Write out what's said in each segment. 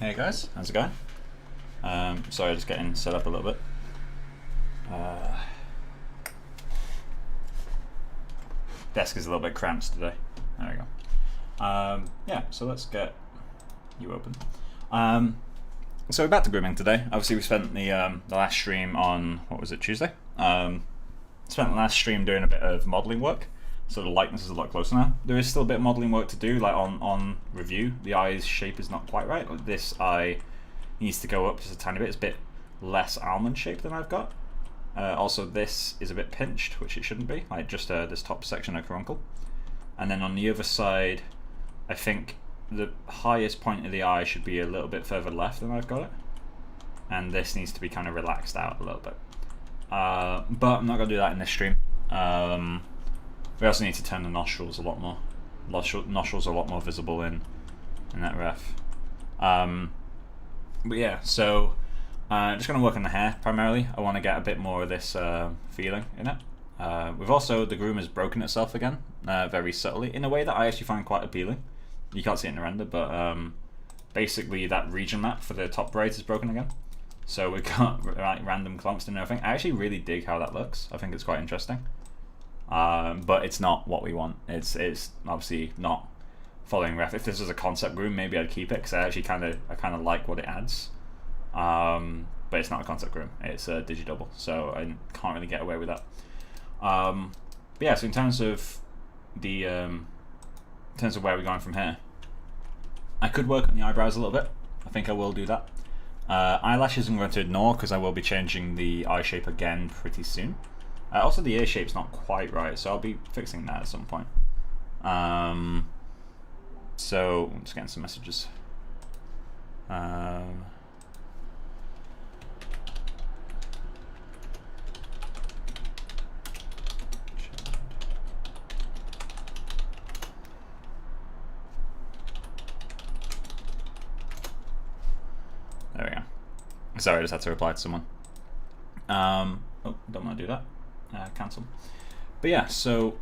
Hey guys, how's it going? Sorry, just getting set up a little bit. Desk is a little bit cramped today. There we go. Yeah, so let's get you open. So we're back to grooming today. Obviously, we spent the last stream on, what was it, Tuesday? Spent the last stream doing a bit of modelling work. So the likeness is a lot closer now. There is still a bit of modelling work to do, like on review. The eye's shape is not quite right. Like this eye needs to go up just a tiny bit. It's a bit less almond shaped than I've got. Also, this is a bit pinched, which it shouldn't be. Like just this top section of caruncle. And then on the other side, I think the highest point of the eye should be a little bit further left than I've got it. And this needs to be kind of relaxed out a little bit. But I'm not going to do that in this stream. We also need to turn the nostrils a lot more. Nostrils are a lot more visible in that ref. But yeah, so just going to work on the hair primarily. I want to get a bit more of this feeling in it. We've also, the groom has broken itself again, very subtly, in a way that I actually find quite appealing. You can't see it in the render, but basically that region map for the top braids is broken again. So we've got like random clumps and everything. I actually really dig how that looks. I think it's quite interesting. But it's not what we want. It's obviously not following ref. If this was a concept groom, maybe I'd keep it because I kind of like what it adds. But it's not a concept groom. It's a Digi double, so I can't really get away with that. But yeah, so in terms of the in terms of where we're going from here, I could work on the eyebrows a little bit. I think I will do that. Eyelashes I'm going to ignore because I will be changing the eye shape again pretty soon. Also, the ear shape's not quite right, so I'll be fixing that at some point. So, I'm just getting some messages. There we go. Sorry, I just had to reply to someone. Oh, don't want to do that. Cancel. But yeah, so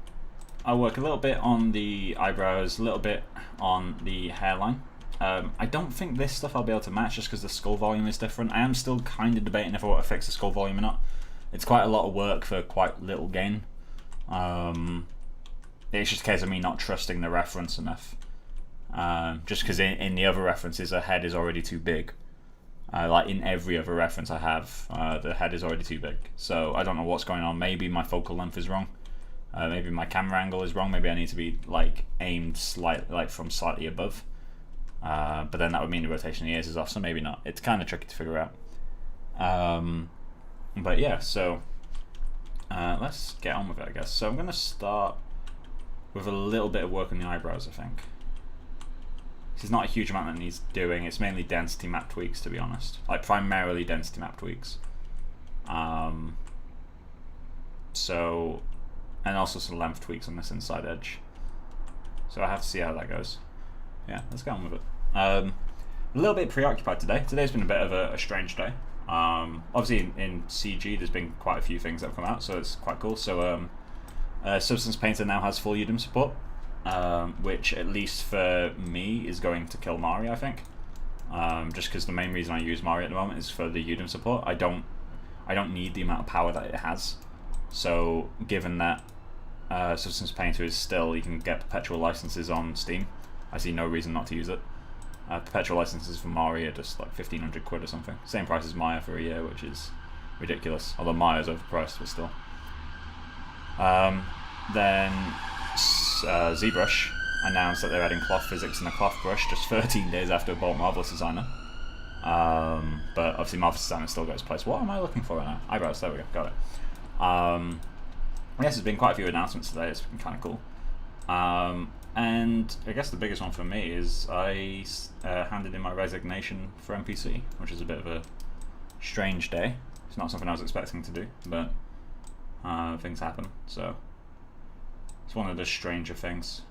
I'll work a little bit on the eyebrows, a little bit on the hairline. I don't think this stuff I'll be able to match just because the skull volume is different. I am still kind of debating if I want to fix the skull volume or not. It's quite a lot of work for quite little gain. It's just a case of me not trusting the reference enough. Just because in the other references, the head is already too big. Like in every other reference I have, the head is already too big. So I don't know what's going on. Maybe my focal length is wrong. Maybe my camera angle is wrong. Maybe I need to be like aimed slightly, like from slightly above. But then that would mean the rotation of the ears is off. So maybe not. It's kind of tricky to figure out. But yeah, so let's get on with it, I guess. So I'm going to start with a little bit of work on the eyebrows, I think. There's not a huge amount that needs doing. It's mainly density map tweaks, to be honest. Like primarily density map tweaks. So, and also some length tweaks on this inside edge. So I have to see how that goes. Yeah, let's get on with it. A little bit preoccupied today. Today's been a bit of a strange day. Obviously in CG there's been quite a few things that have come out, so it's quite cool. So Substance Painter now has full UDIM support. Which at least for me is going to kill Mari, I think. Just because the main reason I use Mari at the moment is for the UDIM support. I don't need the amount of power that it has. So given that Substance Painter is still, you can get perpetual licenses on Steam, I see no reason not to use it. Perpetual licenses for Mari are just like 1,500 quid or something. Same price as Maya for a year, which is ridiculous. Although Maya's overpriced, but still. Then ZBrush announced that they're adding cloth physics in the cloth brush just 13 days after Bolt Marvelous Designer. But obviously Marvelous Designer still got its place. What am I looking for right now? Eyebrows, there we go, got it. Yes, there's been quite a few announcements today, it's been kind of cool. And I guess the biggest one for me is I handed in my resignation for NPC, which is a bit of a strange day. It's not something I was expecting to do, but things happen, so it's one of the stranger things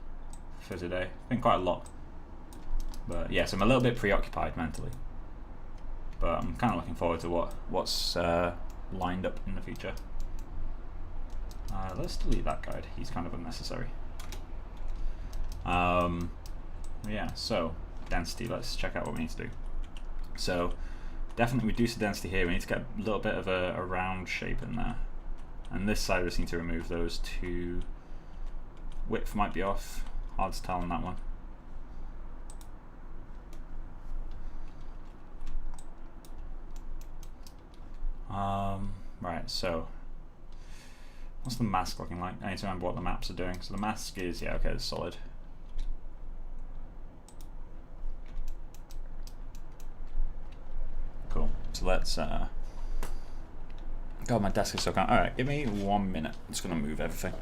for today. Been quite a lot. But yes, I'm a little bit preoccupied mentally. But I'm kind of looking forward to what's lined up in the future. Let's delete that guide. He's kind of unnecessary. Yeah, so density. Let's check out what we need to do. So definitely reduce the density here. We need to get a little bit of a round shape in there. And this side we just need to remove those two. Width might be off. Hard to tell on that one. Right, so what's the mask looking like? I need to remember what the maps are doing. So the mask is, yeah, okay, it's solid. Cool. So let's God, my desk is so calm. Alright, give me 1 minute. I'm just gonna move everything.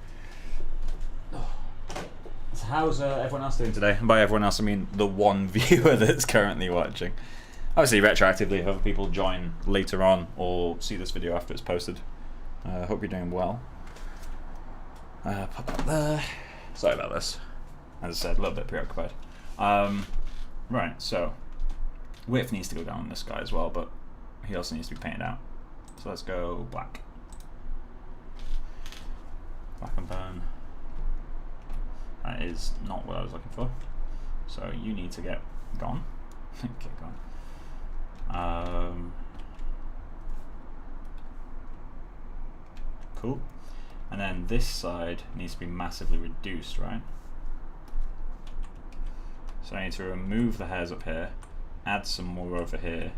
So how's everyone else doing today? And by everyone else I mean the one viewer that's currently watching. Obviously retroactively if other people join later on or see this video after it's posted. Hope you're doing well. Pop that there. Sorry about this. As I said, a little bit preoccupied. Right, so width needs to go down on this guy as well, but he also needs to be painted out. So let's go black. Black and burn. That is not what I was looking for. So you need to get gone. Get gone. Cool. And then this side needs to be massively reduced, right? So I need to remove the hairs up here, add some more over here,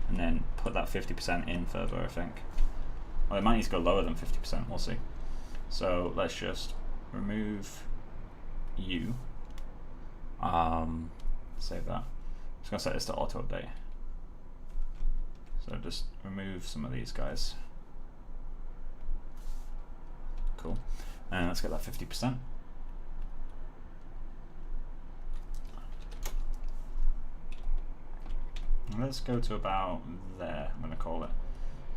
and then put that 50% in further, I think. Well, it might need to go lower than 50%, we'll see. So let's just remove you. Save that. Just gonna set this to auto update. So just remove some of these guys. Cool. And let's get that 50%. Let's go to about there, I'm going to call it.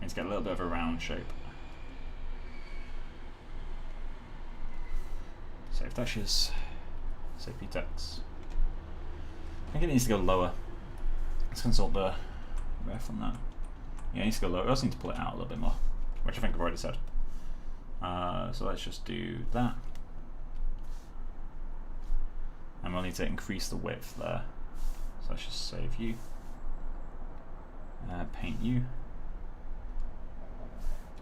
Need to get a little bit of a round shape. Save dashes. Save Pt.28. I think it needs to go lower. Let's consult the ref on that. Yeah, it needs to go lower. We also need to pull it out a little bit more, which I think I've already said. So let's just do that. And we'll need to increase the width there. So let's just save you. Paint you.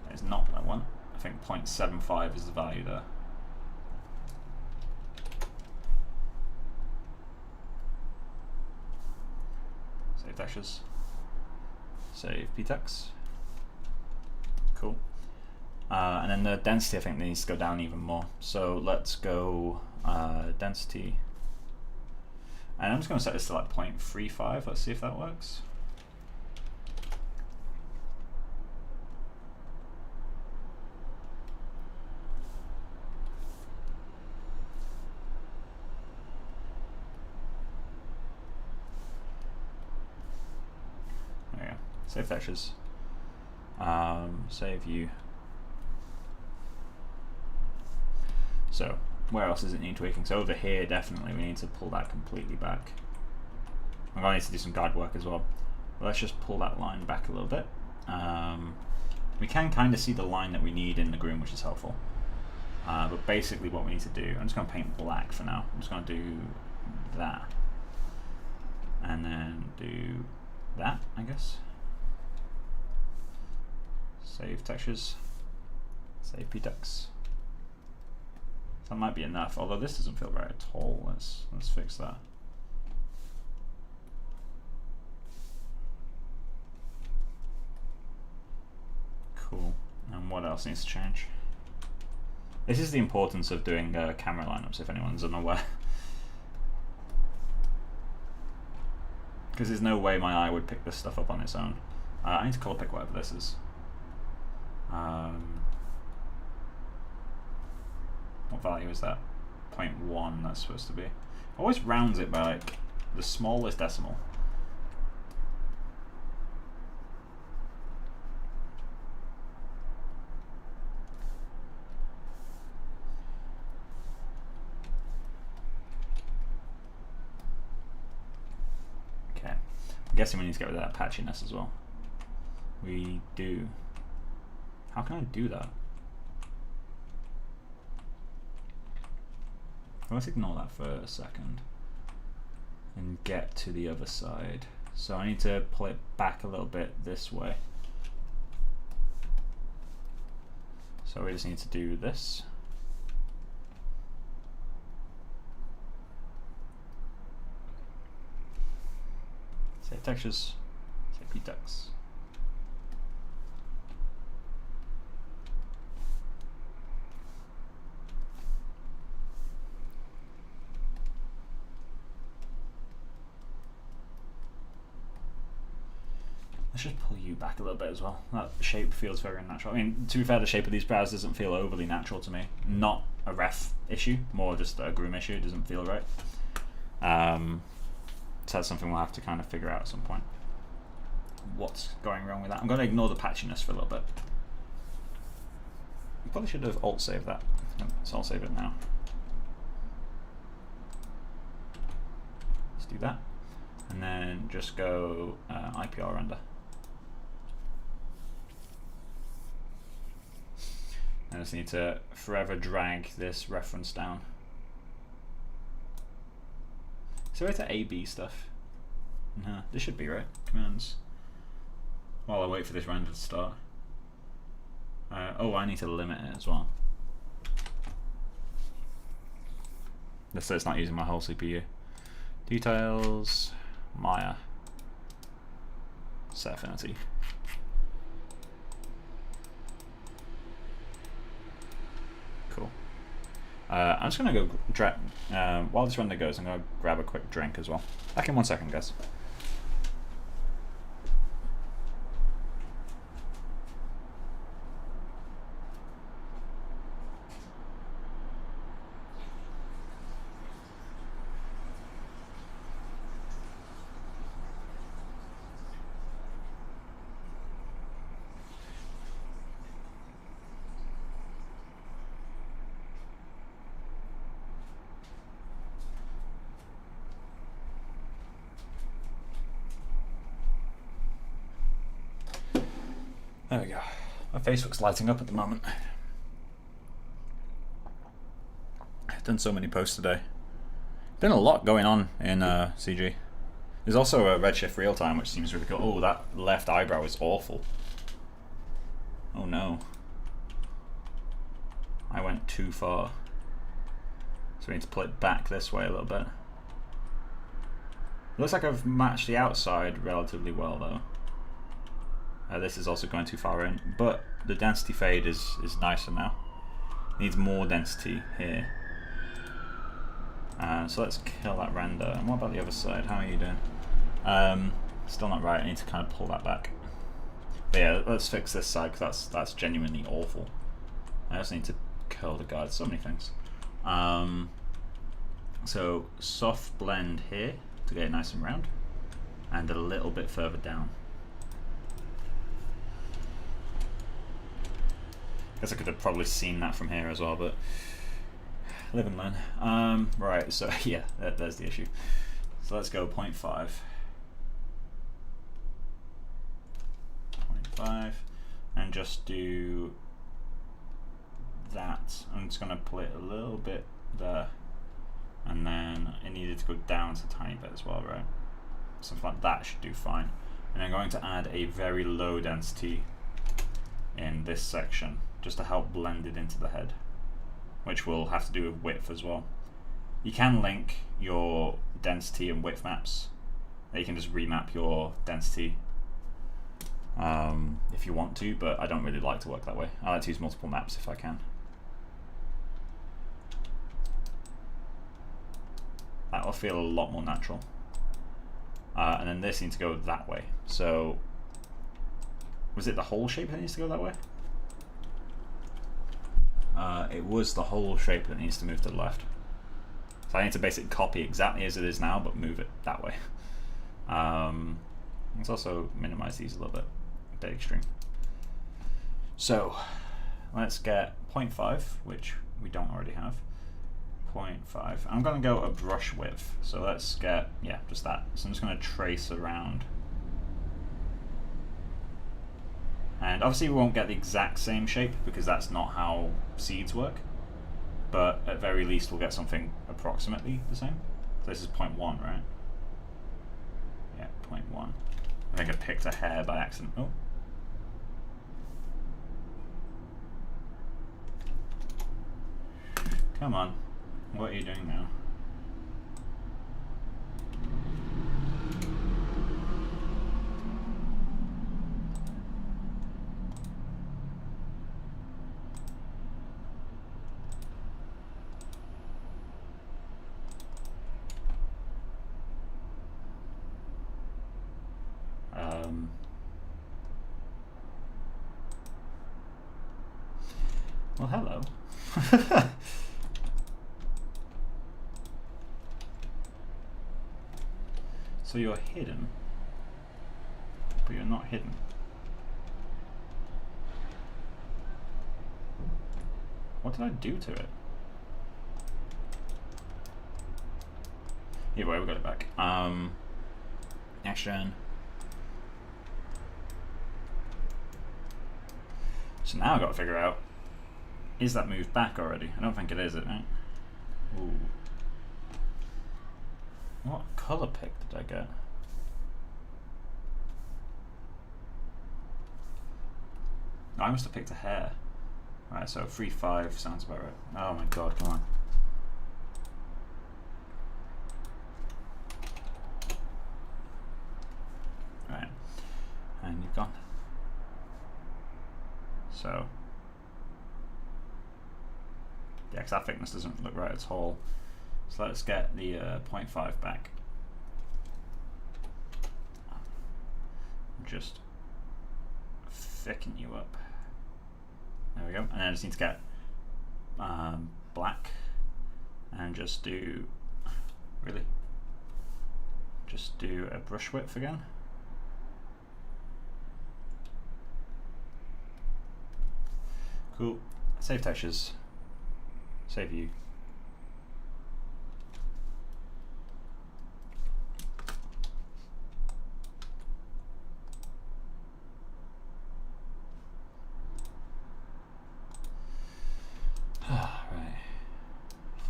That is not what I want. I think 0.75 is the value there. Save dashes. Save Pt.28. Cool. And then the density I think needs to go down even more. So let's go density. And I'm just going to set this to like 0.35. Let's see if that works. There you go. Save fetches. Save you. So where else does it need tweaking? So over here definitely we need to pull that completely back. I'm going to need to do some guide work as well. But let's just pull that line back a little bit. We can kind of see the line that we need in the groom, which is helpful. But basically what we need to do, I'm just going to paint black for now. I'm just going to do that. And then do that, I guess. Save textures. Save Pt.28. That might be enough, although this doesn't feel right at all. Let's fix that. Cool. And what else needs to change? This is the importance of doing camera lineups, if anyone's unaware. Because there's no way my eye would pick this stuff up on its own. I need to color pick whatever this is. What value is that? 0.1 that's supposed to be. Always rounds it by like the smallest decimal. Okay. I'm guessing we need to get rid of that patchiness as well. We do. How can I do that? Let's ignore that for a second and get to the other side. So I need to pull it back a little bit this way. So we just need to do this. Save textures, save Ptex. Let's just pull you back a little bit as well. That shape feels very unnatural. I mean, to be fair, the shape of these brows doesn't feel overly natural to me. Not a ref issue, more just a groom issue. It doesn't feel right. So that's something we'll have to kind of figure out at some point. What's going wrong with that? I'm going to ignore the patchiness for a little bit. Probably should have alt saved that. Let's alt save it now. Let's do that. And then just go IPR render. I just need to forever drag this reference down. So it's A-B stuff. No, this should be right. Commands. While I wait for this render to start. Oh, I need to limit it as well. Just so it's not using my whole CPU. Details, Maya, set affinity. Cool. I'm just gonna go while this render goes, I'm gonna grab a quick drink as well. Back in 1 second, guys. There we go. My Facebook's lighting up at the moment. I've done so many posts today. Been a lot going on in CG. There's also a Redshift real time, which seems really cool. Oh, that left eyebrow is awful. Oh no. I went too far. So we need to pull it back this way a little bit. Looks like I've matched the outside relatively well though. This is also going too far in, but the density fade is nicer now. Needs more density here. So let's kill that render. And what about the other side? How are you doing? Still not right. I need to kind of pull that back. But yeah, let's fix this side because that's genuinely awful. I just need to curl the guard. So many things. So soft blend here to get it nice and round, and a little bit further down. Guess I could have probably seen that from here as well, but live and learn. Right, so yeah, there's the issue. So let's go 0.5. 0.5, and just do that. I'm just gonna pull it a little bit there, and then it needed to go down a tiny bit as well, right? Something like that should do fine. And I'm going to add a very low density in this section, just to help blend it into the head, which will have to do with width as well. You can link your density and width maps. You can just remap your density if you want to, but I don't really like to work that way. I like to use multiple maps if I can. That will feel a lot more natural. And then this needs to go that way. So, was it the whole shape that needs to go that way? It was the whole shape that needs to move to the left. So I need to basically copy exactly as it is now, but move it that way. Let's also minimize these a little bit. A bit extreme. So let's get 0.5, which we don't already have. 0.5. I'm going to go a brush width. So let's get, yeah, just that. So I'm just going to trace around. And obviously we won't get the exact same shape because that's not how seeds work. But at very least we'll get something approximately the same. So this is 0.1, right? Yeah, 0.1. think I picked a hair by accident. Oh. Come on. What are you doing now? Well, hello. So you're hidden, but you're not hidden. What did I do to it? Either way, we got it back. Action. So now I've got to figure out, is that moved back already? I don't think it is, right? Ooh. What colour pick did I get? I must have picked a hair. Right, so 3-5 sounds about right. Oh my god, come on. Right, and you've gone. So, yeah, because that thickness doesn't look right at all. So let's get the 0.5 back. Just thicken you up. There we go. And then I just need to get black and just do, really? Just do a brush width again. Cool. Save textures. Save you. Right.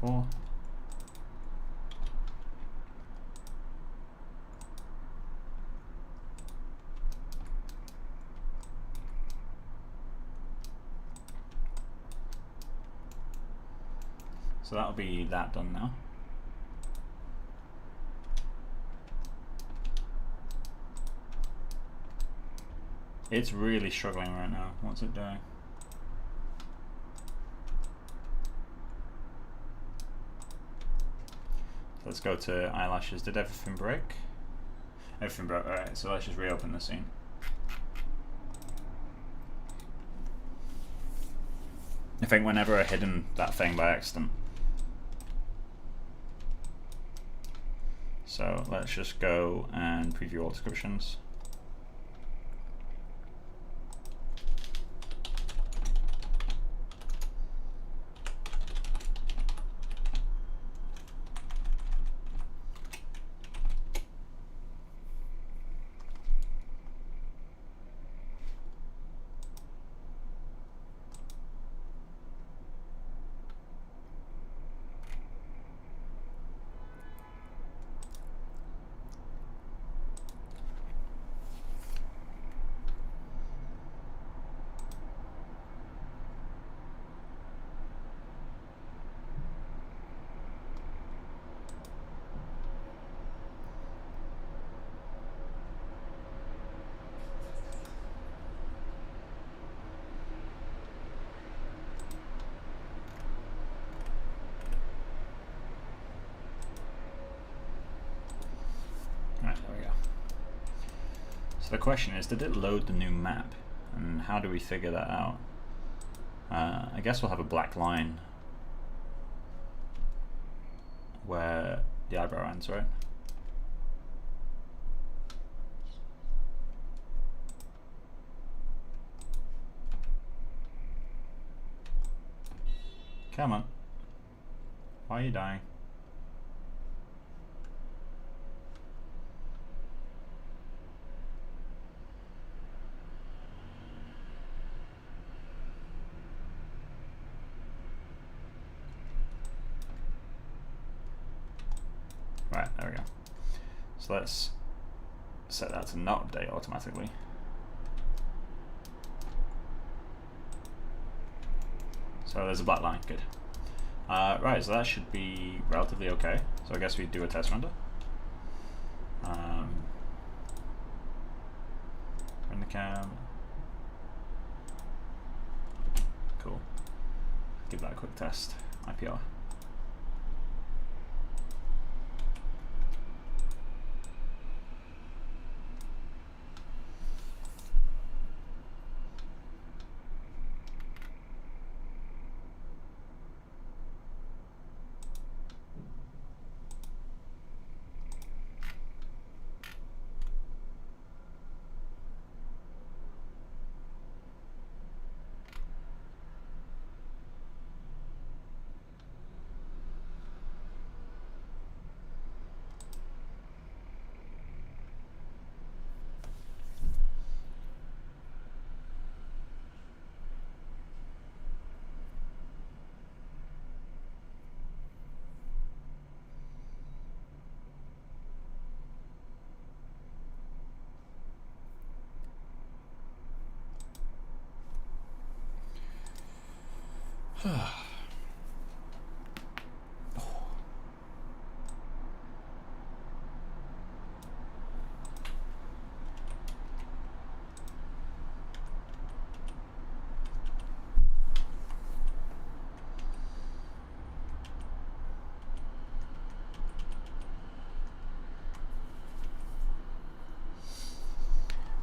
4. So that'll be that done now. It's really struggling right now. What's it doing? Let's go to eyelashes. Did everything break? Everything broke. Alright, so let's just reopen the scene. I think whenever I hidden that thing by accident. So let's just go and preview all descriptions. So the question is, did it load the new map? And how do we figure that out? I guess we'll have a black line where the eyebrow ends, right? Come on. Why are you dying? Right, there we go. So let's set that to not update automatically. So there's a black line, good. Right, so that should be relatively okay. So I guess we do a test render. Render cam. Cool. Give that a quick test. IPR.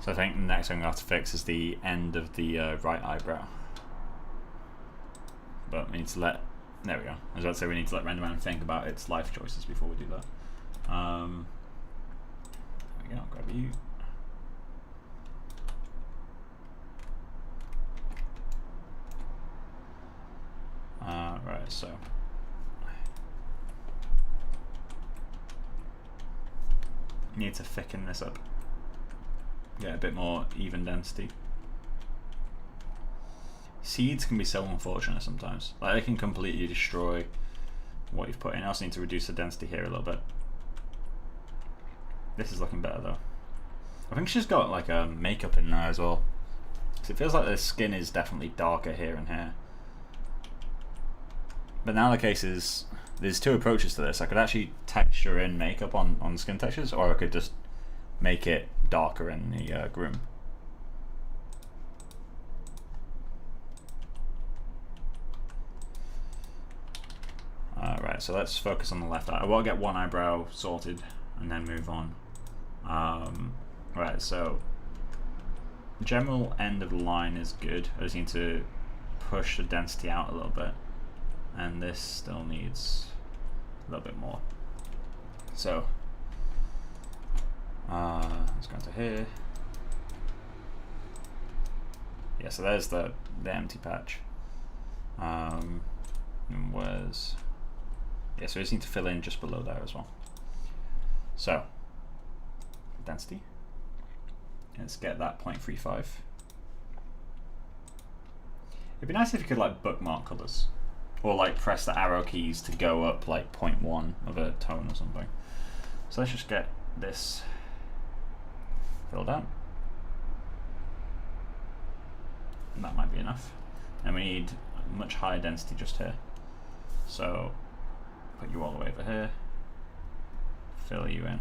So I think the next thing we have to fix is the end of the right eyebrow. But we need to let, there we go. I was about to say we need to let RenderMan think about its life choices before we do that. There we go, grab you. Right, so. Need to thicken this up. Get a bit more even density. Seeds can be so unfortunate sometimes. Like they can completely destroy what you've put in. I also need to reduce the density here a little bit. This is looking better though. I think she's got like a makeup in there as well. Because it feels like the skin is definitely darker here and here. But now the case is, there's two approaches to this. I could actually texture in makeup on skin textures, or I could just make it darker in the groom. Right, so let's focus on the left eye. I want to get one eyebrow sorted and then move on. Right, so general end of the line is good. I just need to push the density out a little bit, and this still needs a little bit more. So let's go into here. Yeah, so there's the empty patch. And where's, yeah, so we just need to fill in just below there as well. So density, let's get that 0.35. It'd be nice if you could like bookmark colors, or like press the arrow keys to go up like 0.1 of a tone or something. So let's just get this filled out. And that might be enough. And we need a much higher density just here. So put you all the way over here, fill you in,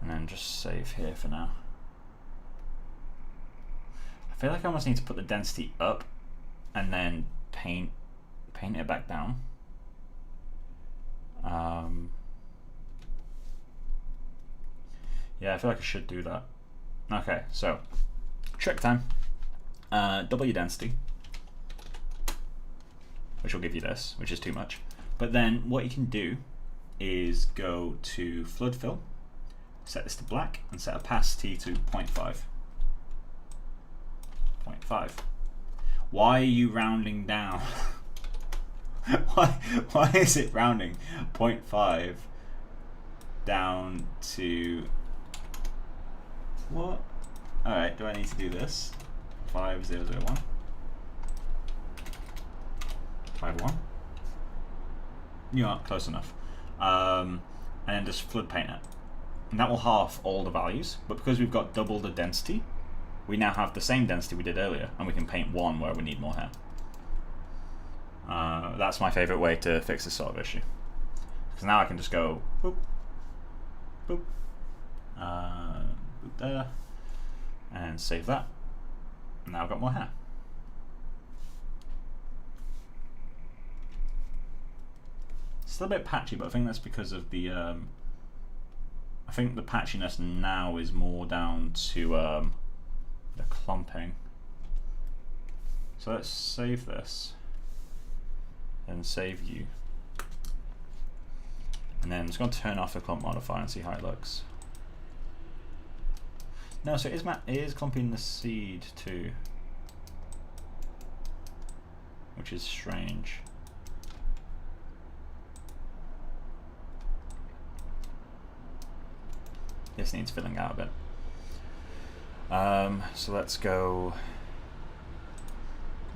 and then just save here for now. I feel like I almost need to put the density up and then paint it back down. Yeah, I feel like I should do that. Okay, so trick time. Double your density, which will give you this, which is too much. But then what you can do is go to flood fill, set this to black, and set opacity to 0.5. 0.5. Why are you rounding down? why is it rounding 0.5 down to what? Alright, do I need to do this? 5001. 51. You are close enough. And then just flood paint it. and that will halve all the values, but because we've got double the density, we now have the same density we did earlier, and we can paint one where we need more hair. That's my favourite way to fix this sort of issue. Because now I can just go boop, boop, boop there, and save that. And now I've got more hair. It's still a bit patchy, but I think that's because of the I think the patchiness now is more down to the clumping. So let's save this and save you. And then I'm just going to turn off the clump modifier and see how it looks. No, so it is clumping the seed too, which is strange. This needs filling out a bit. So let's go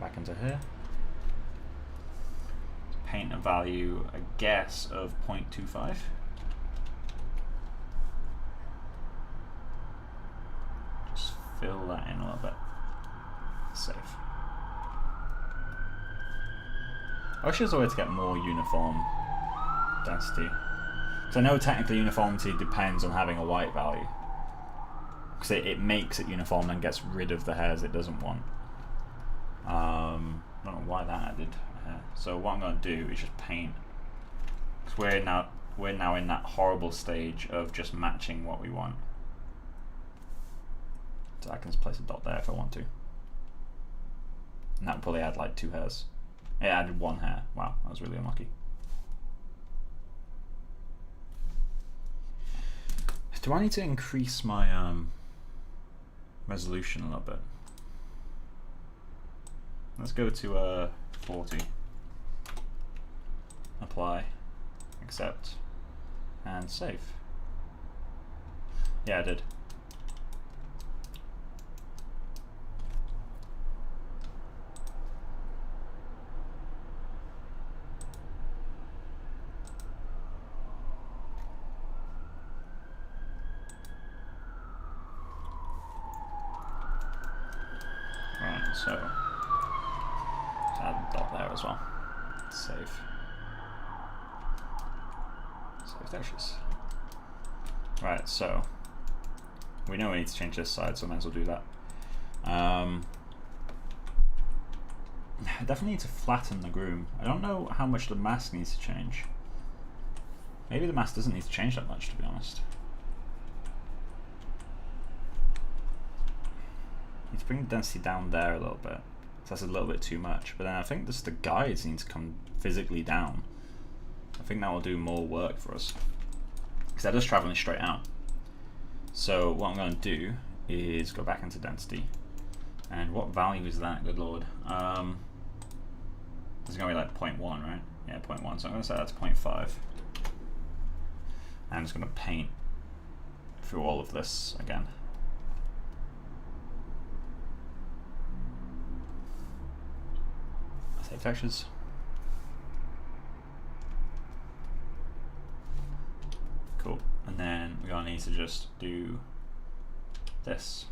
back into here. Paint a value, I guess, of 0.25. Just fill that in a little bit. Save. I wish there's a way to get more uniform density. So I know technically uniformity depends on having a white value, because it makes it uniform and gets rid of the hairs it doesn't want. I don't know why that added hair. So what I'm going to do is just paint, because we're now in that horrible stage of just matching what we want. So I can just place a dot there if I want to, and that would probably add like 2 hairs. It added 1 hair. Wow, that was really unlucky. Do I need to increase my resolution a little bit? Let's go to 40. Apply, accept, and save. Yeah, I did. So add a dot there as well. Save. Save textures. Right, so we know we need to change this side, so I might as well do that. I definitely need to flatten the groom. I don't know how much the mask needs to change. Maybe the mask doesn't need to change that much, to be honest. Need to bring the density down there a little bit. So that's a little bit too much. But then I think just the guides need to come physically down. I think that will do more work for us, because they're just traveling straight out. So what I'm going to do is go back into density. And what value is that? Good lord. It's going to be like 0.1, right? Yeah, 0.1. So I'm going to set that to 0.5. And I'm just going to paint through all of this again. Save textures. Cool. And then we're going to need to just do this.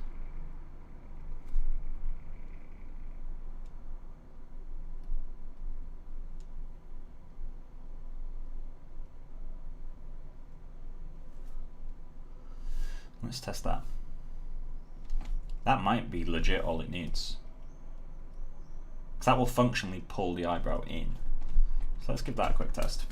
Let's test that. That might be legit all it needs, because that will functionally pull the eyebrow in. So let's give that a quick test.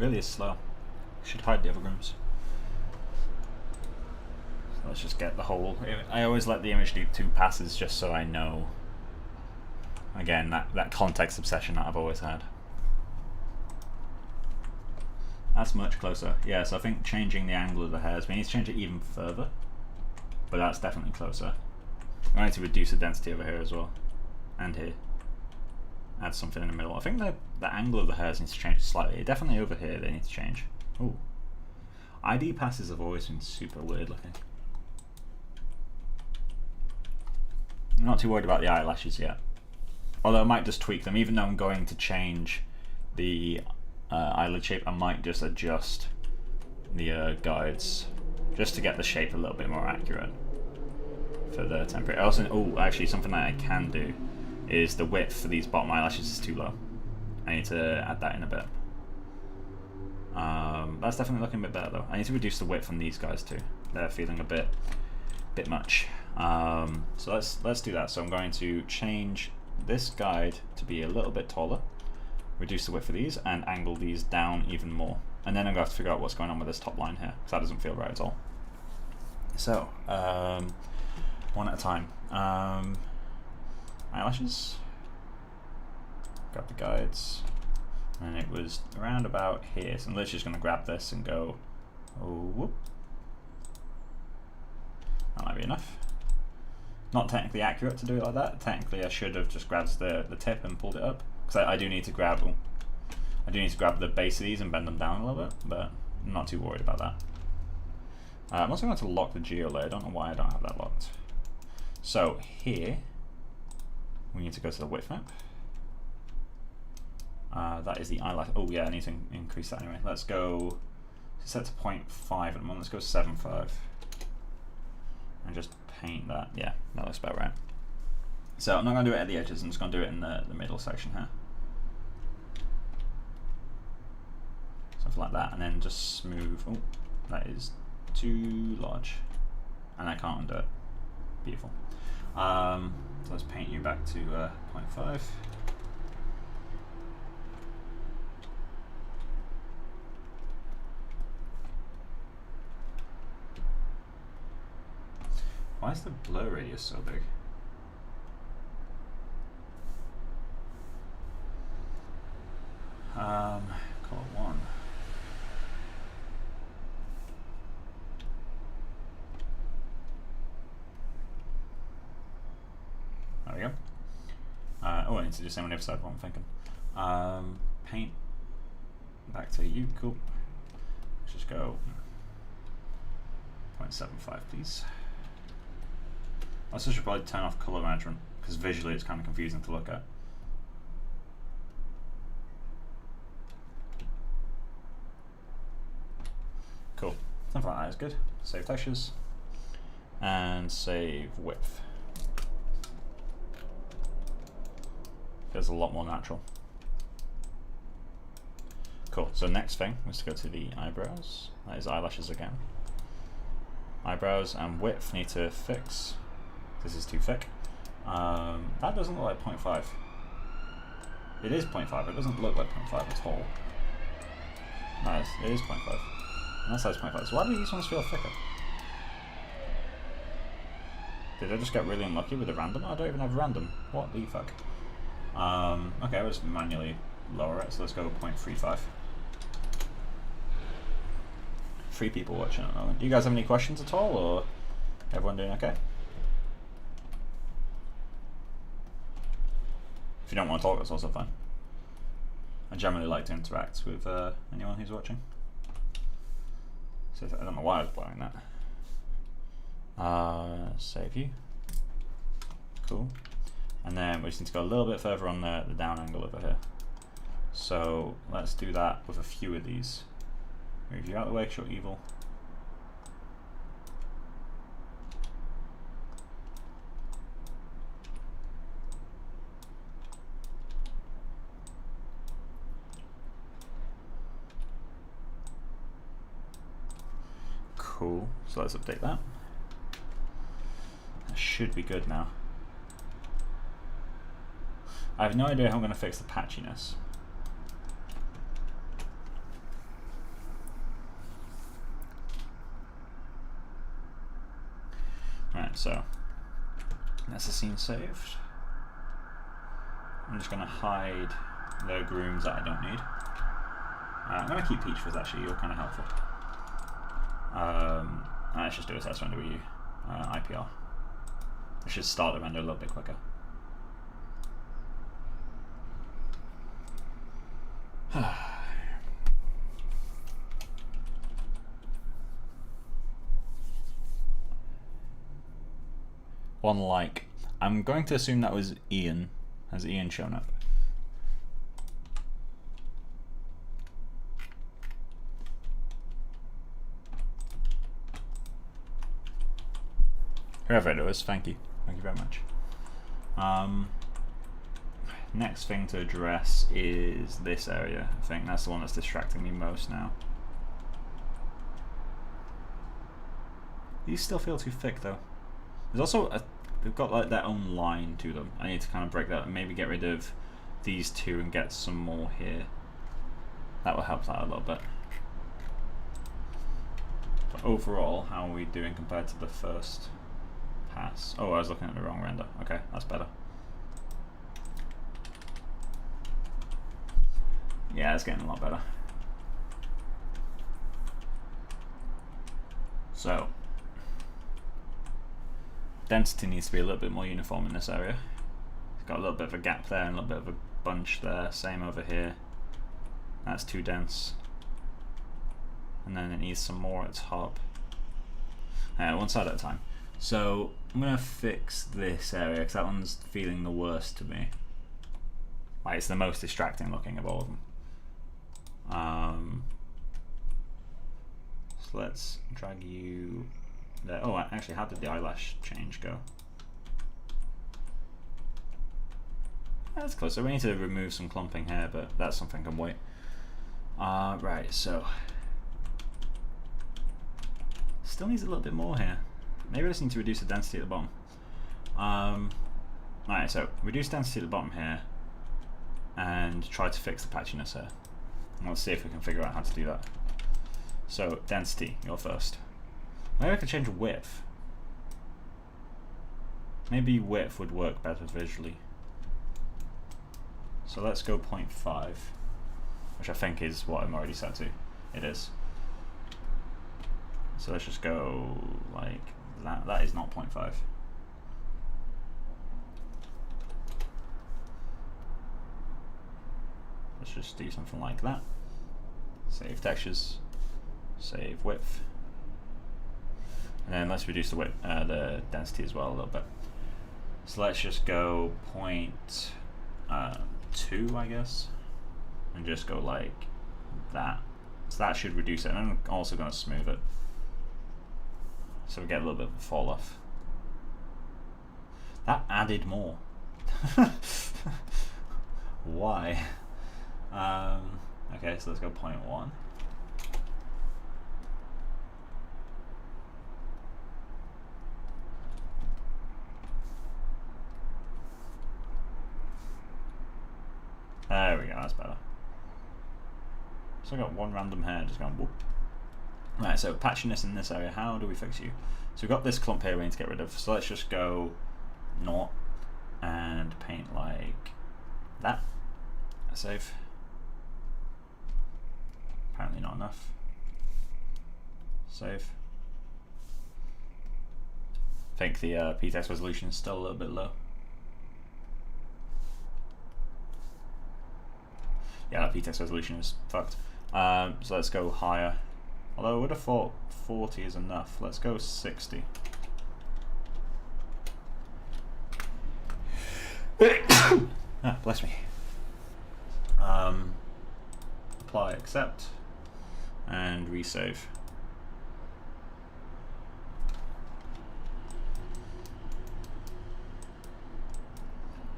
Really is slow. Should hide the other grooms. So let's just get the whole. I always let the image do 2 passes just so I know. Again, that context obsession that I've always had. That's much closer. Yeah, so I think changing the angle of the hairs, we need to change it even further. But that's definitely closer. I need to reduce the density over here as well. And here. Add something in the middle. I think the angle of the hairs needs to change slightly. Definitely over here they need to change. Ooh. ID passes have always been super weird looking. I'm not too worried about the eyelashes yet. Although I might just tweak them, even though I'm going to change the eyelid shape, I might just adjust the guides just to get the shape a little bit more accurate for the temporary. Also, oh, actually something that I can do is the width for these bottom eyelashes is too low. I need to add that in a bit. That's definitely looking a bit better though. I need to reduce the width on these guys too. They're feeling a bit much. So let's do that. So I'm going to change this guide to be a little bit taller, reduce the width of these, and angle these down even more. And then I'm going to have to figure out what's going on with this top line here, because that doesn't feel right at all. So, one at a time. Eyelashes. Grab the guides. And it was around about here. So I'm literally just going to grab this and go, oh, whoop. That might be enough. Not technically accurate to do it like that. Technically I should have just grabbed the tip and pulled it up. Because I do need to grab the base of these and bend them down a little bit, but I'm not too worried about that. I'm also going to lock the geo layer. I don't know why I don't have that locked. So here, we need to go to the width map. That is the eyelash. Oh yeah, I need to increase that anyway. Let's go set to 0.5 at the moment. Let's go 7.5. And just paint that. Yeah, that looks about right. So I'm not going to do it at the edges. I'm just going to do it in the middle section here. Something like that, and then just smooth. Oh, that is too large, and I can't undo it. Beautiful. So let's paint you back to 0.5. Why is the blur radius so big? Call it 1. There we go. Oh, I need to do the same on the other side, what I'm thinking. Paint back to you, cool. Let's just go 0.75, please. I also should probably turn off color management, because visually it's kind of confusing to look at. Cool, something like that is good. Save textures, and save width. Feels a lot more natural. Cool, so next thing is to go to the eyebrows. That is eyelashes again. Eyebrows and width need to fix. This is too thick. That doesn't look like 0.5. It is 0.5, it doesn't look like 0.5 at all. Nice, it is 0.5. And that side's 0.5. So why do these ones feel thicker? Did I just get really unlucky with the random? I don't even have random. What the fuck? Okay, I'll just manually lower it, so let's go 0.35. 3 people watching at the moment. Do you guys have any questions at all, or everyone doing okay? If you don't want to talk, that's also fine. I generally like to interact with anyone who's watching. So I don't know why I was blowing that. Save you. Cool. And then we just need to go a little bit further on the down angle over here. So let's do that with a few of these. Move you out of the way, show evil. Cool, so let's update that. That should be good now. I have no idea how I'm going to fix the patchiness. So that's the scene saved. I'm just going to hide the grooms that I don't need. I'm going to keep Peach because actually you're kind of helpful. Let's just do a test render with you. IPR. I should start the render a little bit quicker. One like. I'm going to assume that was Ian. Has Ian shown up? Whoever it was, thank you. Thank you very much. Next thing to address is this area. I think that's the one that's distracting me most now. These still feel too thick though. There's also they've got like their own line to them. I need to kind of break that and maybe get rid of these two and get some more here. That will help that a little bit. But overall, how are we doing compared to the first pass? Oh, I was looking at the wrong render. Okay, that's better. Yeah, it's getting a lot better. So, density needs to be a little bit more uniform in this area. It's got a little bit of a gap there and a little bit of a bunch there. Same over here. That's too dense. And then it needs some more at the top. One side at a time. So I'm gonna fix this area because that one's feeling the worst to me. Like it's the most distracting looking of all of them. So let's drag you there. Oh, actually, how did the eyelash change go? That's close. So we need to remove some clumping here, but that's something can wait. Right, so still needs a little bit more here. Maybe I just need to reduce the density at the bottom. Alright, so reduce density at the bottom here and try to fix the patchiness here. And let's see if we can figure out how to do that. So, density, you're first. Maybe I could change width. Maybe width would work better visually. So let's go 0.5, which I think is what I'm already set to. It is. So let's just go like that. That is not 0.5. Let's just do something like that. Save textures, save width, and then let's reduce the width, the density as well a little bit. So let's just go 0.2, I guess, and just go like that. So that should reduce it, and I'm also going to smooth it, so we get a little bit of a fall off. That added more. Why? Okay, so let's go 0.1. There we go, that's better. So I got one random hair just going whoop. Right, so patchiness in this area, how do we fix you? So we've got this clump here we need to get rid of, so let's just go 0 and paint like that. Save. Apparently not enough. Save. I think the Pt.28 resolution is still a little bit low. Yeah, that Pt.28 resolution is fucked. So let's go higher. Although I would have thought 40 is enough. Let's go 60. Ah, bless me. Apply, accept, and resave.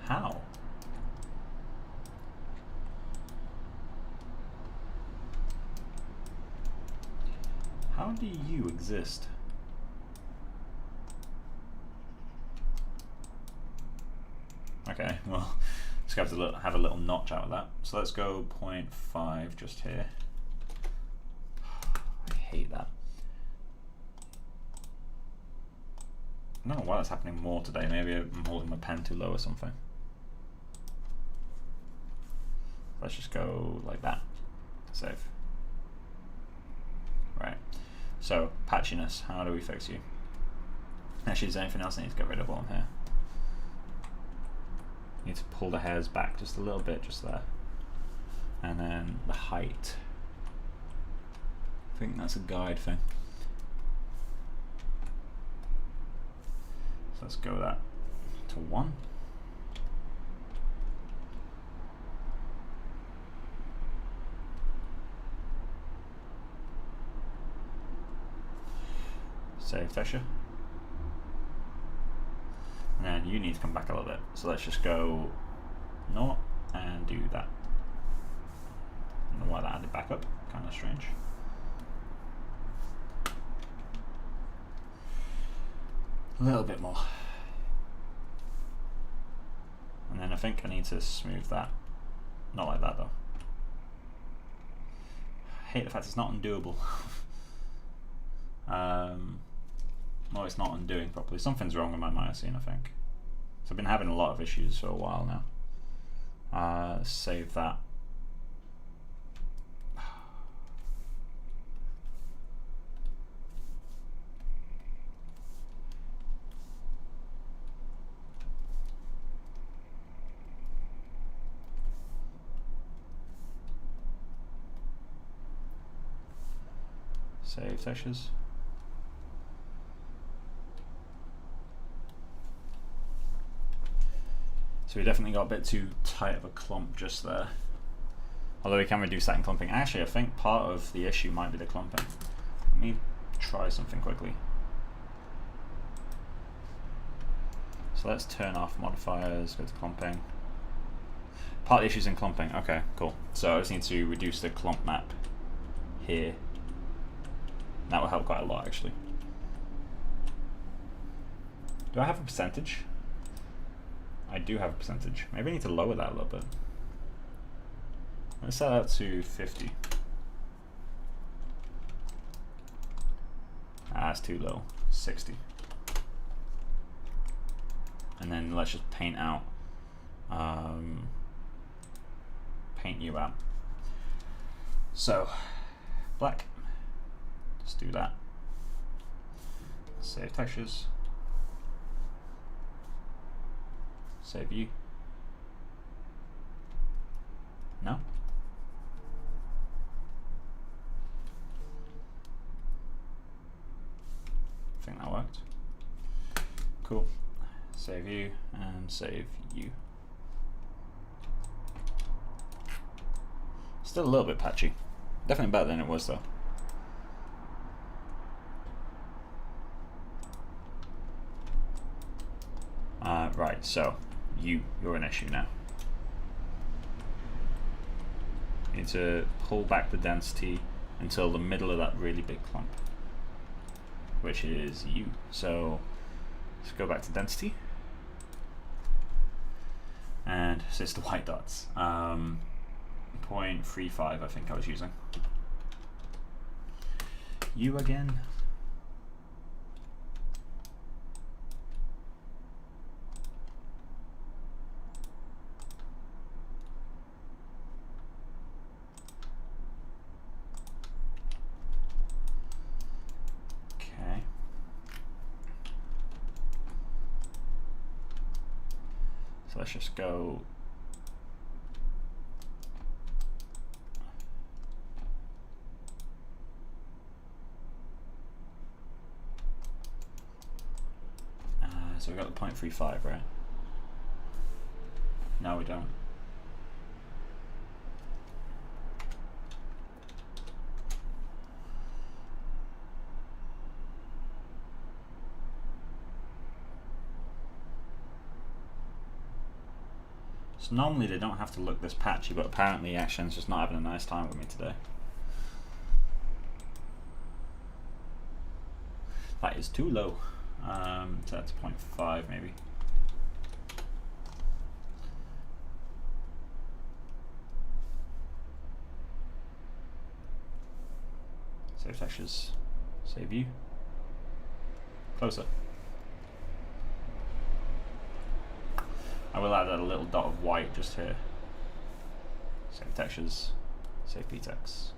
How? How do you exist? Okay, well, just have to have a little notch out of that. So let's go 0.5 just here. I hate that. I don't know why that's happening more today. Maybe I'm holding my pen too low or something. Let's just go like that. Save. Right. So, patchiness. How do we fix you? Actually, is there anything else I need to get rid of while I'm here? Need to pull the hairs back just a little bit, just there. And then the height. I think that's a guide thing. So let's go that to 1. Save texture. And then you need to come back a little bit. So let's just go north and do that. I don't know why that added back up, kind of strange. A little bit more. And then I think I need to smooth that. Not like that though. I hate the fact it's not undoable. Well, it's not undoing properly. Something's wrong with my myosine, I think. So I've been having a lot of issues for a while now. Save that. Save textures. So we definitely got a bit too tight of a clump just there. Although we can reduce that in clumping. Actually, I think part of the issue might be the clumping. Let me try something quickly. So let's turn off modifiers, go to clumping. Part of the issue's in clumping. Okay, cool. So I just need to reduce the clump map here. That will help quite a lot, actually. Do I have a percentage? I do have a percentage. Maybe I need to lower that a little bit. Let's set that to 50. Ah, that's too low. 60. And then let's just paint out. Paint you out. So, black. Let's do that. Save textures. Save you. No? I think that worked. Cool. Save you and save you. Still a little bit patchy. Definitely better than it was though. Right, so you're an issue now. You need to pull back the density until the middle of that really big clump, which is you. So let's go back to density. And so it's the white dots. 0.35 I think I was using. You again. So let's just go so we got the 0.35, right? No, we don't. So normally they don't have to look this patchy, but apparently Action's just not having a nice time with me today. That is too low. So that's 0.5 maybe. Save textures. Save you. Closer. I will add a little dot of white just here. Save textures, save ptex.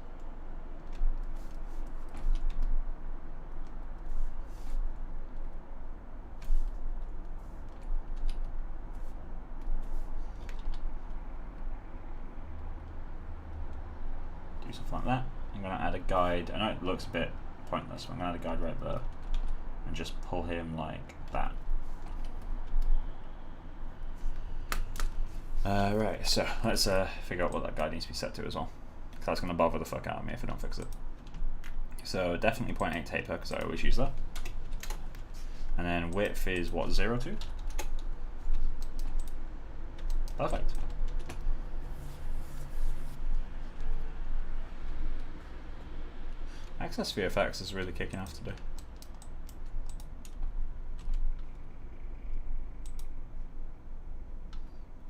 Do something like that. I'm going to add a guide. I know it looks a bit pointless, but I'm going to add a guide right there and just pull him like that. Right, so let's figure out what that guide needs to be set to as well, because that's going to bother the fuck out of me if I don't fix it. So definitely 0.8 taper, because I always use that. And then width is what, 0 to? Perfect. Access VFX is really kicking off today.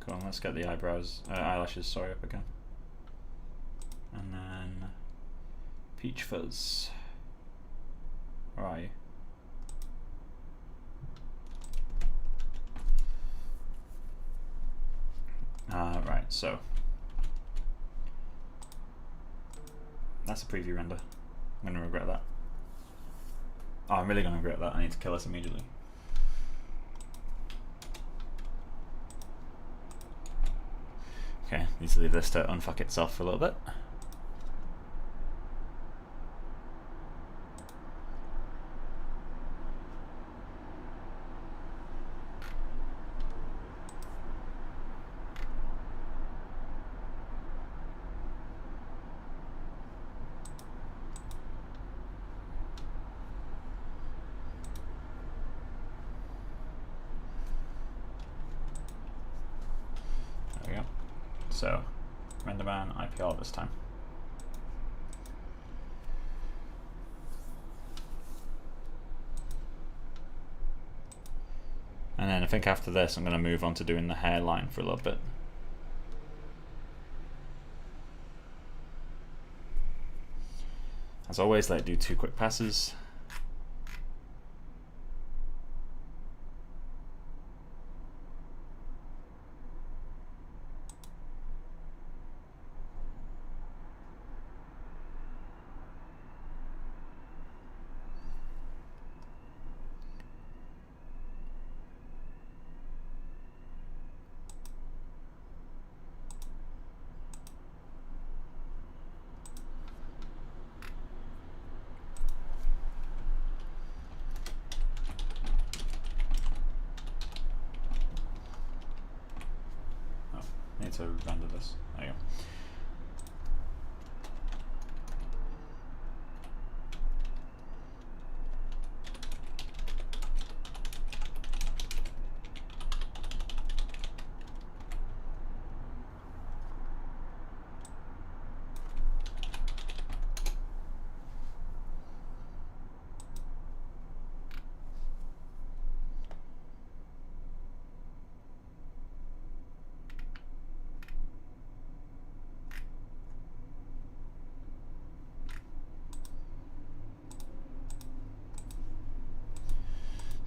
Cool, let's get the eyelashes, sorry, up again. And then Peach Fuzz. Where are you? Right, so that's a preview render. I'm going to regret that. Oh, I'm really going to regret that. I need to kill us immediately. Okay, need to leave this to unfuck itself for a little bit. So, renderman IPR this time. And then I think after this I'm going to move on to doing the hairline for a little bit. As always, let it do 2 quick passes. To render this. There you go.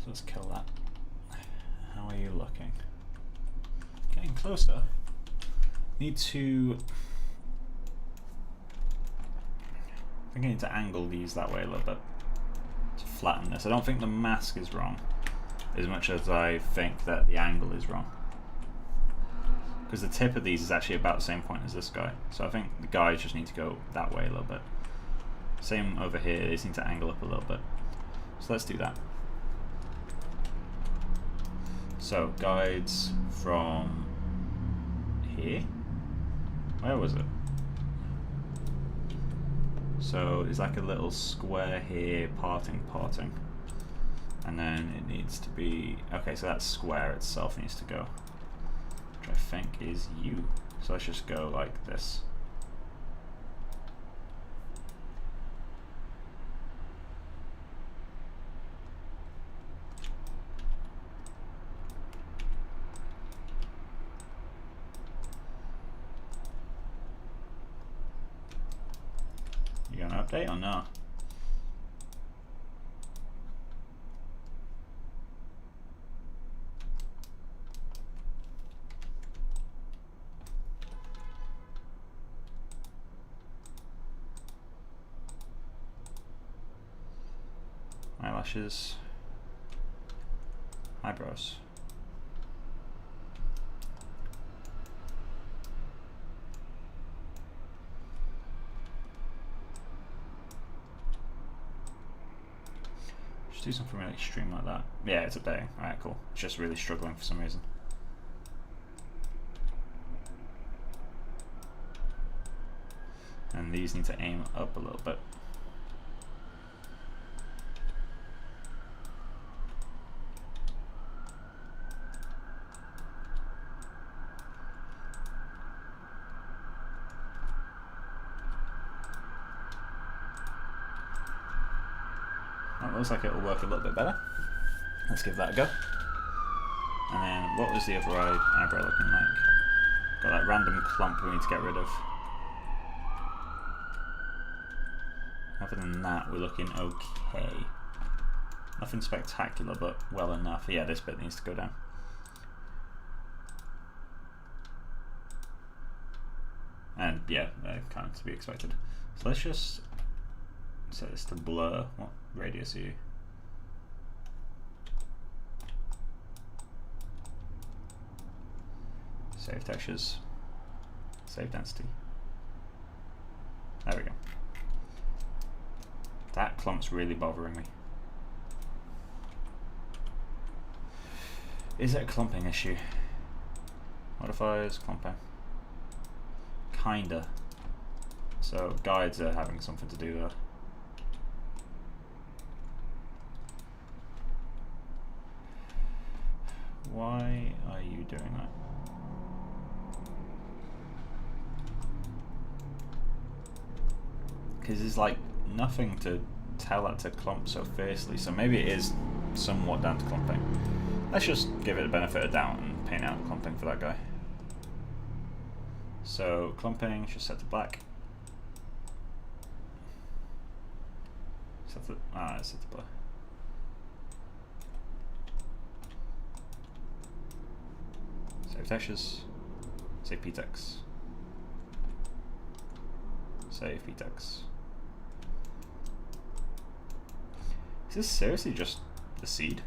Let's kill that. How are you looking? Getting closer. Need to. I think I need to angle these that way a little bit to flatten this. I don't think the mask is wrong as much as I think that the angle is wrong. Because the tip of these is actually about the same point as this guy. So I think the guys just need to go that way a little bit. Same over here, they just need to angle up a little bit. So let's do that. So guides from here. Where was it? So there's like a little square here, parting. And then it needs to be, okay, so that square itself needs to go, which I think is U. So let's just go like this. You got an update or no? Eyelashes. Eyebrows. Just do something really extreme like that. Yeah, it's updating. Alright, cool. It's just really struggling for some reason. And these need to aim up a little bit. That looks like it'll work a little bit better. Let's give that a go. And then what was the other eyebrow looking like? Got that random clump we need to get rid of. Other than that, we're looking okay. Nothing spectacular, but well enough. Yeah, this bit needs to go down. And yeah, kind of to be expected. So let's just set this to blur. What radius are you? Save textures. Save density. There we go. That clump's really bothering me. Is it a clumping issue? Modifiers, clumping. Kinda. So guides are having something to do there. Why are you doing that? Because there's like nothing to tell that to clump so fiercely, so maybe it is somewhat down to clumping. Let's just give it a benefit of doubt and paint out clumping for that guy. So clumping, just set to black. Set to, set to black. Save textures. Save ptex. Save ptex. Is this seriously just the seed?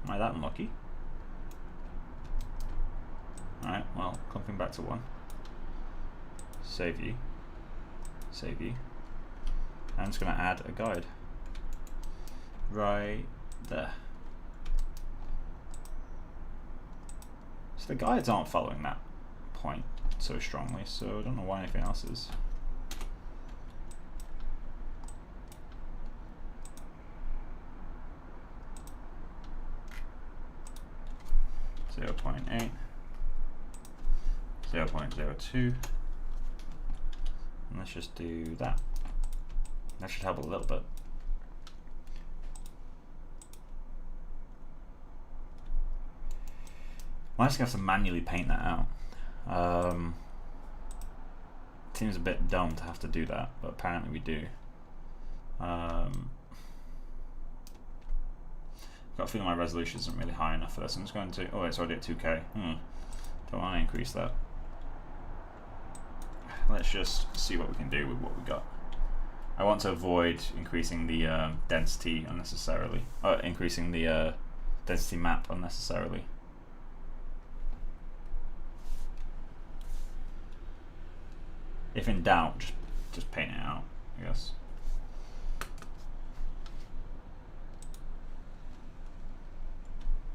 Am I that unlucky? Alright, well, clumping back to 1. Save you. Save you. I'm just going to add a guide. Right there. So the guides aren't following that point so strongly, so I don't know why anything else is. 0.8, 0.02, and let's just do that. That should help a little bit. Might just have to manually paint that out. Seems a bit dumb to have to do that, but apparently we do. Got a feeling my resolution isn't really high enough for this. I'm just going to. Oh, it's already at 2K. Don't want to increase that. Let's just see what we can do with what we got. I want to avoid increasing the density unnecessarily. Increasing the density map unnecessarily. If in doubt, just paint it out, I guess.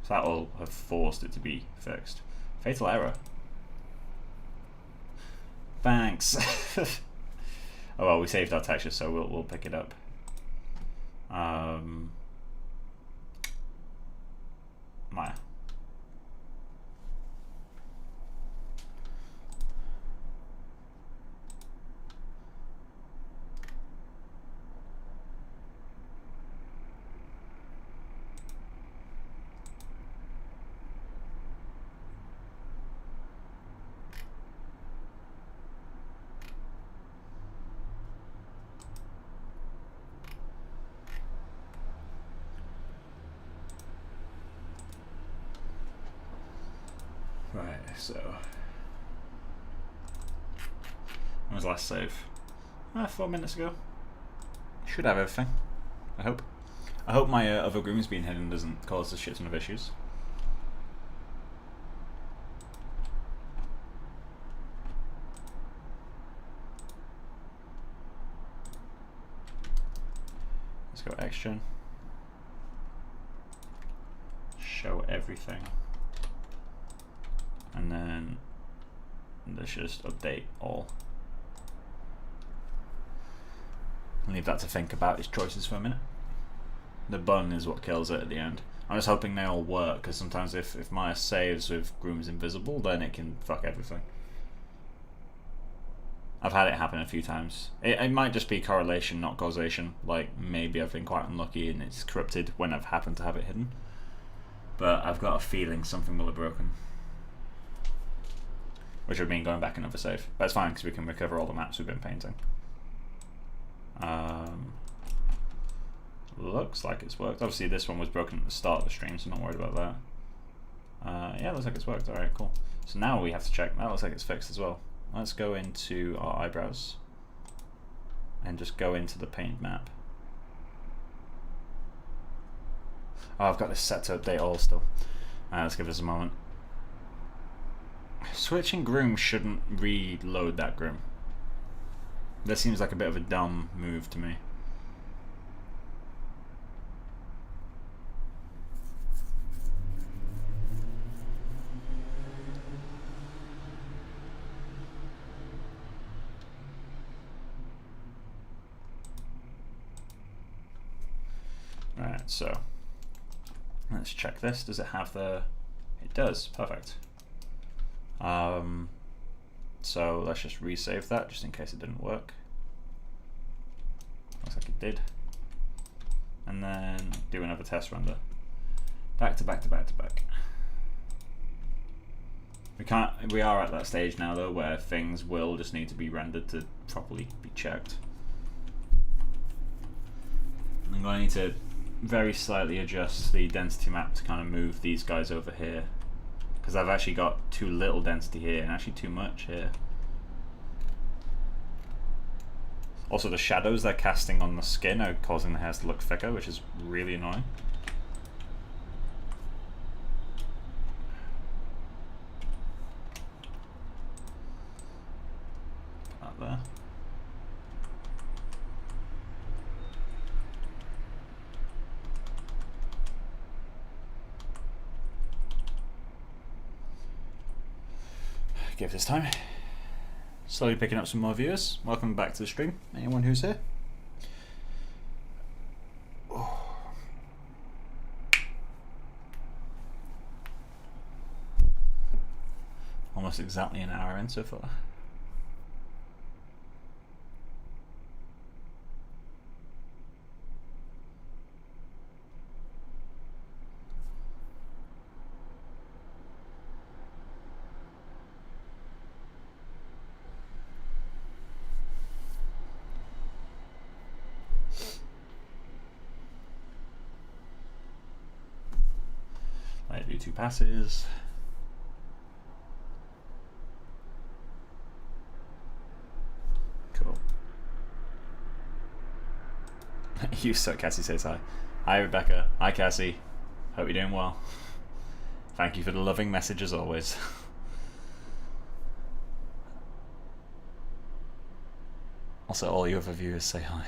So that will have forced it to be fixed. Fatal error. Thanks. Oh well, we saved our texture, so we'll pick it up. Maya. Right, so when was the last save? 4 minutes ago. Should have everything, I hope. I hope my other groom's being hidden doesn't cause a shit ton of issues. Let's go extra. Show everything. And then let's just update all. Leave that to think about his choices for a minute. The bun is what kills it at the end. I'm just hoping they all work, because sometimes if Maya saves with groom is invisible, then it can fuck everything. I've had it happen a few times. It might just be correlation, not causation. Like, maybe I've been quite unlucky and it's corrupted when I've happened to have it hidden. But I've got a feeling something will have broken. Which would mean going back another save. But it's fine, because we can recover all the maps we've been painting. Looks like it's worked. Obviously this one was broken at the start of the stream, so I'm not worried about that. Yeah, looks like it's worked. Alright, cool. So now we have to check. That looks like it's fixed as well. Let's go into our eyebrows and just go into the paint map. Oh, I've got this set to update all still. Let's give this a moment. Switching groom shouldn't reload that groom. That seems like a bit of a dumb move to me. Right, so let's check this. Does it have the... It does, perfect. So let's just resave that just in case it didn't work. Looks like it did. And then do another test render. Back to back to back to back. We are at that stage now though where things will just need to be rendered to properly be checked. I'm going to need to very slightly adjust the density map to kind of move these guys over here, because I've actually got too little density here and actually too much here. Also the shadows they're casting on the skin are causing the hairs to look thicker, which is really annoying. Put that there. Give this time. Slowly picking up some more viewers. Welcome back to the stream, anyone who's here. Oh. Almost exactly an hour in so far. Do 2 passes. Cool. You suck, Cassie says hi. Hi Rebecca. Hi Cassie. Hope you're doing well. Thank you for the loving message as always. Also all you other viewers say hi.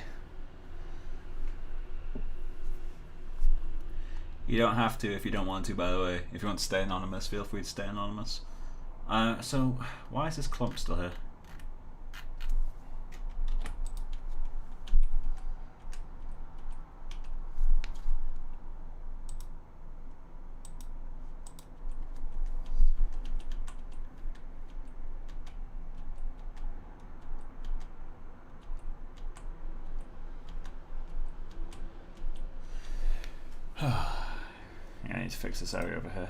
You don't have to if you don't want to, by the way. If you want to stay anonymous, feel free to stay anonymous. So, why is this clump still here? I need to fix this area over here.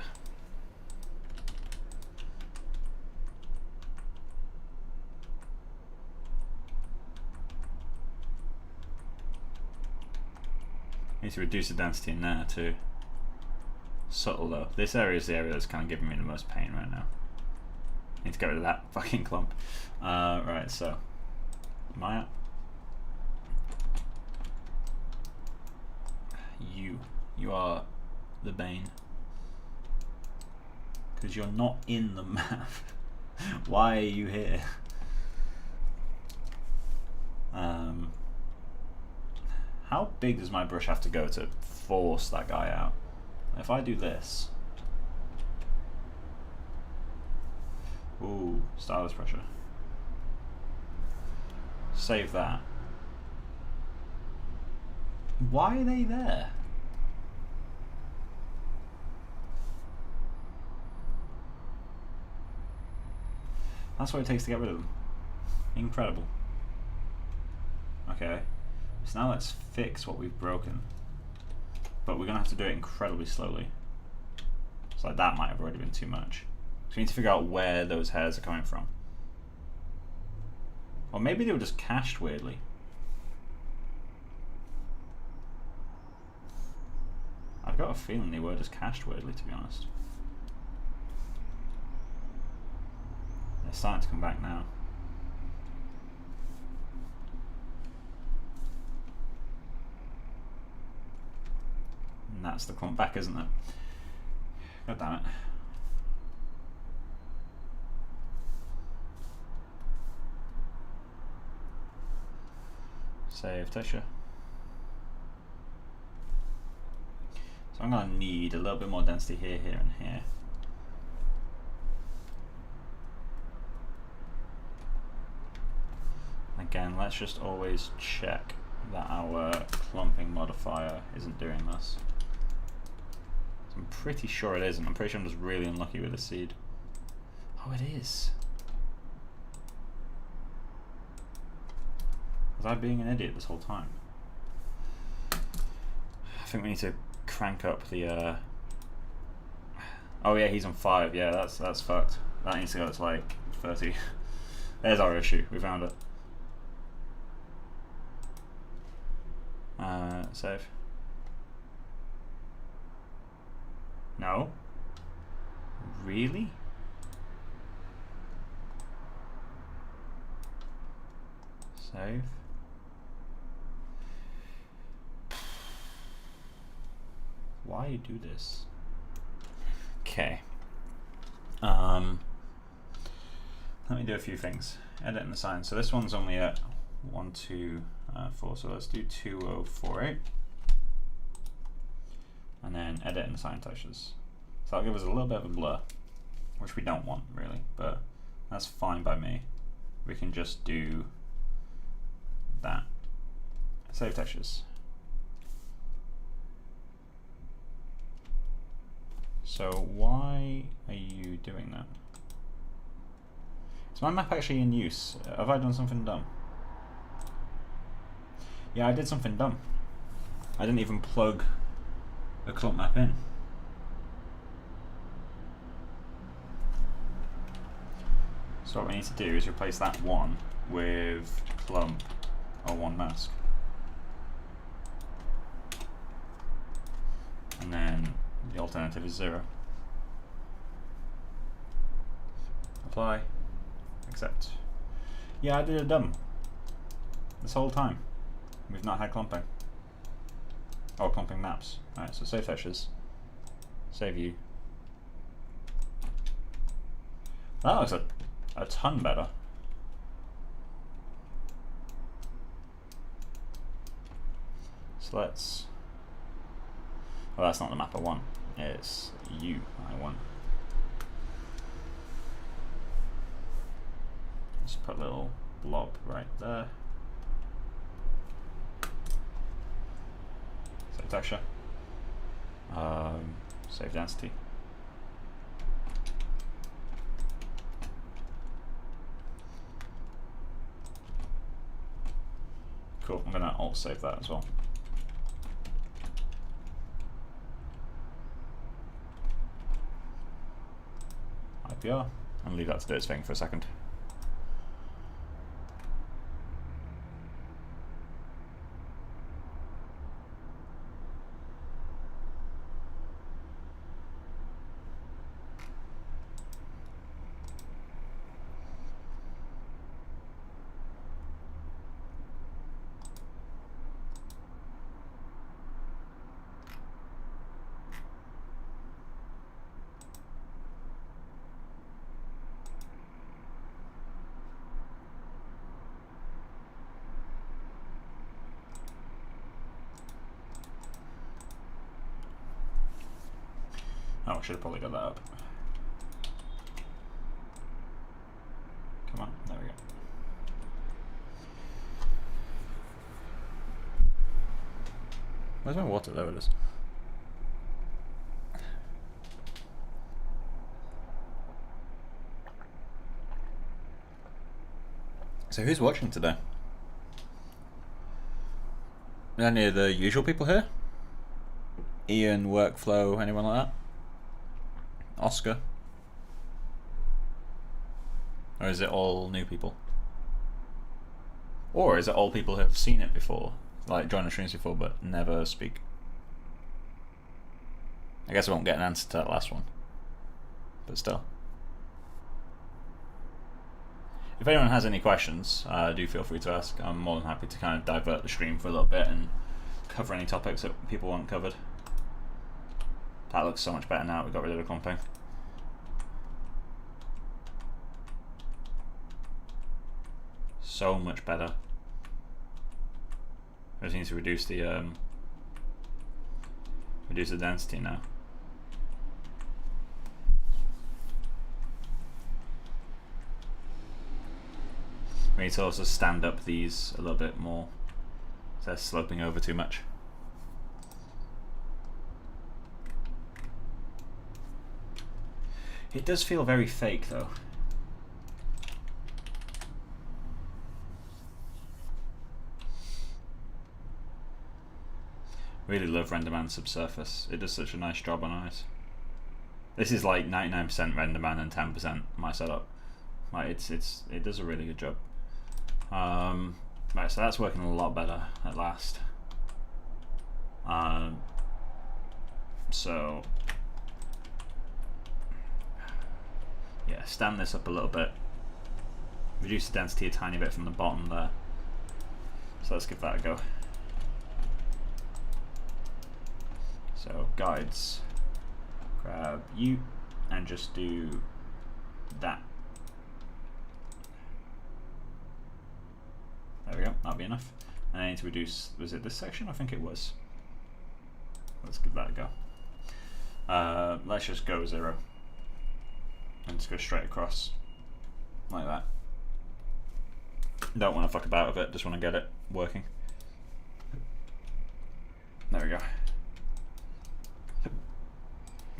I need to reduce the density in there too. Subtle though. This area is the area that's kind of giving me the most pain right now. I need to get rid of that fucking clump. Right, so Maya. You are the bane. Because you're not in the map. Why are you here? How big does my brush have to go to force that guy out? If I do this... Ooh, stylus pressure. Save that. Why are they there? That's what it takes to get rid of them. Incredible. Okay, so now let's fix what we've broken. But we're going to have to do it incredibly slowly. So like that might have already been too much. So we need to figure out where those hairs are coming from. Or maybe they were just cached weirdly. I've got a feeling they were just cached weirdly, to be honest. They're starting to come back now. And that's the clump back, isn't it? God damn it. Save texture. So I'm going to need a little bit more density here, here, and here. Again, let's just always check that our clumping modifier isn't doing this. I'm pretty sure it isn't. I'm pretty sure I'm just really unlucky with the seed. Oh, it is. Was I being an idiot this whole time? I think we need to crank up the oh yeah, he's on 5. Yeah, that's fucked. That needs to go to like 30. There's our issue. We found it. Save. No? Really? Save. Why you do this? Okay. Let me do a few things. Edit and assign. So this one's only at 1, 2, 4. So let's do 2048. And then edit and assign textures. So that'll give us a little bit of a blur, which we don't want really, but that's fine by me. We can just do that. Save textures. So why are you doing that? Is my map actually in use? Have I done something dumb? Yeah, I did something dumb. I didn't even plug a clump map in. So what we need to do is replace that one with clump or one mask. And then the alternative is 0. Apply. Accept. Yeah, I did a dumb. This whole time. We've not had clumping. Or clumping maps. Alright, so save textures. Save you. That looks a ton better. So let's... Well, that's not the map I want. It's you I want. Just put a little blob right there. Save texture. Save density. Cool, I'm gonna alt save that as well. IPR, and leave that to do its thing for a second. Oh, I should have probably got that up. Come on, there we go. Where's my water? There it is. So who's watching today? Any of the usual people here? Ian, Workflow, anyone like that? Oscar? Or is it all new people? Or is it all people who have seen it before? Like joined the streams before but never speak? I guess I won't get an answer to that last one. But still. If anyone has any questions, do feel free to ask. I'm more than happy to kind of divert the stream for a little bit and cover any topics that people want covered. That looks so much better now we got rid of the clumping. So much better. I just need to reduce the density now. We need to also stand up these a little bit more so they're sloping over too much. It does feel very fake though. Really love RenderMan subsurface. It does such a nice job on eyes. This is like 99% RenderMan and 10% my setup. Like it does a really good job. Right, so that's working a lot better at last. So yeah, stand this up a little bit. Reduce the density a tiny bit from the bottom there. So let's give that a go. So guides, grab you and just do that. There we go, that'll be enough. And I need to reduce, was it this section? I think it was. Let's give that a go. Let's just go 0. And just go straight across. Like that. Don't want to fuck about with it, just want to get it working. There we go.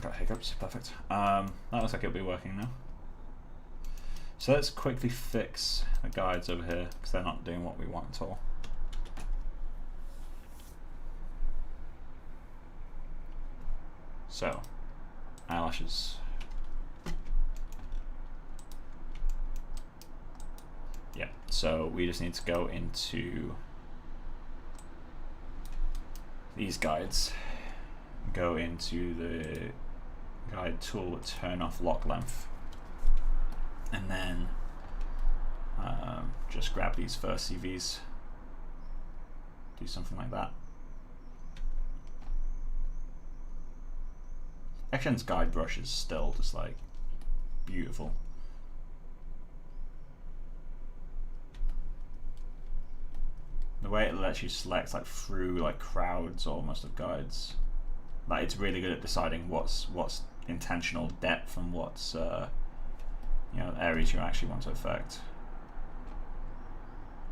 Got hiccups, perfect. That looks like it'll be working now. So let's quickly fix the guides over here because they're not doing what we want at all. So, eyelashes. Yeah, so we just need to go into these guides, go into the guide tool, turn off lock length, and then just grab these first CVs, do something like that. Action's guide brush is still just like beautiful. The way it lets you select like through like crowds almost of guides, like it's really good at deciding what's intentional depth and what's you know, areas you actually want to affect.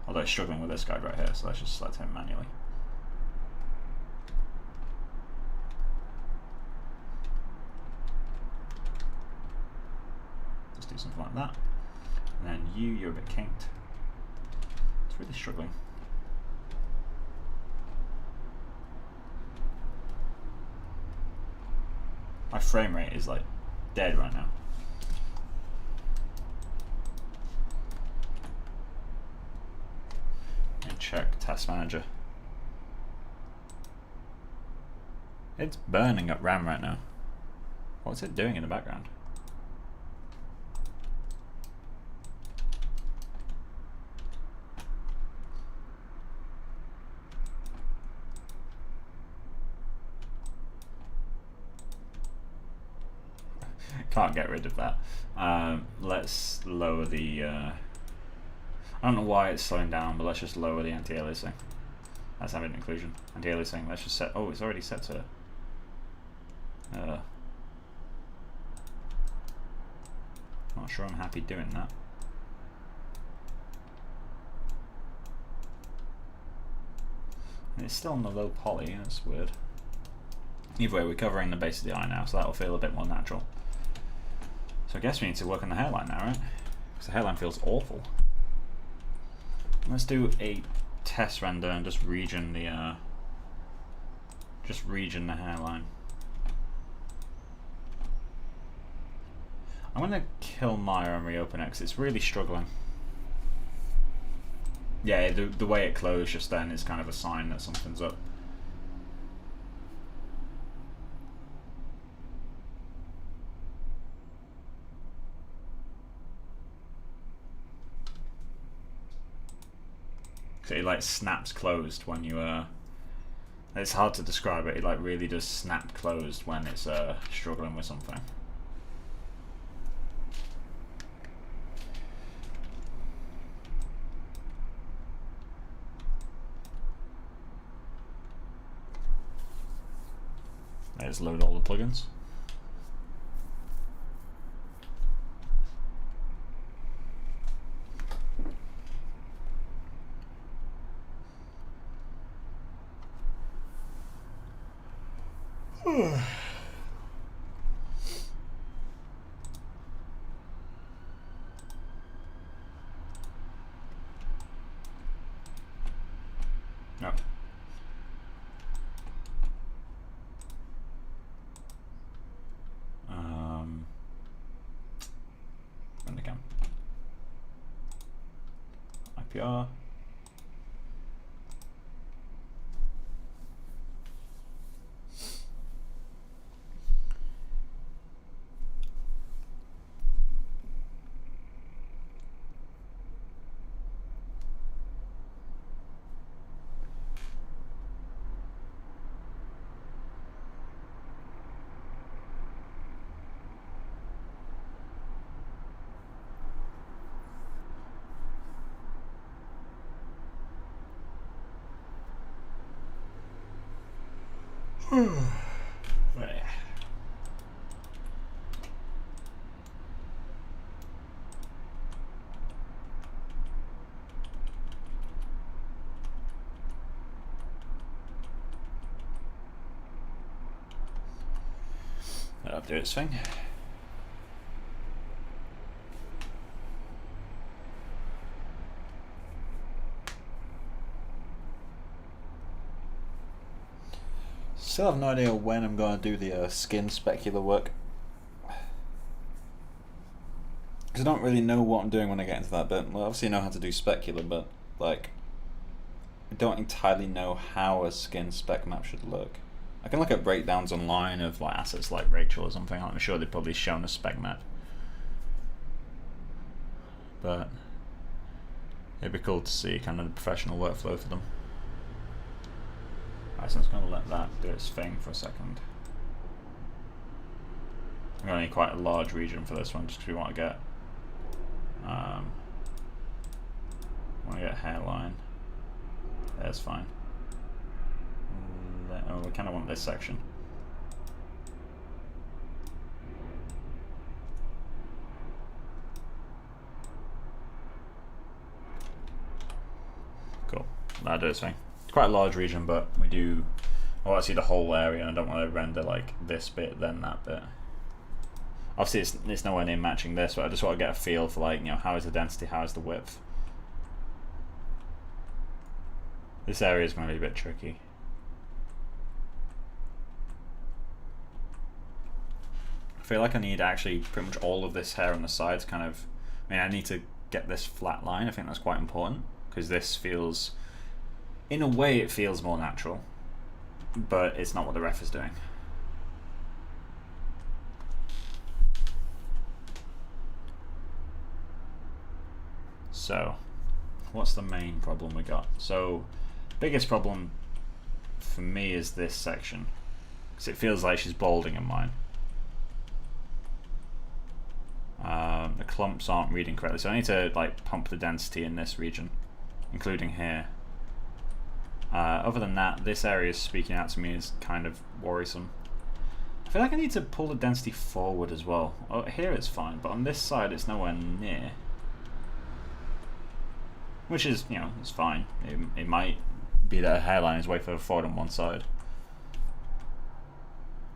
Although it's struggling with this guide right here, so let's just select him manually. Just do something like that. And then you're a bit kinked. It's really struggling. My frame rate is like dead right now. And check Task Manager. It's burning up RAM right now. What's it doing in the background? Can't get rid of that. Let's lower the I don't know why it's slowing down, but let's just lower the anti-aliasing. That's ambient occlusion. Anti-aliasing, let's just set, oh, it's already set to Not sure I'm happy doing that. And it's still on the low poly, that's weird. Either way, we're covering the base of the eye now, so that'll feel a bit more natural. So I guess we need to work on the hairline now, right? Because the hairline feels awful. Let's do a test render and just region the hairline. I'm gonna kill Maya and reopen it because it's really struggling. Yeah, the way it closed just then is kind of a sign that something's up. So it like snaps closed when you it's hard to describe it. It like really does snap closed when it's struggling with something. Let's load all the plugins. No. When they come. IPR. Right. That'll do its thing. Still have no idea when I'm going to do the skin specular work. Because I don't really know what I'm doing when I get into that bit. Well, obviously I know how to do specular, but like I don't entirely know how a skin spec map should look. I can look at breakdowns online of like assets like Rachel or something. I'm sure they've probably shown a spec map. But it'd be cool to see kind of the professional workflow for them. Alright, so I'm just going to let that do its thing for a second. I'm going to need quite a large region for this one just because we want to get hairline. That's fine. Oh, we kind of want this section. Cool. That'll do its thing. It's quite a large region, but we do. I want to see the whole area, and I don't want to render like this bit, then that bit. Obviously, it's nowhere near matching this, but I just want to get a feel for like, you know, how is the density, how is the width. This area is going to be a bit tricky. I feel like I need actually pretty much all of this hair on the sides kind of. I mean, I need to get this flat line. I think that's quite important because this feels, in a way, it feels more natural, but it's not what the ref is doing. So, what's the main problem we got? So, biggest problem for me is this section, because it feels like she's balding in mine. The clumps aren't reading correctly, so I need to like pump the density in this region, including here. Other than that, this area is speaking out to me as kind of worrisome. I feel like I need to pull the density forward as well. Oh, here it's fine, but on this side it's nowhere near. Which is, you know, it's fine. It might be that a hairline is way further forward on one side.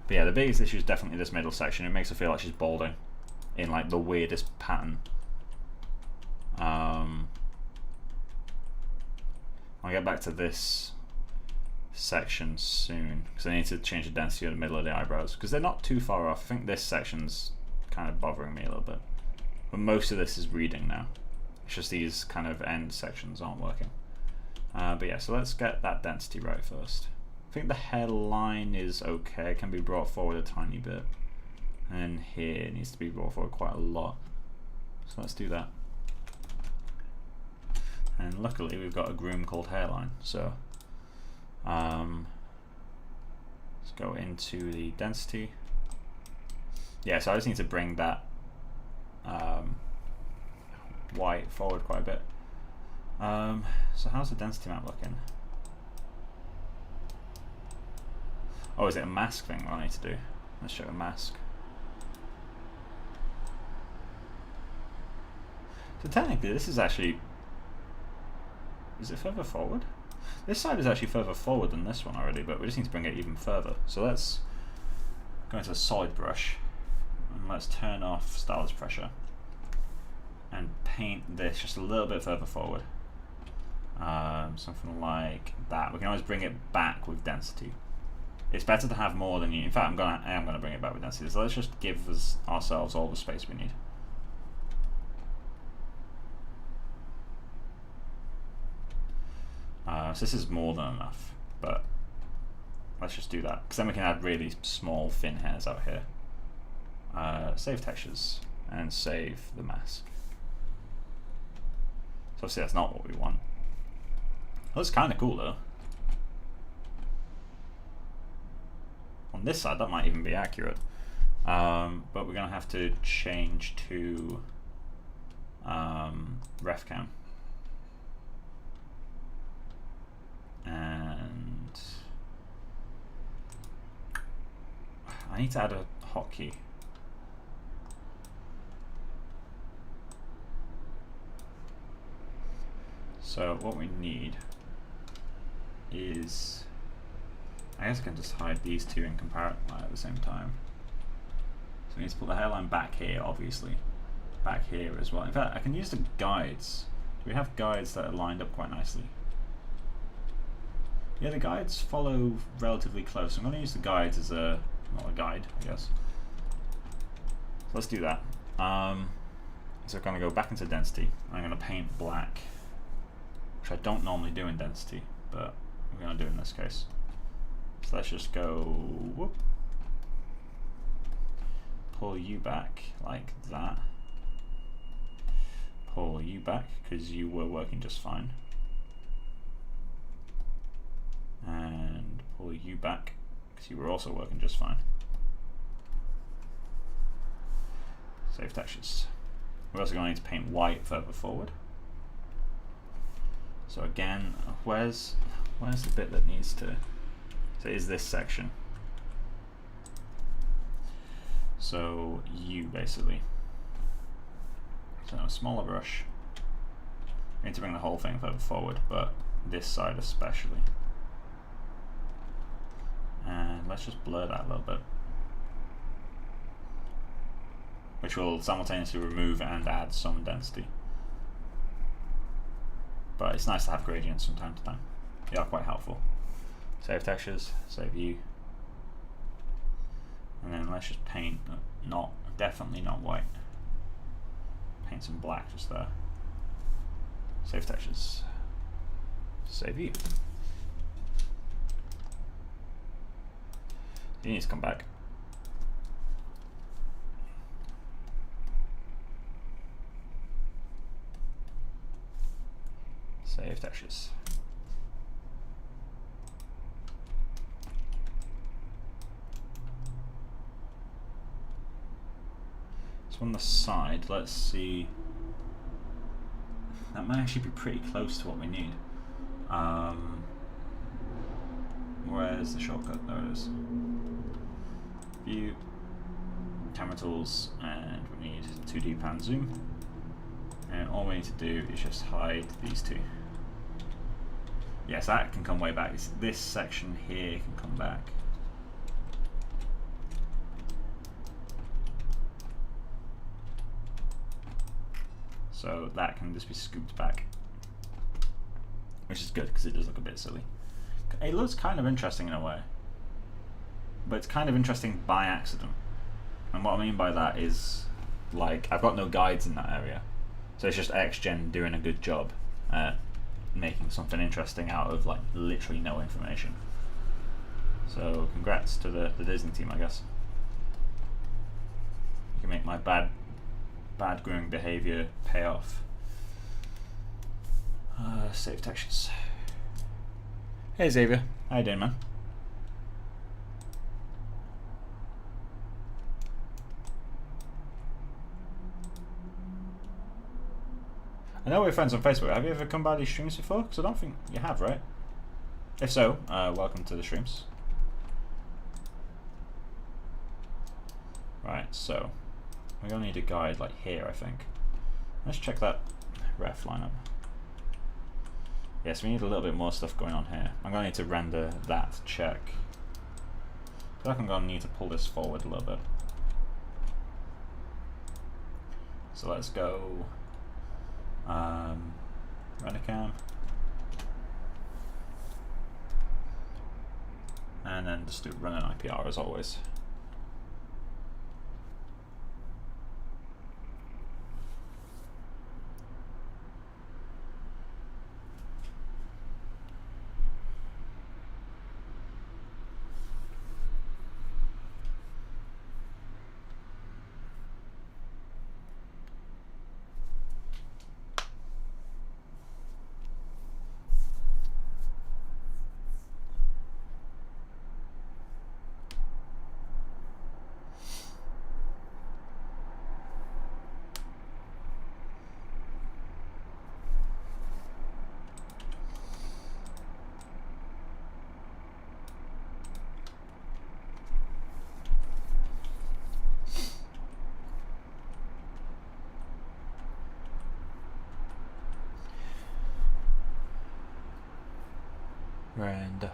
But yeah, the biggest issue is definitely this middle section. It makes her feel like she's balding in like the weirdest pattern. I'll get back to this section soon because I need to change the density of the middle of the eyebrows because they're not too far off. I think this section's kind of bothering me a little bit, but most of this is reading now. It's just these kind of end sections aren't working. But yeah, so let's get that density right first. I think the hairline is okay, it can be brought forward a tiny bit, and then here it needs to be brought forward quite a lot. So let's do that. And luckily we've got a groom called hairline, so let's go into the density. Yeah, so I just need to bring that white forward quite a bit. So how's the density map looking? Oh, is it a mask thing I need to do? Let's show a mask. So technically this is actually, is it further forward? This side is actually further forward than this one already, but we just need to bring it even further. So let's go into a solid brush and let's turn off stylus pressure and paint this just a little bit further forward. Something like that. We can always bring it back with density. It's better to have more than you. In fact, I am gonna bring it back with density. So let's just give ourselves all the space we need. So this is more than enough, but let's just do that because then we can add really small thin hairs out here. Save textures and save the mask. So obviously that's not what we want. Well, that's kind of cool though. On this side that might even be accurate, but we're gonna have to change to ref cam. And I need to add a hotkey. So what we need is, I guess I can just hide these two and compare it at the same time. So we need to put the hairline back here, obviously. Back here as well. In fact, I can use the guides. Do we have guides that are lined up quite nicely? Yeah, the guides follow relatively close. I'm going to use the guides as a, not a guide, I guess. So let's do that. So I'm going to go back into density. I'm going to paint black, which I don't normally do in density, but we're going to do in this case. So let's just go, whoop, pull you back like that. Pull you back because you were working just fine. And pull you back because you were also working just fine. Save textures. We're also going to need to paint white further forward. So again, where's the bit that needs to, so it is this section. So you basically. So a smaller brush. We need to bring the whole thing further forward, but this side especially. And let's just blur that a little bit, which will simultaneously remove and add some density. But it's nice to have gradients from time to time. They are quite helpful. Save textures, save you. And then let's just paint, definitely not white. Paint some black just there. Save textures, save you. You need to come back. Save textures. So on the side, let's see. That might actually be pretty close to what we need. Where's the shortcut? There it is. view, camera tools, and we need 2D pan zoom. And all we need to do is just hide these two. Yes, that can come way back. This section here can come back. So that can just be scooped back, which is good because it does look a bit silly. It looks kind of interesting in a way, but it's kind of interesting by accident. And what I mean by that is, like, I've got no guides in that area, so it's just XGen doing a good job at making something interesting out of like literally no information. So congrats to the Disney team, I guess. You can make my bad grooming behavior pay off. Save textures. Hey Xavier, how you doing, man? I know we're friends on Facebook. Have you ever come by these streams before? Because I don't think you have, right? If so, welcome to the streams. Right, so we're gonna need a guide like here, I think. Let's check that ref lineup. Yes, we need a little bit more stuff going on here. I'm gonna need to render that check. I feel like I'm gonna need to pull this forward a little bit. So let's go render cam, and then just do run an IPR as always. Render.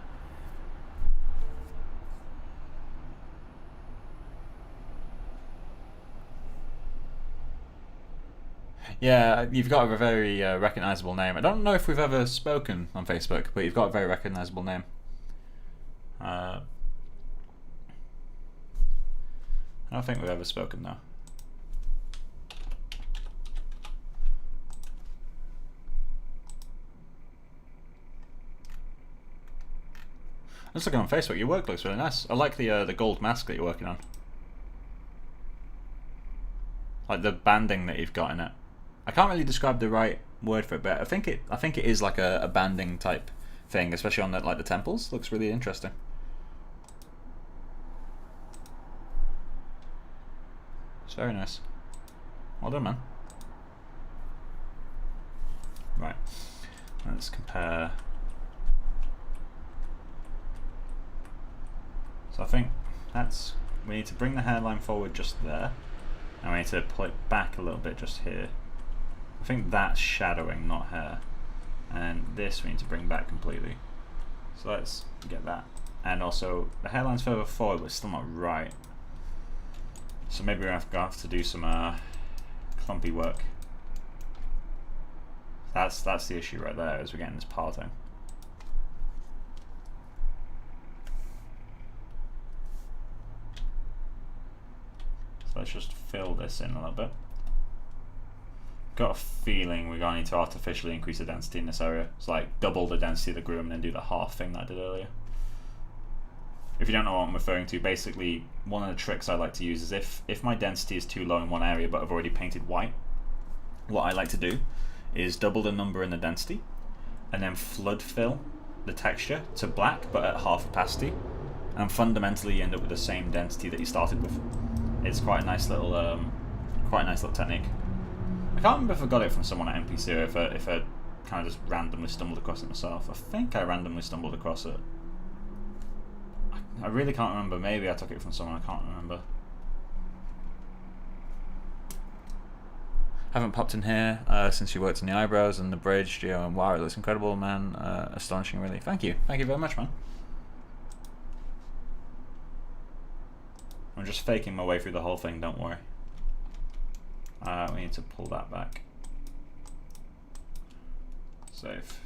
Yeah, you've got a very recognizable name. I don't know if we've ever spoken on Facebook, but you've got a very recognizable name. I don't think we've ever spoken though. Let's look on Facebook. Your work looks really nice. I like the gold mask that you're working on. Like the banding that you've got in it. I can't really describe the right word for it, but I think it is like a banding type thing, especially on the temples. Looks really interesting. It's very nice. Well done, man. Right. Let's compare. So I think we need to bring the hairline forward just there, and we need to pull it back a little bit just here. I think that's shadowing, not hair. And this we need to bring back completely. So let's get that. And also, the hairline's further forward, but it's still not right. So maybe we're going to have to do some clumpy work. That's the issue right there, as we're getting this parting. So let's just fill this in a little bit. Got a feeling we're going to need to artificially increase the density in this area. It's like double the density of the groom and then do the half thing that I did earlier. If you don't know what I'm referring to, basically one of the tricks I like to use is if my density is too low in one area but I've already painted white, what I like to do is double the number in the density and then flood fill the texture to black but at half opacity, and fundamentally you end up with the same density that you started with. It's quite a nice little technique. I can't remember if I got it from someone at NPC or if I kind of just randomly stumbled across it myself. I think I randomly stumbled across it. I really can't remember. Maybe I took it from someone. I can't remember. Haven't popped in here since you worked on the eyebrows and the bridge, Geo, and wow, it looks incredible, man. Astonishing, really. Thank you very much, man. I'm just faking my way through the whole thing, don't worry. We need to pull that back. Save.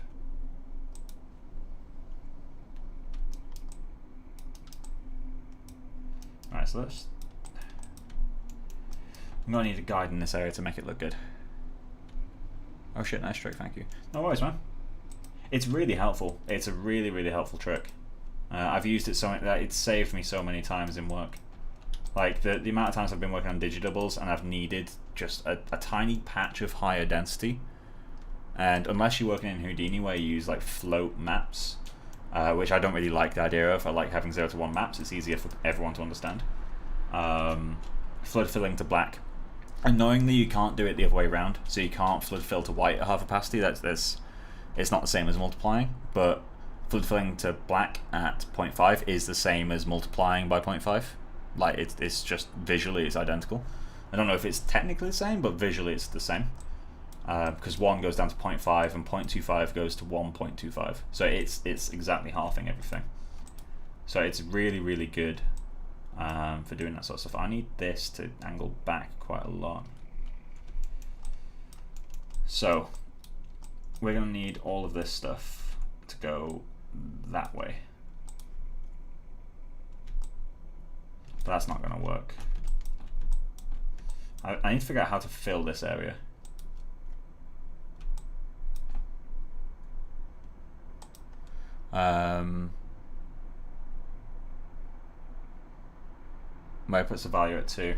Alright, so let's... I'm gonna need a guide in this area to make it look good. Oh shit, nice trick, thank you. No worries, man. It's really helpful. It's a really, really helpful trick. I've used it so much that it's saved me so many times in work. Like, the amount of times I've been working on Digi doubles and I've needed just a tiny patch of higher density. And unless you're working in Houdini where you use like float maps, which I don't really like the idea of. I like having 0 to 1 maps, it's easier for everyone to understand. Flood filling to black. Annoyingly, you can't do it the other way around, so you can't flood fill to white at half opacity. It's not the same as multiplying, but flood filling to black at 0.5 is the same as multiplying by 0.5. Like, it's just visually it's identical. I don't know if it's technically the same, but visually it's the same. Because 1 goes down to 0.5 and 0.25 goes to 1.25. So it's exactly halving everything. So it's really, really good for doing that sort of stuff. I need this to angle back quite a lot. So we're going to need all of this stuff to go that way. But that's not going to work. I need to figure out how to fill this area. Where it puts the value at 2.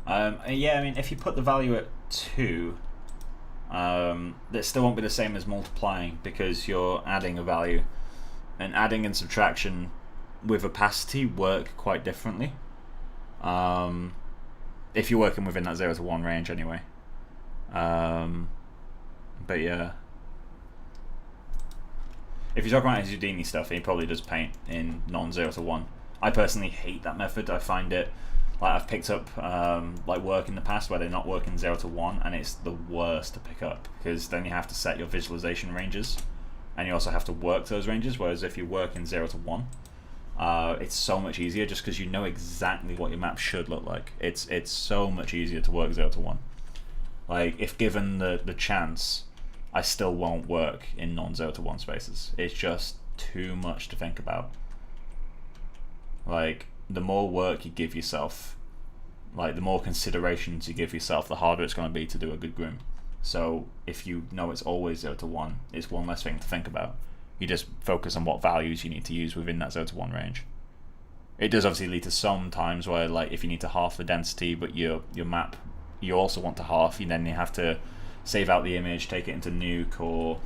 Yeah, I mean, if you put the value at 2, that still won't be the same as multiplying because you're adding a value. And adding and subtraction with opacity work quite differently. If you're working within that 0 to 1 range anyway. But yeah. If you're talking about his Houdini stuff, he probably does paint in non-0 to 1. I personally hate that method. I find it, like, I've picked up like work in the past where they're not working 0 to 1, and it's the worst to pick up because then you have to set your visualization ranges, and you also have to work those ranges. Whereas if you work in 0 to 1, it's so much easier just because you know exactly what your map should look like. It's so much easier to work 0 to 1. Like, if given the chance, I still won't work in non-0 to 1 spaces. It's just too much to think about. Like, the more work you give yourself, like, the more considerations you give yourself, the harder it's going to be to do a good groom. So if you know it's always 0 to 1, it's one less thing to think about. You just focus on what values you need to use within that 0 to 1 range. It does obviously lead to some times where, like, if you need to half the density, but your map you also want to half, then you have to save out the image, take it into Nuke or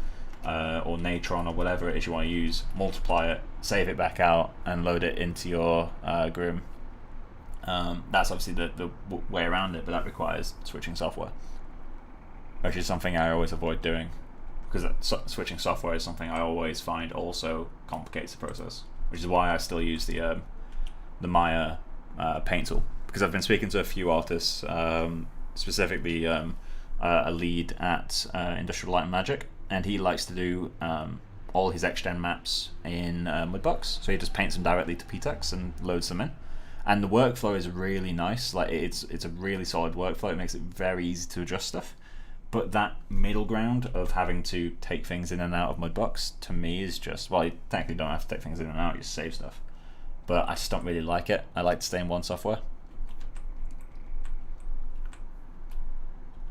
Natron or whatever it is you want to use, multiply it, save it back out, and load it into your groom. That's obviously the way around it, but that requires switching software, which is something I always avoid doing, because switching software is something I always find also complicates the process, which is why I still use the Maya paint tool, because I've been speaking to a few artists, specifically a lead at Industrial Light and Magic, and he likes to do all his Xgen maps in Mudbox, so he just paints them directly to PTEX and loads them in. And the workflow is really nice. Like, it's a really solid workflow. It makes it very easy to adjust stuff. But that middle ground of having to take things in and out of Mudbox, to me, is just, well, you technically don't have to take things in and out, you just save stuff. But I just don't really like it. I like to stay in one software.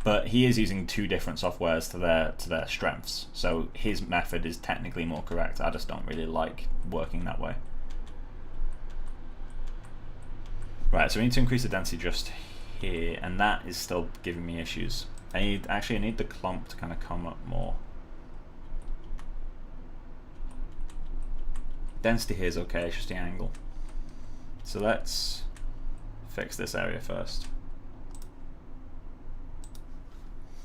But he is using two different softwares to their strengths. So his method is technically more correct. I just don't really like working that way. Right, so we need to increase the density just here, and that is still giving me issues. I need the clump to kind of come up more. Density here is okay, it's just the angle. So let's fix this area first.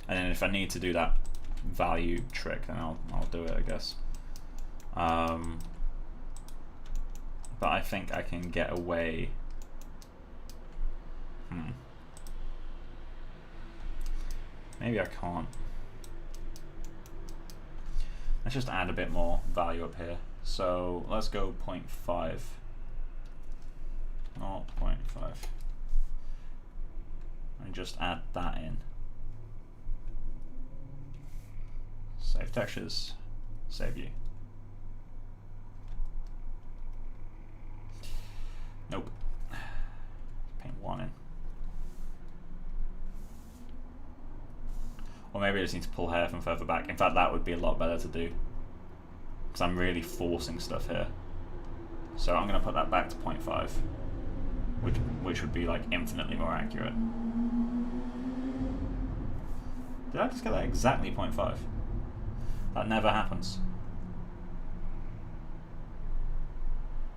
And then if I need to do that value trick, then I'll do it, I guess. but I think I can get away. Maybe I can't. Let's just add a bit more value up here. So let's go 0.5. Not 0.5. And just add that in. Save textures, save view. Nope. Paint 1 in. Or maybe I just need to pull hair from further back. In fact, that would be a lot better to do, because I'm really forcing stuff here. So I'm going to put that back to 0.5, which would be like infinitely more accurate. Did I just get that exactly 0.5? That never happens.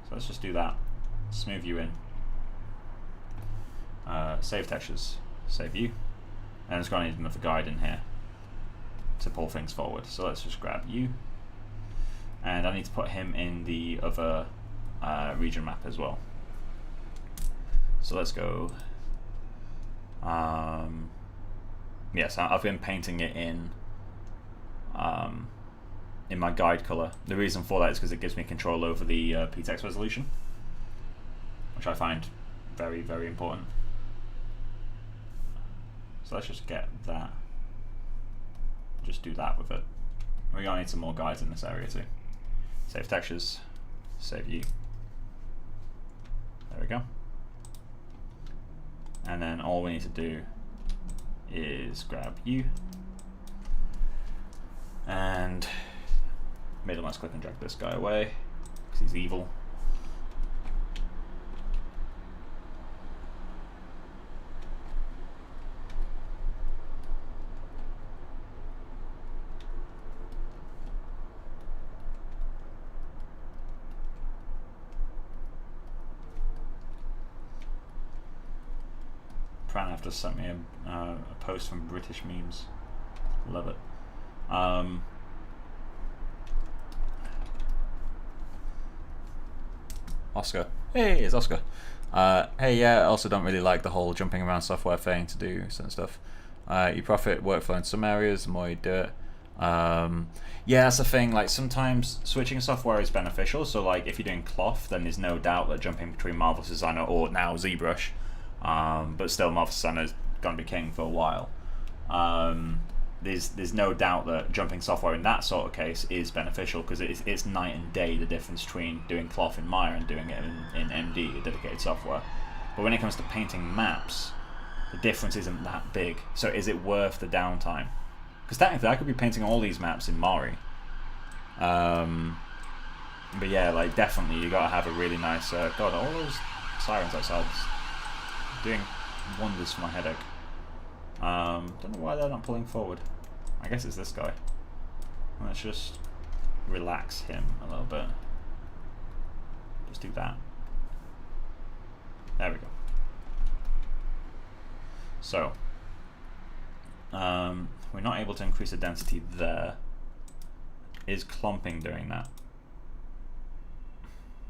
So let's just do that. Smooth you in. Save textures, save view. And it's going to need another guide in here to pull things forward. So let's just grab you. And I need to put him in the other region map as well. So let's go. Yes, I've been painting it in my guide color. The reason for that is because it gives me control over the Pt.28 resolution, which I find very, very important. So let's just get that. Just do that with it. We're going to need some more guides in this area too. Save textures, save you. There we go. And then all we need to do is grab you and let's click and drag this guy away because he's evil. Pranav just sent me a post from British memes. Love it. Oscar. Hey, it's Oscar. Hey, yeah, I also don't really like the whole jumping around software thing to do certain stuff. You profit workflow in some areas, the more you do it. Yeah, that's the thing. Like, sometimes switching software is beneficial. So, like, if you're doing cloth, then there's no doubt that jumping between Marvelous Designer or now ZBrush, but still Marvelous Designer is going to be king for a while. There's no doubt that jumping software in that sort of case is beneficial, because it's night and day the difference between doing cloth in Maya and doing it in MD, dedicated software. But when it comes to painting maps, the difference isn't that big. So is it worth the downtime? Because technically I could be painting all these maps in Mari. But yeah, like, definitely you gotta have a really nice God, all those sirens outside doing wonders for my headache. Don't know why they're not pulling forward. I guess it's this guy. Let's just relax him a little bit. Just do that. There we go. So, we're not able to increase the density there. Is clumping doing that?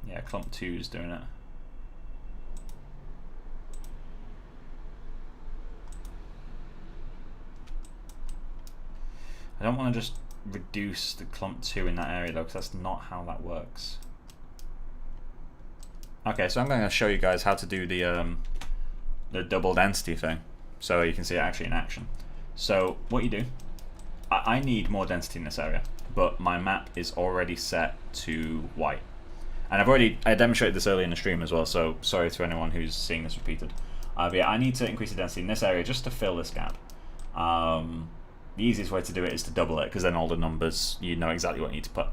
Yeah, clump 2 is doing it. I don't want to just reduce the clump 2 in that area though, because that's not how that works. Okay, so I'm going to show you guys how to do the double density thing, so you can see it actually in action. So what you do, I need more density in this area, but my map is already set to white. And I demonstrated this earlier in the stream as well, so sorry to anyone who's seeing this repeated. But yeah, I need to increase the density in this area just to fill this gap. The easiest way to do it is to double it, because then all the numbers, you know exactly what you need to put.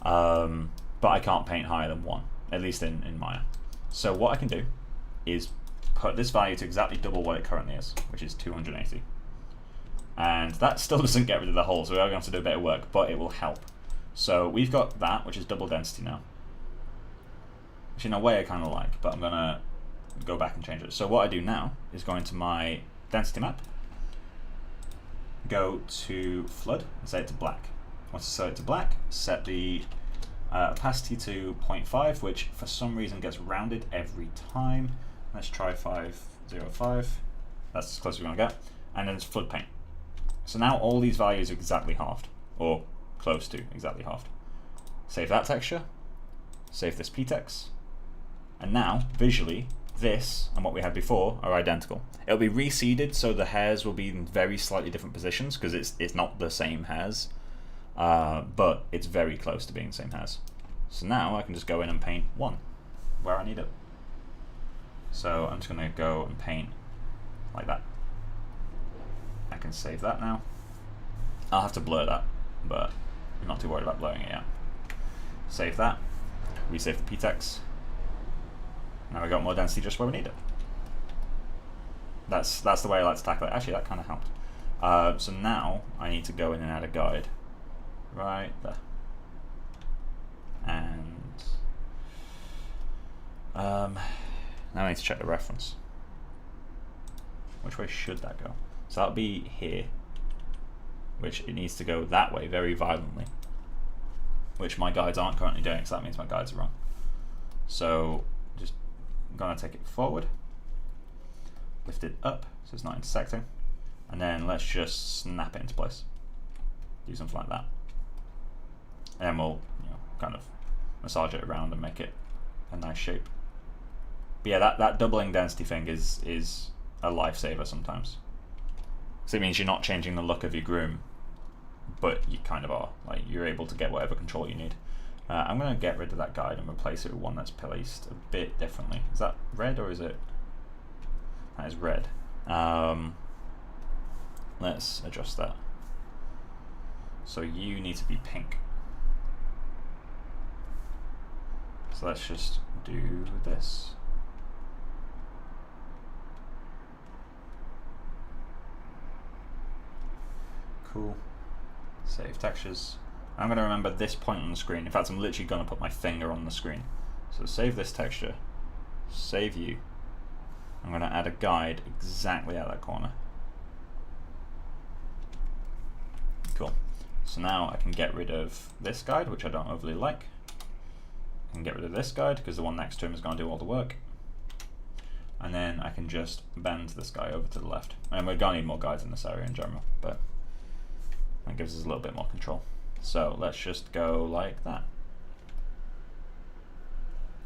But I can't paint higher than 1, at least in Maya. So what I can do is put this value to exactly double what it currently is, which is 280. And that still doesn't get rid of the hole, so we are going to have to do a bit of work, but it will help. So we've got that, which is double density now. Which in a way I kind of like, but I'm going to go back and change it. So what I do now is go into my density map, go to flood and set it to black. Once I set it to black, set the Opacity to 0.5, which for some reason gets rounded every time. Let's try 505. That's as close as we're going to get. And then it's flood paint. So now all these values are exactly halved, or close to exactly halved. Save that texture, save this ptex, and now visually this and what we had before are identical. It'll be reseeded, so the hairs will be in very slightly different positions because it's not the same hairs, but it's very close to being the same hairs. So now I can just go in and paint one where I need it. So I'm just going to go and paint like that. I can save that now. I'll have to blur that, but I'm not too worried about blurring it yet. Save that, resave the ptex. Now we got more density just where we need it. That's the way I like to tackle it. Actually, that kind of helped. So now I need to go in and add a guide right there. And now I need to check the reference. Which way should that go? So that'll be here, which it needs to go that way very violently, which my guides aren't currently doing, so that means my guides are wrong. So just I'm gonna take it forward, lift it up so it's not intersecting, and then let's just snap it into place. Do something like that. And then we'll kind of massage it around and make it a nice shape. But yeah, that doubling density thing is a lifesaver sometimes. So it means you're not changing the look of your groom, but you kind of are. Like, you're able to get whatever control you need. I'm going to get rid of that guide and replace it with one that's placed a bit differently. Is that red or is it? That is red. Let's adjust that. So you need to be pink. So let's just do this. Cool. Save textures. I'm going to remember this point on the screen. In fact, I'm literally going to put my finger on the screen. So save this texture, save you. I'm going to add a guide exactly at that corner. Cool. So now I can get rid of this guide, which I don't overly like. I can get rid of this guide because the one next to him is going to do all the work. And then I can just bend this guy over to the left. And we're going to need more guides in this area in general, but that gives us a little bit more control. So let's just go like that.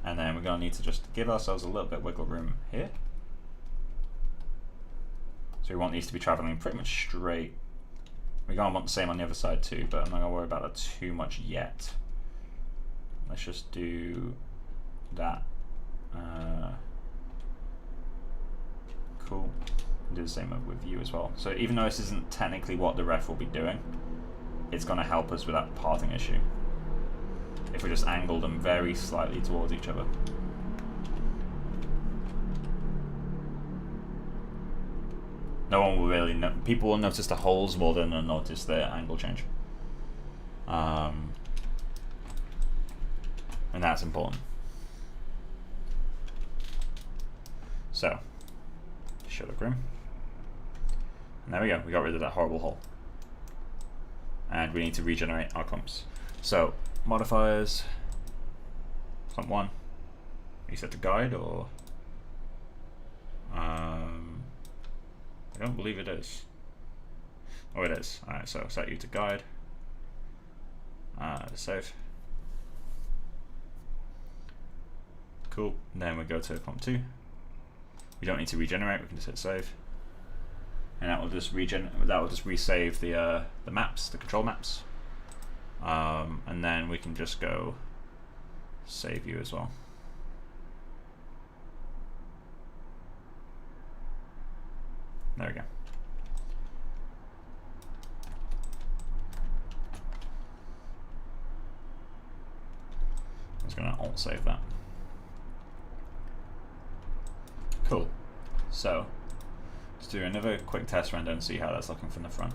And then we're going to need to just give ourselves a little bit of wiggle room here. So we want these to be traveling pretty much straight. We're going to want the same on the other side too, but I'm not going to worry about that too much yet. Let's just do that. Cool. Do the same with you as well. So even though this isn't technically what the ref will be doing, it's going to help us with that parting issue if we just angle them very slightly towards each other. No one will really know. People will notice the holes more than they'll notice the angle change. And that's important. So, show the groom. And there we go, we got rid of that horrible hole. And we need to regenerate our clumps. So, modifiers, clump 1, reset to guide, or I don't believe it is. Oh, it is. Alright, so set you to guide. Save. Cool. And then we go to clump 2. We don't need to regenerate, we can just hit save. And that will just resave the maps, the control maps. And then we can just go save you as well. There we go. I'm just going to alt save that. Cool. So, let's do another quick test render and see how that's looking from the front.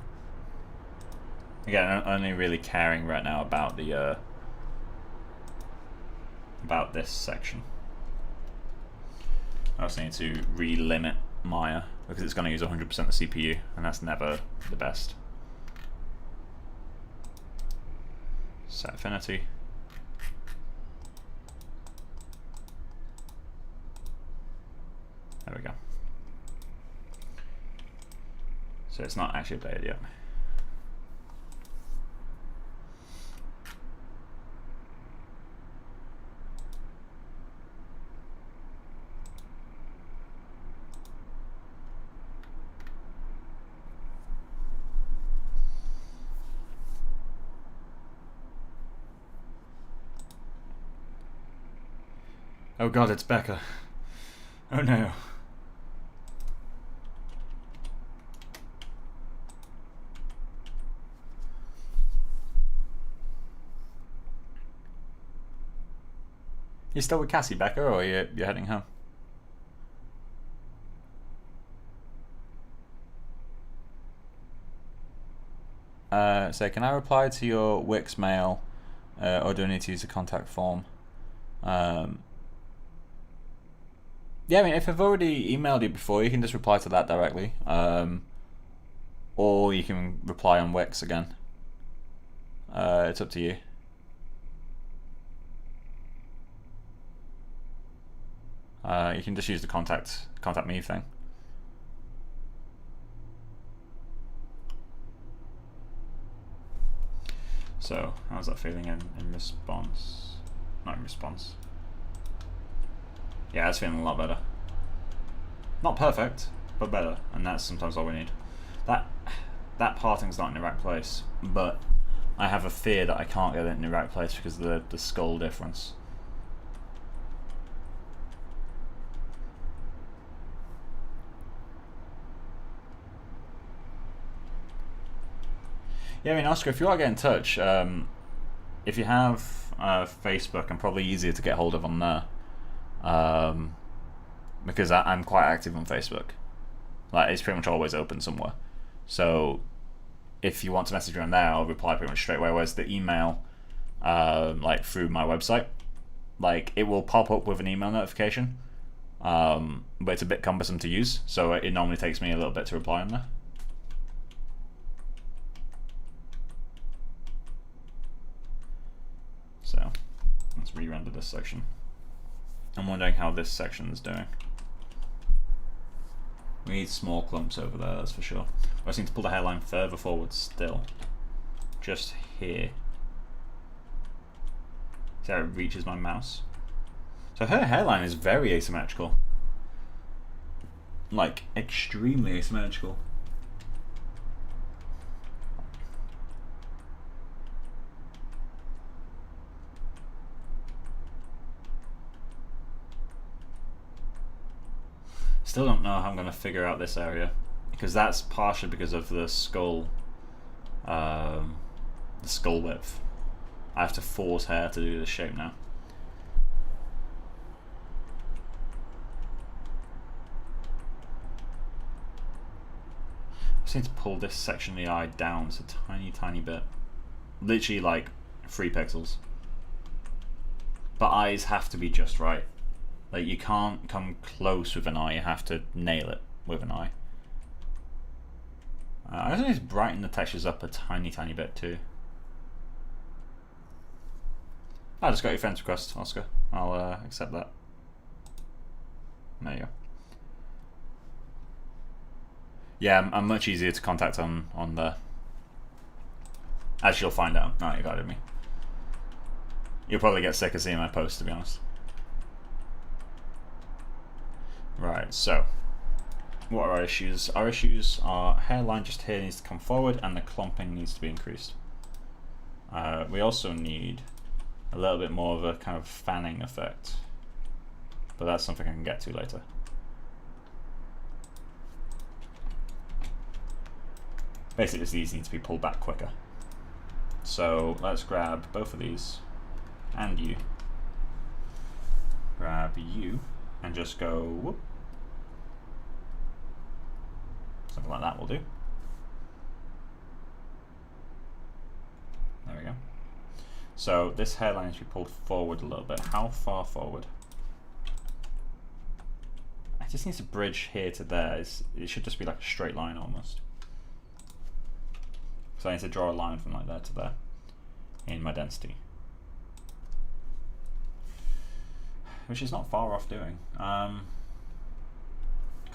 Again, I'm only really caring right now about the about this section. I also need to re-limit Maya because it's going to use 100% of the CPU, and that's never the best. Set affinity. There we go. So it's not actually updated yet. Oh god, it's Becca. Oh no. You still with Cassie, Becca, or you're heading home? So can I reply to your Wix mail, or do I need to use the contact form? Yeah, I mean, if I've already emailed you before, you can just reply to that directly. Or you can reply on Wix again. It's up to you. You can just use the contact me thing. So, how's that feeling in response? Not in response. Yeah, it's feeling a lot better. Not perfect, but better, and that's sometimes all we need. That parting's not in the right place, but I have a fear that I can't get it in the right place because of the skull difference. Yeah, I mean, Oscar, if you want to get in touch, if you have Facebook, I'm probably easier to get hold of on there. Because I'm quite active on Facebook. Like, it's pretty much always open somewhere. So if you want to message me on there, I'll reply pretty much straight away. Whereas the email, like through my website, like it will pop up with an email notification, but it's a bit cumbersome to use. So it normally takes me a little bit to reply on there. So let's re-render this section. I'm wondering how this section is doing. We need small clumps over there, that's for sure. I just need to pull the hairline further forward still. Just here. See how it reaches my mouse? So her hairline is very asymmetrical. Like, extremely asymmetrical. Still don't know how I'm going to figure out this area, because that's partially because of the skull width. I have to force hair to do this shape now. I just need to pull this section of the eye down just a tiny bit. Literally like 3 pixels. But eyes have to be just right. Like, you can't come close with an eye, you have to nail it with an eye. I just need to brighten the textures up a tiny bit too. I just got your friend's request, Oscar. I'll accept that. There you go. Yeah, I'm much easier to contact on there. As you'll find out. No, you got it, me. You'll probably get sick of seeing my posts, to be honest. Right, so what are our issues? Our issues are hairline just here needs to come forward and the clumping needs to be increased. We also need a little bit more of a kind of fanning effect, but that's something I can get to later. Basically, these need to be pulled back quicker. So let's grab both of these and you. Grab you and just go whoop. Something like that will do. There we go. So this hairline needs to be pulled forward a little bit. How far forward? I just need to bridge here to there. It should just be like a straight line almost. So I need to draw a line from like there to there in my density. Which is not far off doing.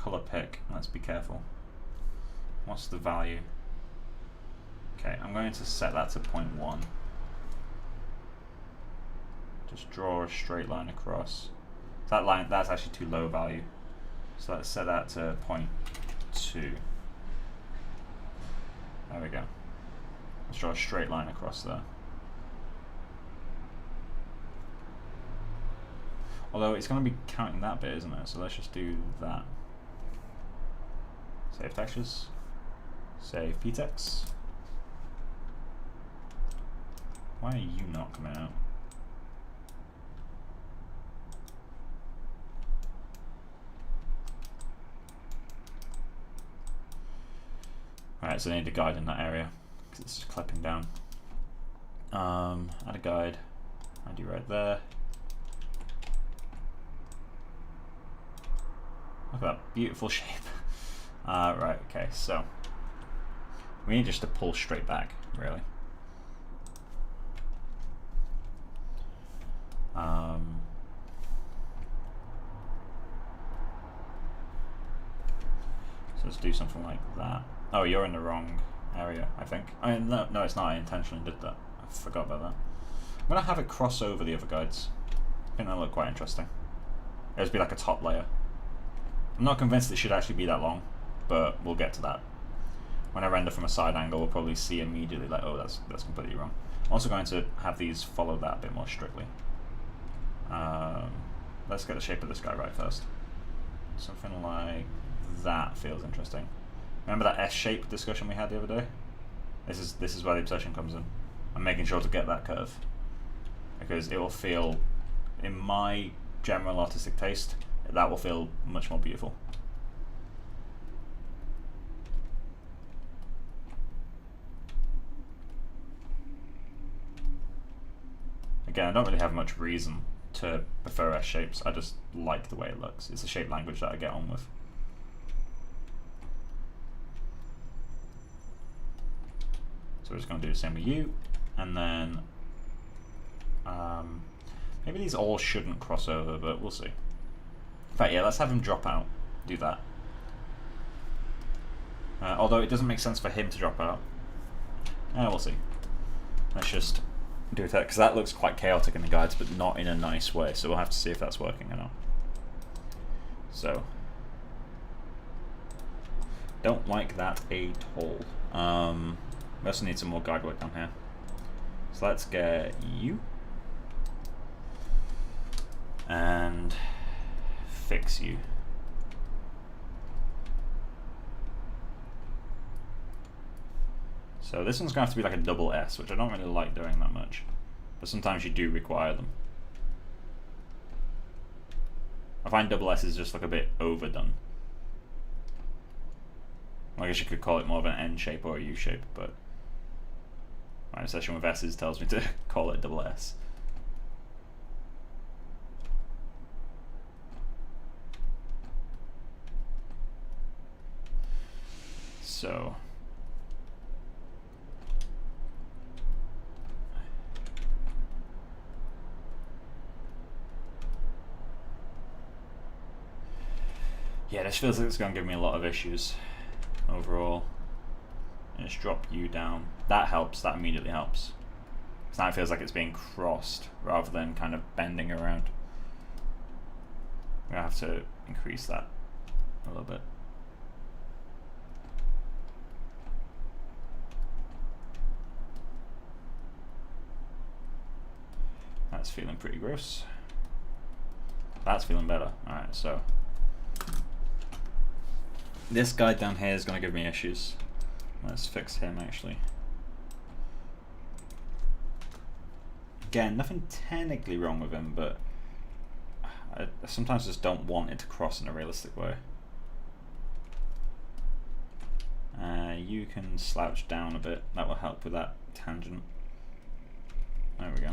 color pick. Let's be careful. What's the value? Okay, I'm going to set that to 0.1. Just draw a straight line across. That line, that's actually too low value. So let's set that to 0.2. There we go. Let's draw a straight line across there. Although it's going to be counting that bit, isn't it? So let's just do that. Save textures. Save ptex. Why are you not coming out? Alright, so I need a guide in that area because it's just clipping down. Add a guide. Add you right there. Look at that beautiful shape. Right, okay, so we need just to pull straight back, really. So let's do something like that. Oh, you're in the wrong area, I think. I mean, no, it's not. I intentionally did that. I forgot about that. I'm gonna have it cross over the other guides. I think that'll look quite interesting. It'll be like a top layer. I'm not convinced it should actually be that long, but we'll get to that. When I render from a side angle, we'll probably see immediately like, oh, that's completely wrong. I'm also going to have these follow that a bit more strictly. Let's get the shape of this guy right first. Something like that feels interesting. Remember that S-shape discussion we had the other day? This is where the obsession comes in. I'm making sure to get that curve because it will feel, in my general artistic taste, that will feel much more beautiful. Again, I don't really have much reason to prefer S shapes. I just like the way it looks. It's a shape language that I get on with. So we're just going to do the same with you, and then maybe these all shouldn't cross over, but we'll see. In fact, yeah, let's have him drop out. Do that. Although it doesn't make sense for him to drop out. We'll see. Let's just do that, because that looks quite chaotic in the guides, but not in a nice way, so we'll have to see if that's working or not. So, don't like that at all. We also need some more guide work down here. So let's get you. And fix you. So this one's going to have to be like a double S, which I don't really like doing that much. But sometimes you do require them. I find double S is just like a bit overdone. I guess you could call it more of an N shape or a U shape, but my obsession with S's tells me to call it double S. So yeah, this feels like it's going to give me a lot of issues overall. And just drop you down. That helps, that immediately helps. Because now it feels like it's being crossed rather than kind of bending around. I'm going to have to increase that a little bit. That's feeling pretty gross. That's feeling better. Alright, so this guy down here is going to give me issues. Let's fix him actually. Again, nothing technically wrong with him, but I sometimes just don't want it to cross in a realistic way. You can slouch down a bit. That will help with that tangent. There we go.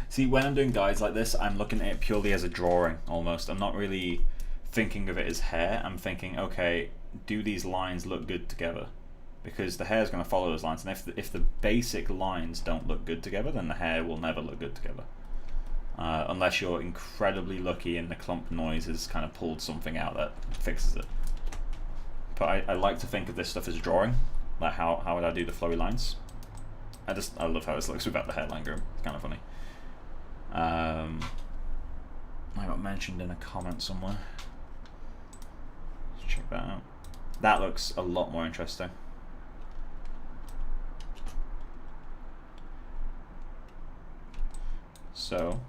See, when I'm doing guides like this, I'm looking at it purely as a drawing, almost. I'm not really thinking of it as hair. I'm thinking, okay, do these lines look good together? Because the hair is going to follow those lines, and if the basic lines don't look good together, then the hair will never look good together. unless you're incredibly lucky and the clump noise has kind of pulled something out that fixes it. But I like to think of this stuff as drawing, like how would I do the flowy lines. I love how this looks without the hairline groom. It's kind of funny. I got mentioned in a comment somewhere. Let's check that out. That looks a lot more interesting. So,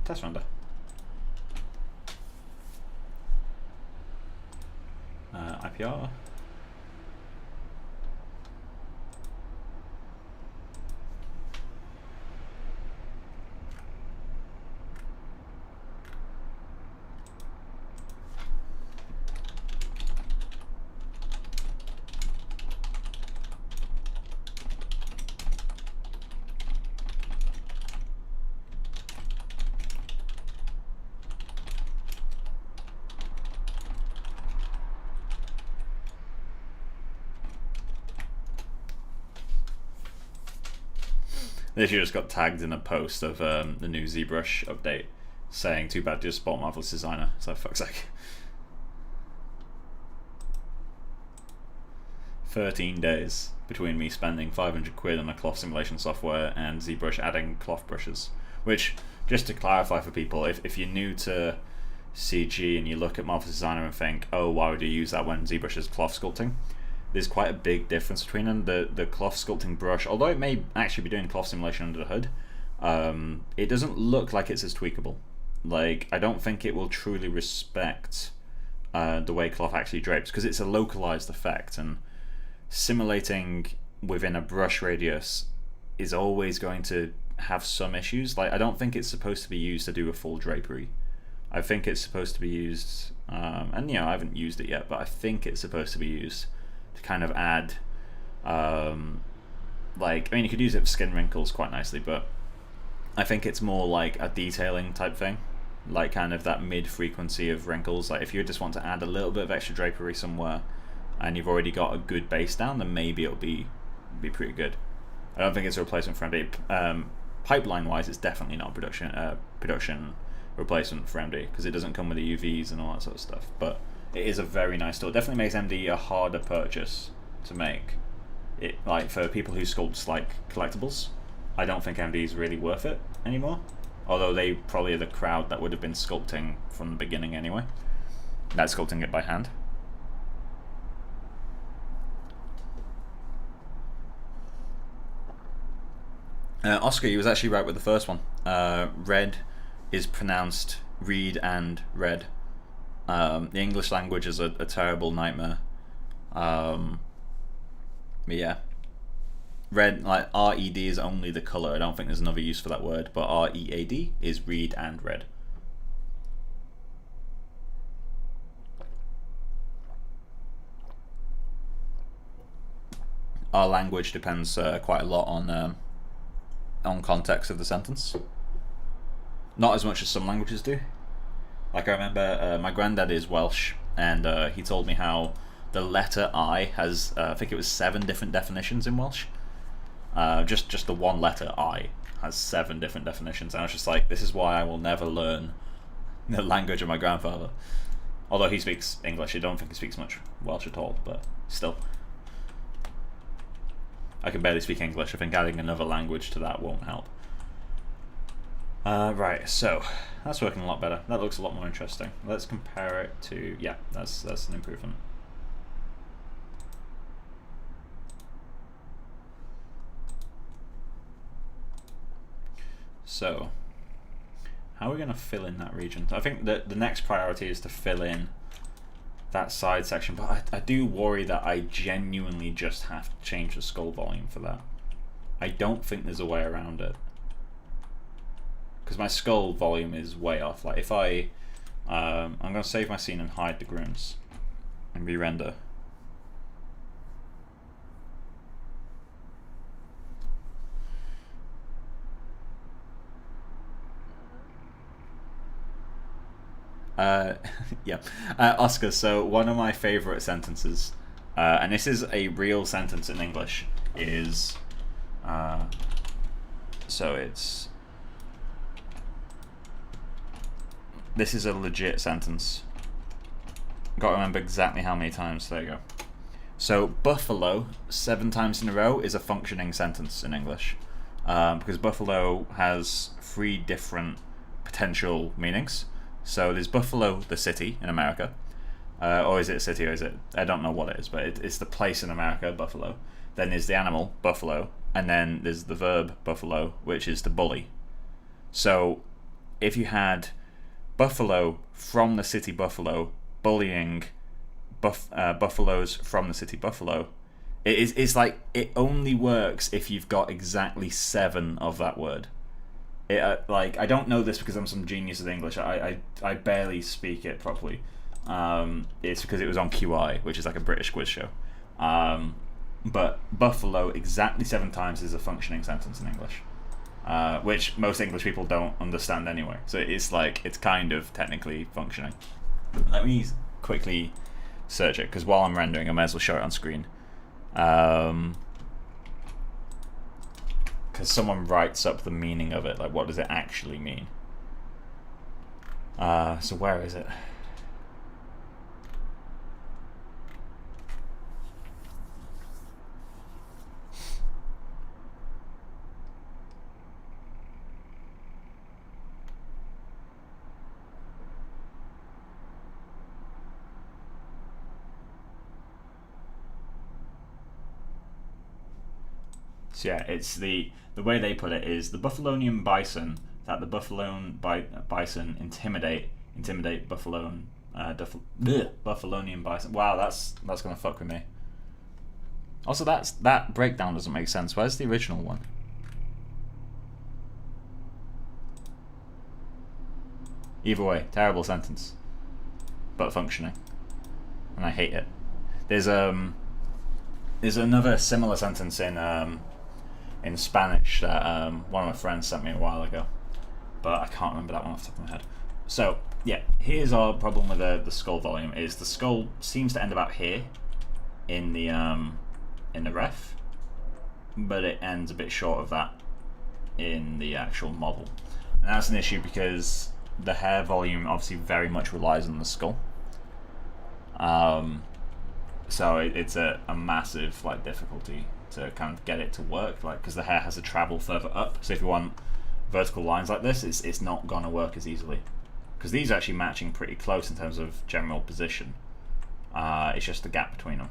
test render. IPR. Literally just got tagged in a post of the new ZBrush update saying, too bad just bought Marvelous Designer. So fuck's sake. 13 days between me spending 500 quid on a cloth simulation software and ZBrush adding cloth brushes. Which, just to clarify for people, if you're new to CG and you look at Marvelous Designer and think, oh, why would you use that when ZBrush is cloth sculpting? There's quite a big difference between them. The cloth sculpting brush, although it may actually be doing cloth simulation under the hood, it doesn't look like it's as tweakable. Like, I don't think it will truly respect the way cloth actually drapes, because it's a localized effect, and simulating within a brush radius is always going to have some issues. Like, I don't think it's supposed to be used to do a full drapery. I think it's supposed to be used, and I haven't used it yet, but I think it's supposed to be used to kind of add, you could use it for skin wrinkles quite nicely, but I think it's more like a detailing type thing, like kind of that mid-frequency of wrinkles. Like if you just want to add a little bit of extra drapery somewhere and you've already got a good base down, then maybe it'll be pretty good. I don't think it's a replacement for MD. Pipeline-wise, it's definitely not a production replacement for MD, because it doesn't come with the UVs and all that sort of stuff, but it is a very nice tool. It definitely makes MD a harder purchase to make. It, like, for people who sculpt like collectibles, I don't think MD is really worth it anymore. Although they probably are the crowd that would have been sculpting from the beginning anyway. That's sculpting it by hand. Oscar, you was actually right with the first one. Red is pronounced read and red. The English language is a terrible nightmare. But yeah. Red, like R-E-D is only the colour. I don't think there's another use for that word, but R-E-A-D is read and red. Our language depends quite a lot on context of the sentence. Not as much as some languages do. Like I remember my granddad is Welsh, and he told me how the letter I has, I think it was 7 different definitions in Welsh. Just the one letter I has 7 different definitions, and I was just like, this is why I will never learn the language of my grandfather. Although he speaks English, I don't think he speaks much Welsh at all, but still. I can barely speak English. I think adding another language to that won't help. Right, so that's working a lot better. That looks a lot more interesting. Let's compare it to, yeah, that's an improvement. So, how are we going to fill in that region? I think that the next priority is to fill in that side section, but I do worry that I genuinely just have to change the skull volume for that. I don't think there's a way around it, because my skull volume is way off. Like if I'm going to save my scene and hide the grooms and re-render. Yeah, Oscar, so one of my favorite sentences, and this is a real sentence in English, is so it's this is a legit sentence. Got to remember exactly how many times. There you go. So buffalo 7 times in a row is a functioning sentence in English, because buffalo has 3 different potential meanings. So there's Buffalo, the city in America, or is it a city, or is it? I don't know what it is, but it's the place in America, Buffalo. Then there's the animal, buffalo, and then there's the verb buffalo, which is to bully. So if you had Buffalo from the city Buffalo bullying buffaloes from the city Buffalo, it's like it only works if you've got exactly 7 of that word. Like, I don't know this because I'm some genius at English. I barely speak it properly. It's because it was on QI, which is like a British quiz show. But buffalo exactly 7 times is a functioning sentence in English, which most English people don't understand anyway. So it's like, it's kind of technically functioning. Let me quickly search it, because while I'm rendering, I may as well show it on screen. Because someone writes up the meaning of it, like what does it actually mean? So where is it? So yeah, it's the way they put it is the Buffalonian bison, that the bison intimidate Buffalonian bison. Wow, that's gonna fuck with me. Also, that breakdown doesn't make sense. Where's the original one? Either way, terrible sentence, but functioning, and I hate it. There's another similar sentence in Spanish that one of my friends sent me a while ago, but I can't remember that one off the top of my head. So yeah, here's our problem with the skull volume: is the skull seems to end about here in the ref, but it ends a bit short of that in the actual model, and that's an issue because the hair volume obviously very much relies on the skull. So it's a massive difficulty to kind of get it to work, because the hair has to travel further up. So if you want vertical lines like this, it's not gonna work as easily, because these are actually matching pretty close in terms of general position. It's just the gap between them,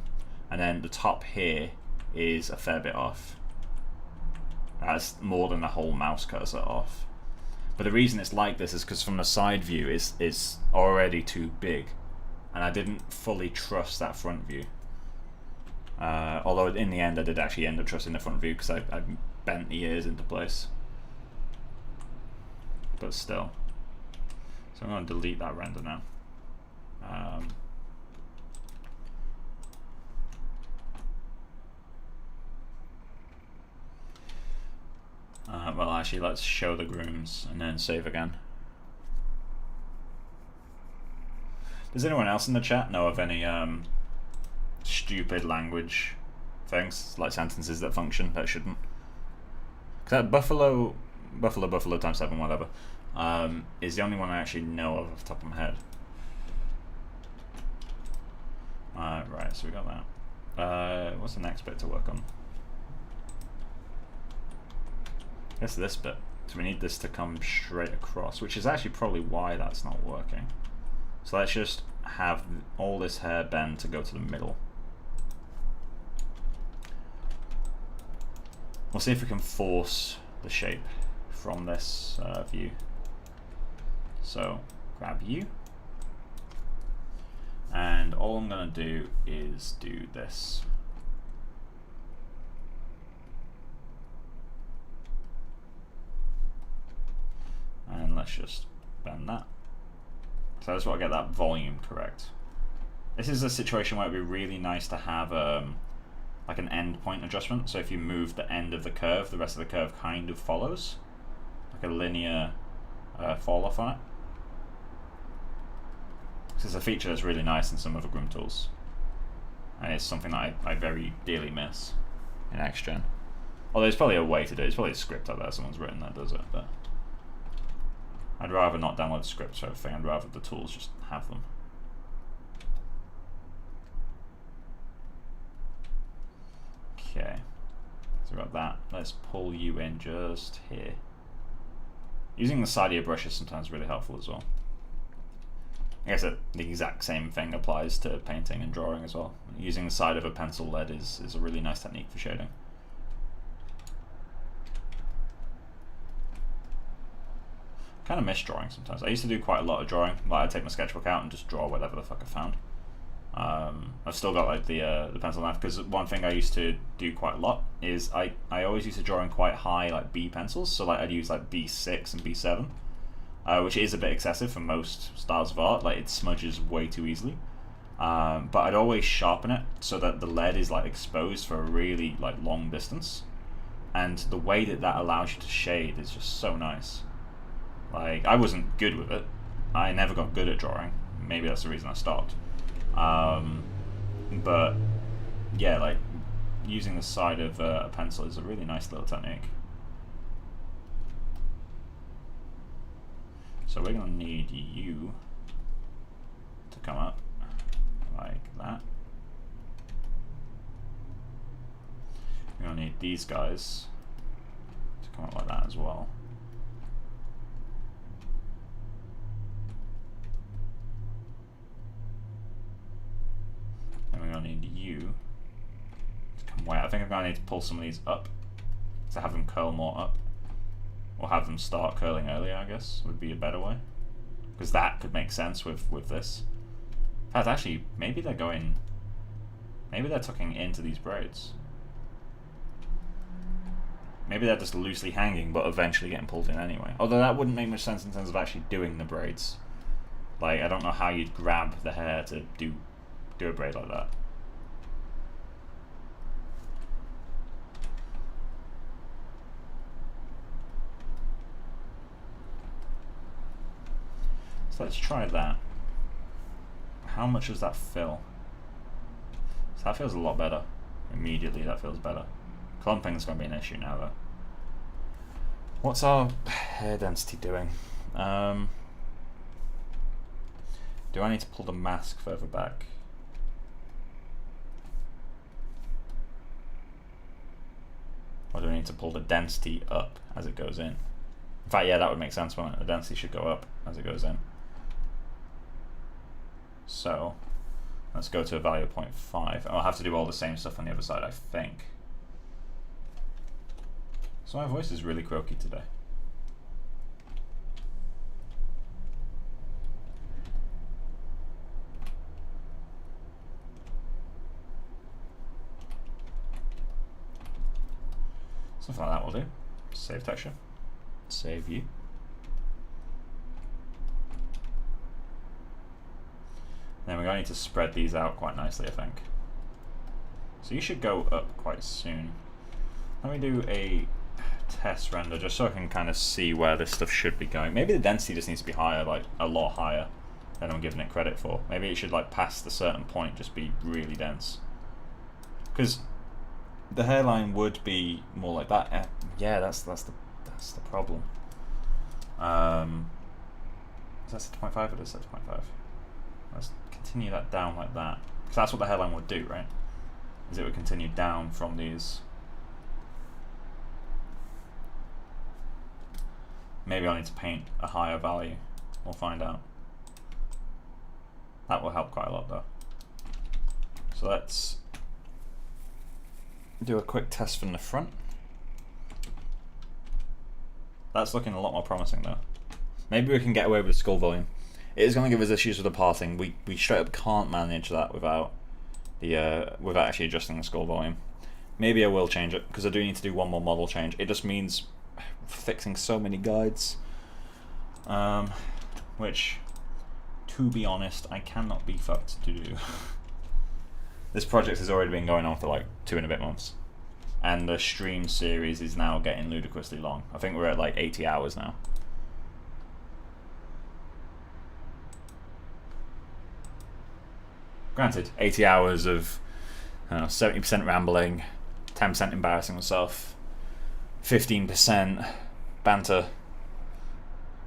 and then the top here is a fair bit off. That's more than the whole mouse cursor off. But the reason it's like this is because from the side view is already too big, and I didn't fully trust that front view. Although in the end I did actually end up trusting the front view because I bent the ears into place. But still. So I'm going to delete that render now. Well, actually, let's show the grooms and then save again. Does anyone else in the chat know of any stupid language things, like sentences that function that shouldn't? Because that buffalo times 7, whatever, is the only one I actually know of off the top of my head. Right, so we got that. What's the next bit to work on? I guess this bit. So we need this to come straight across, which is actually probably why that's not working. So let's just have all this hair bend to go to the middle. We'll see if we can force the shape from this view. So grab you, and all I'm going to do is do this. And let's just bend that. So I just want to get that volume correct. This is a situation where it would be really nice to have like an end point adjustment. So if you move the end of the curve, the rest of the curve kind of follows, like a linear fall off on it. This is a feature that's really nice in some of the groom tools, and it's something that I very dearly miss in XGen. Although there's probably a way to do it. There's probably a script out there someone's written that does it, but I'd rather not download scripts or everything. I'd rather the tools just have them. Okay, so we've got that. Let's pull you in just here. Using the side of your brush is sometimes really helpful as well. I guess the exact same thing applies to painting and drawing as well. Using the side of a pencil lead is a really nice technique for shading. Kind of miss drawing sometimes. I used to do quite a lot of drawing. Like I'd take my sketchbook out and just draw whatever the fuck I found. I've still got like the pencil knife, because one thing I used to do quite a lot is I always used to draw in quite high like B pencils. So like I'd use like B6 and B7, which is a bit excessive for most styles of art. Like it smudges way too easily. But I'd always sharpen it so that the lead is like exposed for a really like long distance, and the way that that allows you to shade is just so nice. Like, I wasn't good with it. I never got good at drawing. Maybe that's the reason I stopped. But yeah, like using the side of a pencil is a really nice little technique. So we're gonna need you to come up like that. We're gonna need these guys to come up like that as well. And we're gonna need you to come way out. I think I'm gonna need to pull some of these up to have them curl more up, or have them start curling earlier, I guess would be a better way, because that could make sense with this. In fact, actually, maybe they're tucking into these braids. Maybe they're just loosely hanging, but eventually getting pulled in anyway. Although that wouldn't make much sense in terms of actually doing the braids. Like, I don't know how you'd grab the hair to do a braid like that. So let's try that. How much does that fill? So that feels a lot better. Immediately that feels better. Clumping is going to be an issue now though. What's our hair density doing? Do I need to pull the mask further back? Or do I need to pull the density up as it goes in? In fact, yeah, that would make sense, wouldn't it? The density should go up as it goes in. So, let's go to a value of 0.5. I'll have to do all the same stuff on the other side, I think. So my voice is really croaky today. Something like that will do. Save texture. Save you. Then we're going to need to spread these out quite nicely, I think. So you should go up quite soon. Let me do a test render just so I can kind of see where this stuff should be going. Maybe the density just needs to be higher, like a lot higher than I'm giving it credit for. Maybe it should, like, past a certain point just be really dense. Because the hairline would be more like that. Yeah, that's the problem. Is that set to 0.5 or is it set to 0.5? Let's continue that down like that, because that's what the hairline would do, right? Is it would continue down from these. Maybe I need to paint a higher value. We'll find out. That will help quite a lot though. So let's do a quick test from the front. That's looking a lot more promising though. Maybe we can get away with the skull volume. It is going to give us issues with the parting. We straight up can't manage that without actually adjusting the skull volume. Maybe I will change it, because I do need to do one more model change. It just means fixing so many guides, which, to be honest, I cannot be fucked to do. This project has already been going on for like 2 and a bit months, and the stream series is now getting ludicrously long. I think we're at like 80 hours now. Granted, 80 hours of 70% rambling, 10% embarrassing myself, 15% banter,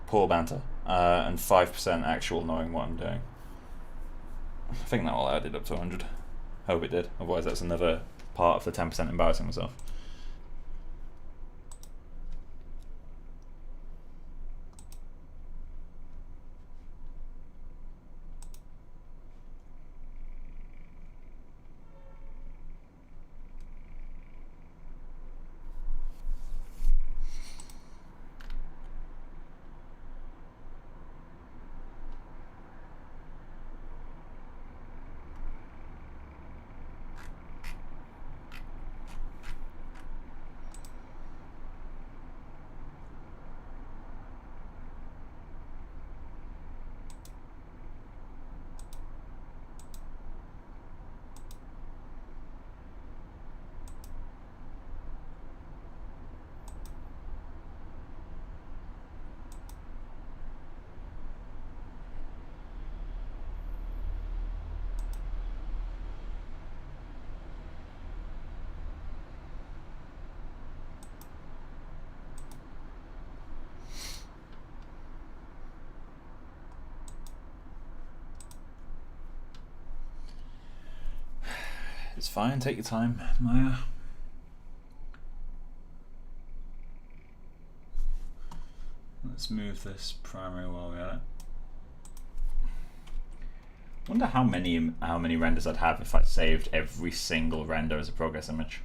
poor banter, and 5% actual knowing what I'm doing. I think that all added up to 100. Hope it did. Otherwise, that's another part of the 10% embarrassing myself. It's fine, take your time, Maya. Let's move this primary while we're at it. Wonder how many renders I'd have if I saved every single render as a progress image.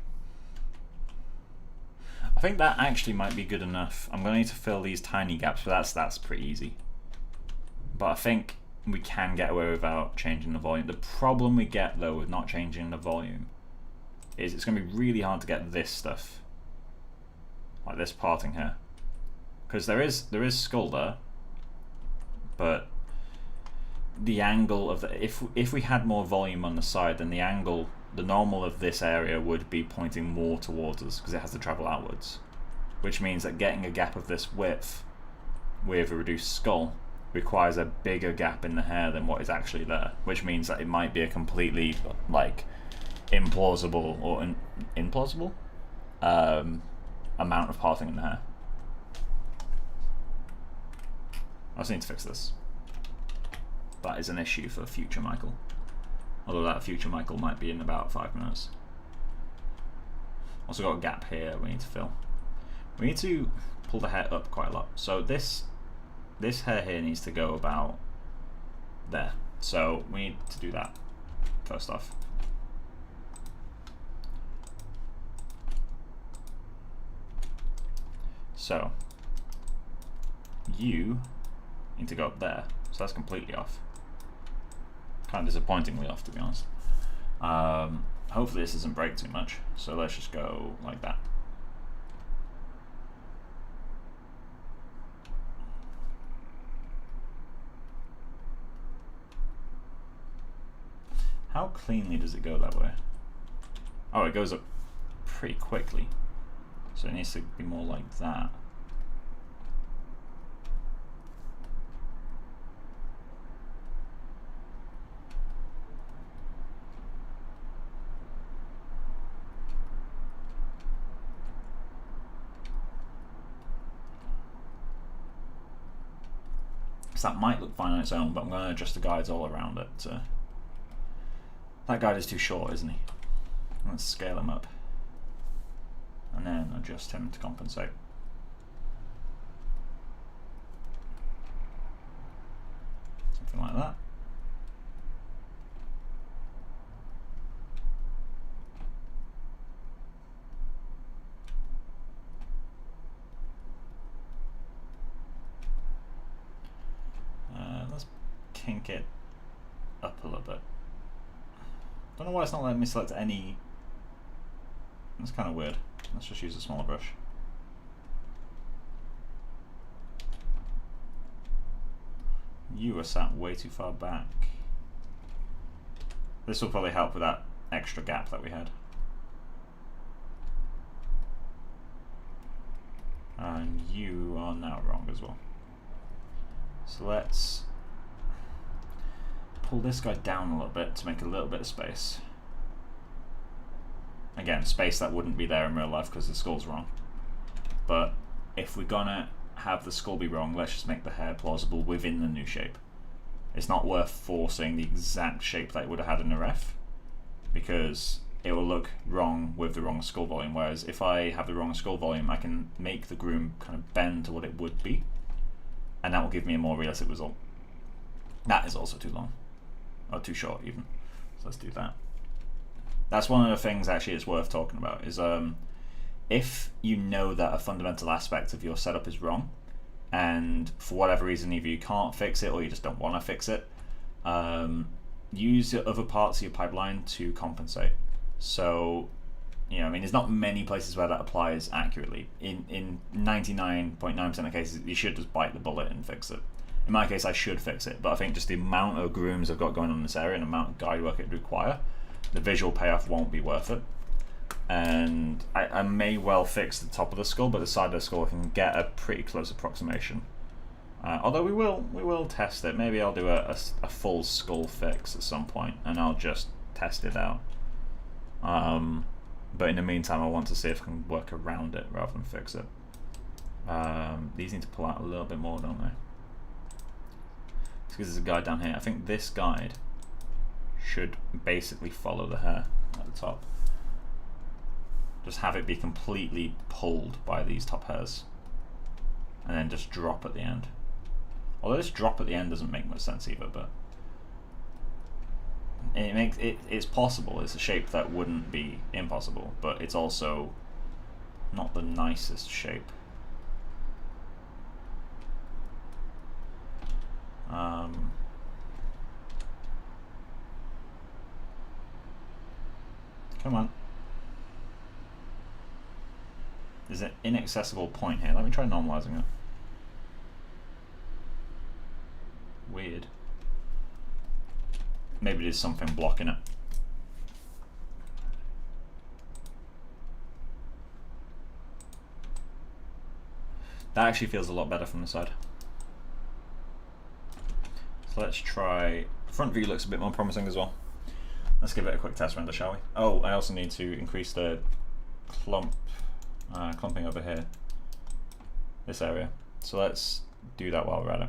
I think that actually might be good enough. I'm going to need to fill these tiny gaps, but that's pretty easy. But I think we can get away without changing the volume. The problem we get though with not changing the volume is it's going to be really hard to get this stuff, like this parting here, because there is skull there, but the angle of the if we had more volume on the side, then the normal of this area would be pointing more towards us because it has to travel outwards, which means that getting a gap of this width with a reduced skull requires a bigger gap in the hair than what is actually there, which means that it might be a completely like implausible or implausible amount of parting in the hair. I just need to fix this. That is an issue for future Michael, although that future Michael might be in about 5 minutes. Also got a gap here we need to fill. We need to pull the hair up quite a lot, so this hair here needs to go about there. So we need to do that first off. So you need to go up there. So that's completely off. Kind of disappointingly off, to be honest. Hopefully this doesn't break too much. So let's just go like that. How cleanly does it go that way? Oh, it goes up pretty quickly. So it needs to be more like that. So that might look fine on its own, but I'm going to adjust the guides all around it. That guide is too short, isn't he? Let's scale him up. And then adjust him to compensate. Something like that. Let's kink it up a little bit. Don't know why it's not letting me select any. That's kind of weird. Let's just use a smaller brush. You are sat way too far back. This will probably help with that extra gap that we had. And you are now wrong as well. So let's pull this guy down a little bit to make a little bit of space. Again, space that wouldn't be there in real life because the skull's wrong. But if we're gonna have the skull be wrong, let's just make the hair plausible within the new shape. It's not worth forcing the exact shape that it would have had in a ref, because it will look wrong with the wrong skull volume, whereas if I have the wrong skull volume, I can make the groom kind of bend to what it would be, and that will give me a more realistic result. That is also too long, or too short even, so let's do that. That's one of the things actually it's worth talking about, is if you know that a fundamental aspect of your setup is wrong, and for whatever reason either you can't fix it or you just don't want to fix it, use the other parts of your pipeline to compensate. So, you know, I mean, there's not many places where that applies accurately. In 99.9% of cases, you should just bite the bullet and fix it. In my case, I should fix it, but I think just the amount of grooms I've got going on in this area and the amount of guide work it would require, the visual payoff won't be worth it. And I may well fix the top of the skull, but the side of the skull can get a pretty close approximation. Although we will test it. Maybe I'll do a full skull fix at some point, and I'll just test it out. But in the meantime, I want to see if I can work around it rather than fix it. These need to pull out a little bit more, don't they? Because there's a guide down here. I think this guide should basically follow the hair at the top. Just have it be completely pulled by these top hairs, and then just drop at the end. Although this drop at the end doesn't make much sense either, but it's possible. It's a shape that wouldn't be impossible, but it's also not the nicest shape. Come on. There's an inaccessible point here. Let me try normalizing it. Weird. Maybe there's something blocking it. That actually feels a lot better from the side. So let's try. Front view looks a bit more promising as well. Let's give it a quick test render, shall we? Oh, I also need to increase the clumping over here, this area. So let's do that while we're at it.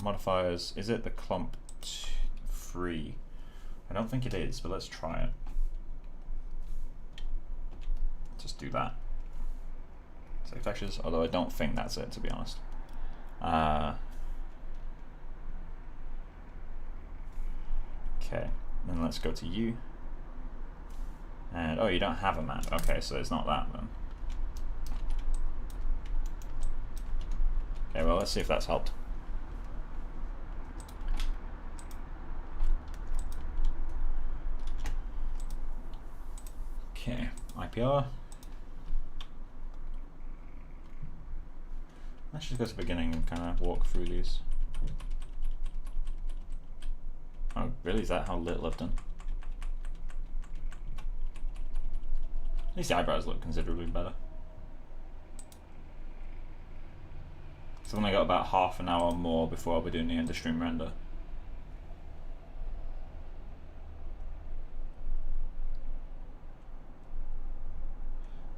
Modifiers, is it the clump 3? I don't think it is, but let's try it. Just do that. Save textures, although I don't think that's it, to be honest. Okay, then let's go to you. And oh, you don't have a map. Okay, so it's not that then. Okay, well, let's see if that's helped. Okay, IPR. Let's just go to the beginning and kind of walk through these. Oh, really? Is that how little I've done? At least the eyebrows look considerably better. So I've only got about half an hour more before I'll be doing the end of stream render.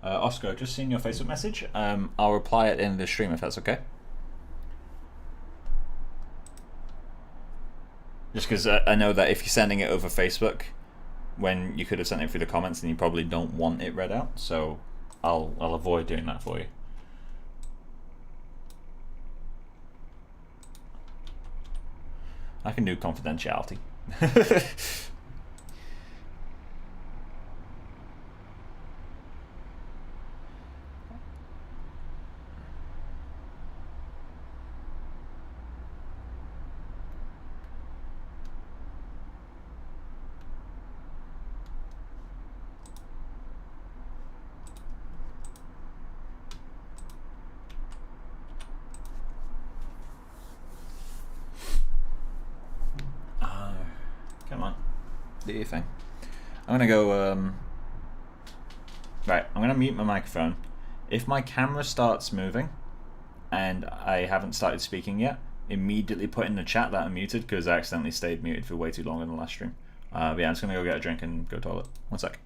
Oscar, just seen your Facebook message. I'll reply at the end of the stream if that's okay. Just because I know that if you're sending it over Facebook, when you could have sent it through the comments, then you probably don't want it read out. So I'll avoid doing that for you. I can do confidentiality. Come on, do your thing. I'm gonna go. Right, I'm gonna mute my microphone. If my camera starts moving and I haven't started speaking yet, immediately put in the chat that I'm muted because I accidentally stayed muted for way too long in the last stream. But yeah, I'm just gonna go get a drink and go to the toilet. 1 sec.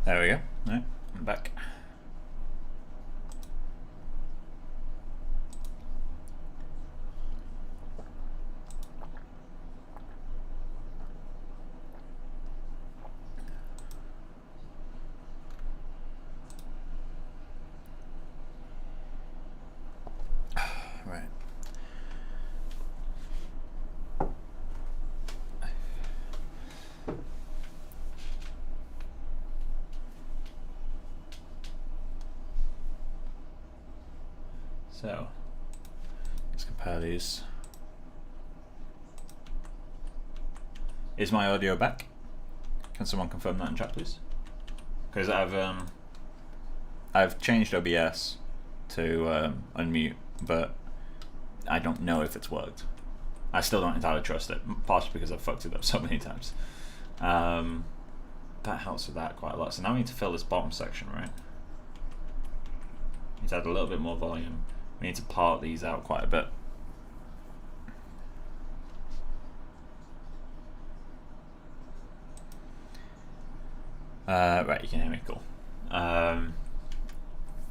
There we go. Right, I'm back. Right. So, let's compare these. Is my audio back? Can someone confirm that in chat, please? Because I've changed OBS to unmute, but I don't know if it's worked. I still don't entirely trust it, partially because I've fucked it up so many times. That helps with that quite a lot. So now we need to fill this bottom section, right? Need to add a little bit more volume. We need to part these out quite a bit. Right, you can hear me, cool.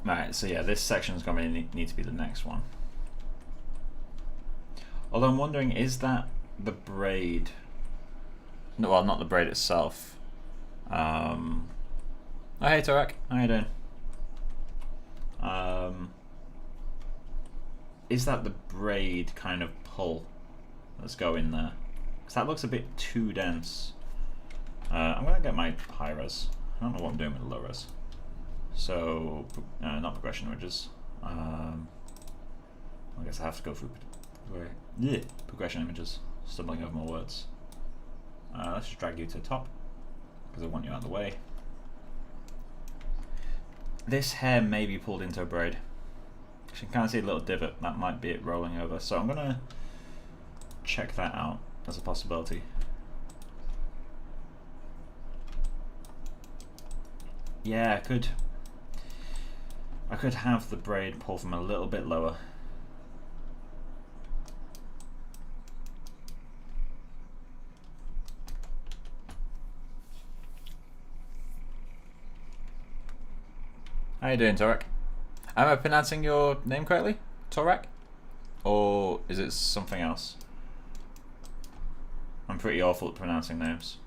Right, so yeah, this section is going to need to be the next one. Although I'm wondering, is that the braid? No, well, not the braid itself. Oh, hey, Tarek, how you doing? Is that the braid kind of pull that's going there? Because that looks a bit too dense. I'm going to get my high res. I don't know what I'm doing with low res. So, not progression images. I guess I have to go through progression images. Stumbling over more words. Let's just drag you to the top because I want you out of the way. This hair may be pulled into a braid. You can kind of see a little divot. That might be it rolling over. So I'm going to check that out as a possibility. Yeah, I could have the braid pull from a little bit lower. How you doing, Torek? Am I pronouncing your name correctly, Torek? Or is it something else? I'm pretty awful at pronouncing names.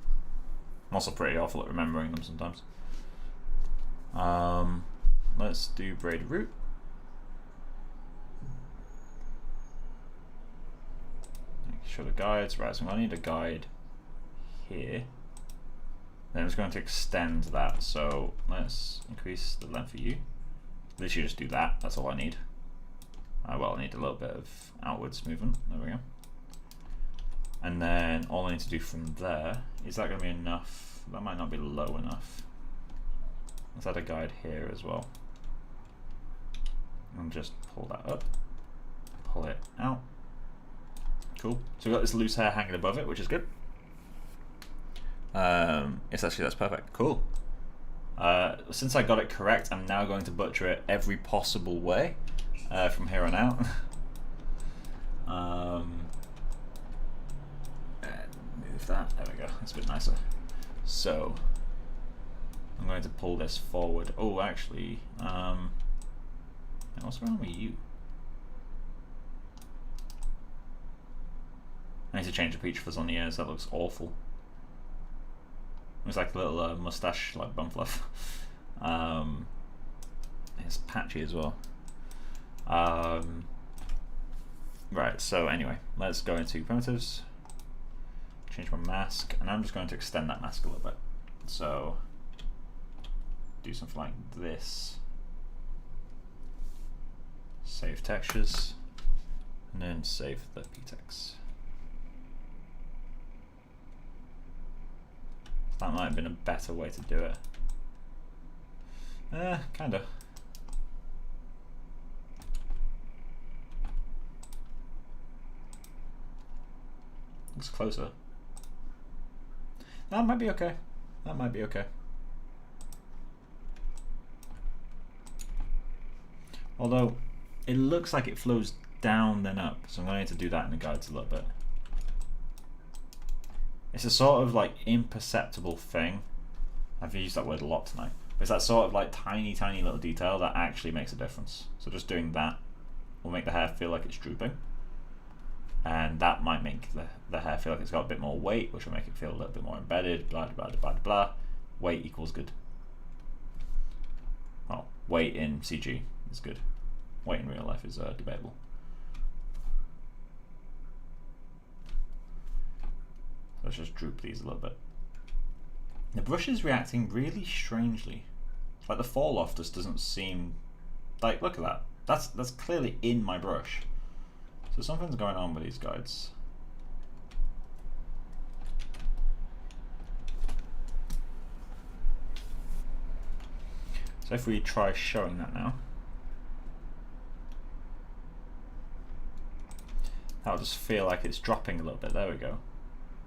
I'm also pretty awful at remembering them sometimes. Let's do braid root. Make sure the guides, right, so I'm going to need a guide here. Then I'm just going to extend that, so let's increase the length of you. Literally just do that, that's all I need. Well, I need a little bit of outwards movement, there we go. And then all I need to do from there, is that going to be enough? That might not be low enough. Let's add a guide here as well. And just pull that up, pull it out. Cool, so we've got this loose hair hanging above it, which is good. Yes, actually that's perfect, cool. Since I got it correct, I'm now going to butcher it every possible way from here on out. And move that, there we go, that's a bit nicer. So, I'm going to pull this forward. Oh, actually, what's wrong with you? I need to change the peach fuzz on the ears, that looks awful. It's like a little mustache, like bum fluff. It's patchy as well. Right, so anyway, let's go into primitives, change my mask, and I'm just going to extend that mask a little bit. So, do something like this. Save textures, and then save the ptex. That might have been a better way to do it. Kinda. Looks closer. That might be okay. That might be okay. Although, it looks like it flows down then up, so I'm going to need to do that in the guides a little bit. It's a sort of like imperceptible thing I've used that word a lot tonight. But it's that sort of like tiny little detail that actually makes a difference. So just doing that will make the hair feel like it's drooping. And that might make the hair feel like it's got a bit more weight, which will make it feel a little bit more embedded, blah, blah, blah, blah, blah. Weight equals good. Well, weight in CG is good. Weight in real life is debatable. Let's just droop these a little bit. The brush is reacting really strangely. Like the fall off just doesn't seem like, look at that. That's clearly in my brush. So something's going on with these guides. So if we try showing that now, that'll just feel like it's dropping a little bit. There we go.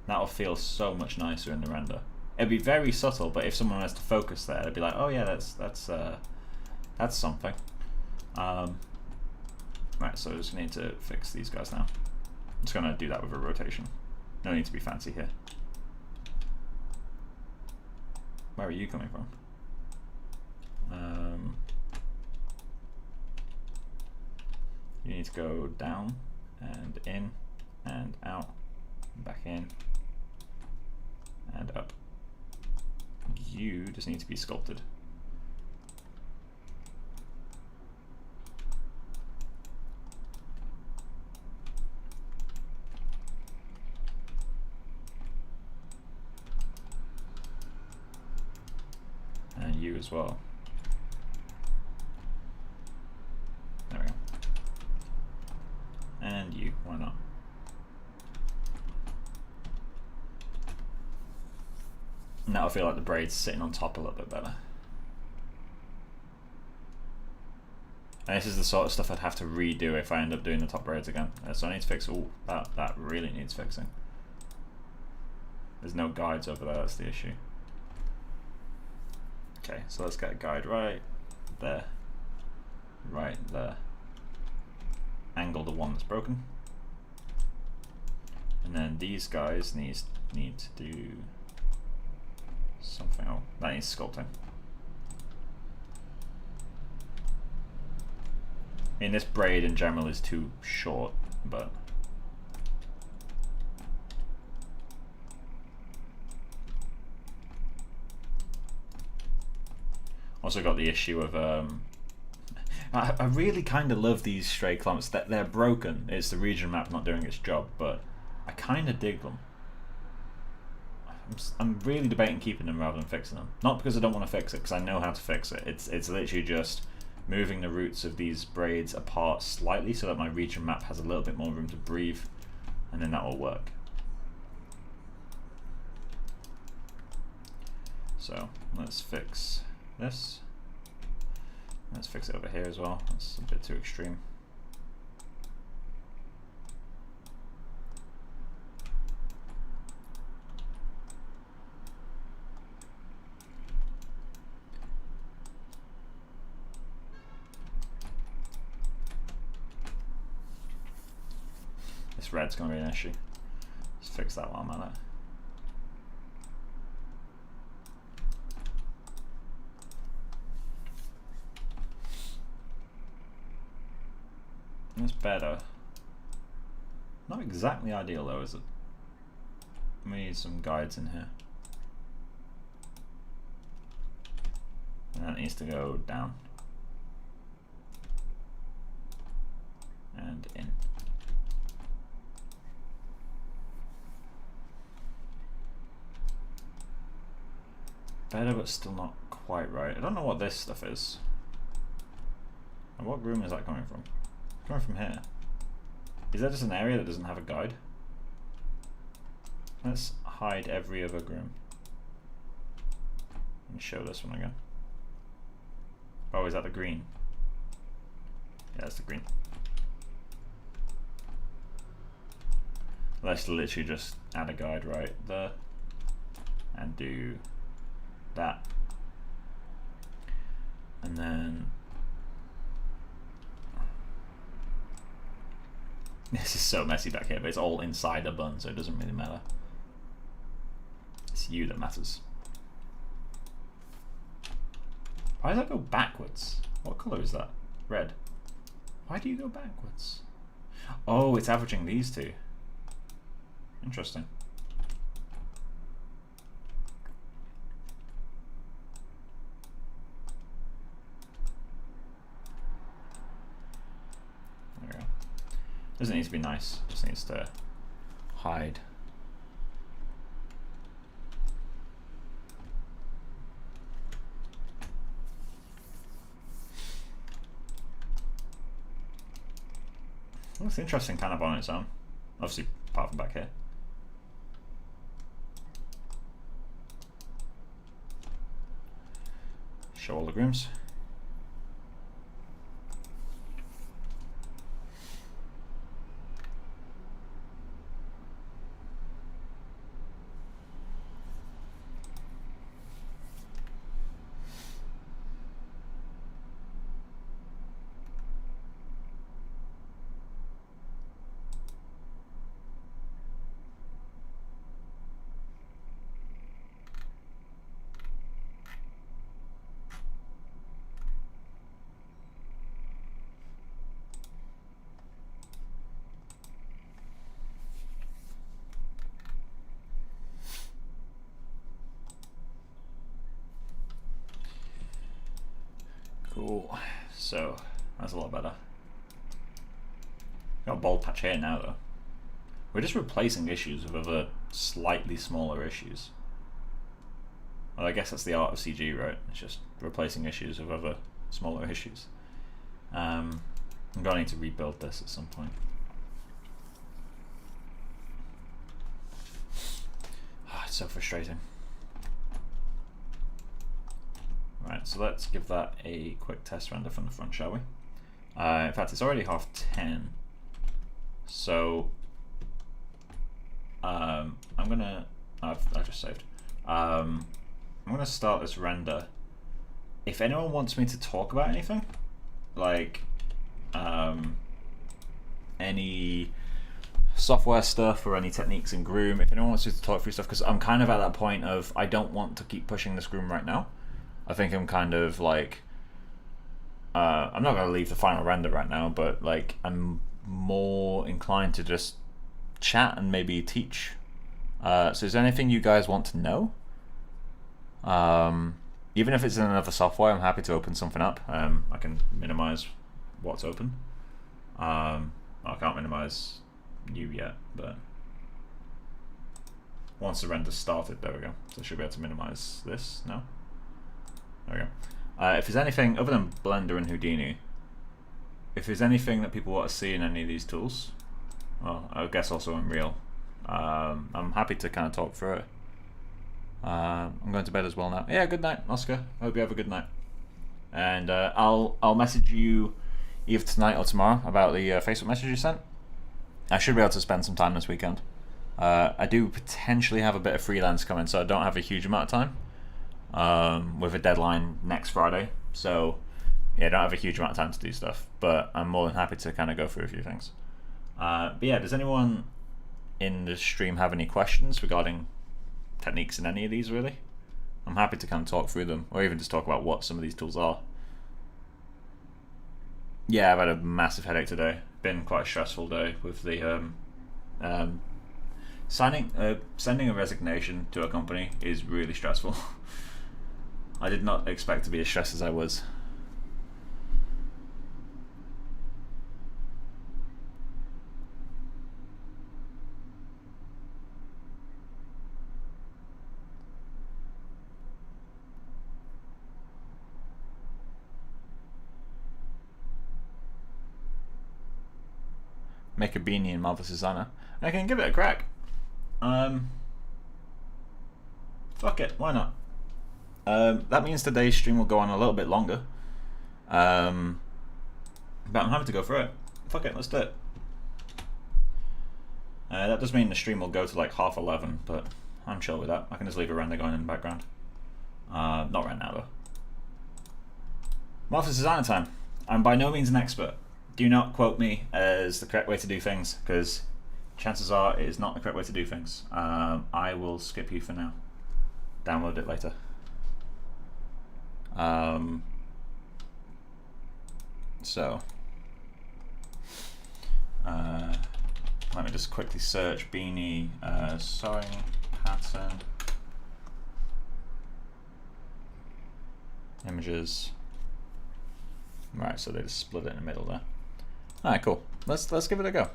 That'll feel so much nicer in the render. It'd be very subtle, but if someone has to focus there, they'd be like, "Oh yeah, that's something." Right, so I just need to fix these guys now. I'm just gonna do that with a rotation. No need to be fancy here. Where are you coming from? You need to go down and in and out, and back in and up. You just need to be sculpted. And you as well. There we go. And you, why not? And that'll feel like the braid's sitting on top a little bit better. And this is the sort of stuff I'd have to redo if I end up doing the top braids again. So I need to fix, that really needs fixing. There's no guides over there, that's the issue. Okay, so let's get a guide right there. Right there. Angle the one that's broken. And then these guys need to do something. Oh, that needs sculpting. I mean, this braid in general is too short, but also got the issue of I really kind of love these stray clumps. That they're broken. It's the region map not doing its job, but I kind of dig them. I'm really debating keeping them rather than fixing them. Not because I don't want to fix it, because I know how to fix it. It's literally just moving the roots of these braids apart slightly so that my region map has a little bit more room to breathe, and then that will work. So let's fix this. Let's fix it over here as well. That's a bit too extreme. This red's going to be an issue. Let's fix that while I'm at it. It's better. Not exactly ideal though, is it? We need some guides in here. And that needs to go down. And in. Better, but still not quite right. I don't know what this stuff is. And what room is that coming from? Coming from here. Is that just an area that doesn't have a guide? Let's hide every other groom and show this one again. Oh, is that the green? Yeah, that's the green. Let's literally just add a guide right there and do that. And then this is so messy back here, but it's all inside a bun, so it doesn't really matter. It's you that matters. Why does that go backwards? What color is that? Red. Why do you go backwards? Oh, it's averaging these two. Interesting. There we go. Doesn't need to be nice, just needs to hide. Looks interesting kind of on its own. Obviously, apart from back here. Show all the grooms. Cool. So that's a lot better. Got a bold patch here now though. We're just replacing issues with other slightly smaller issues. Well, I guess that's the art of CG, right? It's just replacing issues with other smaller issues. I'm gonna need to rebuild this at some point. Oh, it's so frustrating. Right, so let's give that a quick test render from the front, shall we? In fact, it's already 10:30. So I'm gonna. I've just saved. I'm gonna start this render. If anyone wants me to talk about anything, like any software stuff or any techniques in Groom, if anyone wants me to talk through stuff, because I'm kind of at that point of I don't want to keep pushing this Groom right now. I think I'm kind of like I'm not gonna leave the final render right now, but like I'm more inclined to just chat and maybe teach. So is there anything you guys want to know? Even if it's in another software, I'm happy to open something up. I can minimize what's open. I can't minimize you yet, but once the render's started, there we go. So I should be able to minimize this now. There we go. If there's anything other than Blender and Houdini, if there's anything that people want to see in any of these tools, well, I guess also Unreal, I'm happy to kind of talk through it. I'm going to bed as well now. Yeah, good night, Oscar. I hope you have a good night. And I'll message you either tonight or tomorrow about the Facebook message you sent. I should be able to spend some time this weekend. I do potentially have a bit of freelance coming, so I don't have a huge amount of time. With a deadline next Friday, so yeah, I don't have a huge amount of time to do stuff, but I'm more than happy to kind of go through a few things. But yeah, does anyone in the stream have any questions regarding techniques in any of these, really? I'm happy to kind of talk through them, or even just talk about what some of these tools are. Yeah, I've had a massive headache today. Been quite a stressful day with the sending a resignation to a company is really stressful. I did not expect to be as stressed as I was. Make a beanie in Marvelous Designer. I can give it a crack. Fuck it, why not? That means today's stream will go on a little bit longer. But I'm happy to go through it. Fuck it, let's do it. That does mean the stream will go to like 11:30, but I'm chill with that. I can just leave a render going in the background. Not right now though. Marvelous Designer time. I'm by no means an expert. Do not quote me as the correct way to do things, because chances are it is not the correct way to do things. I will skip you for now. Download it later. So let me just quickly search beanie sewing pattern images. Right, so they just split it in the middle there. Alright, cool. Let's give it a go.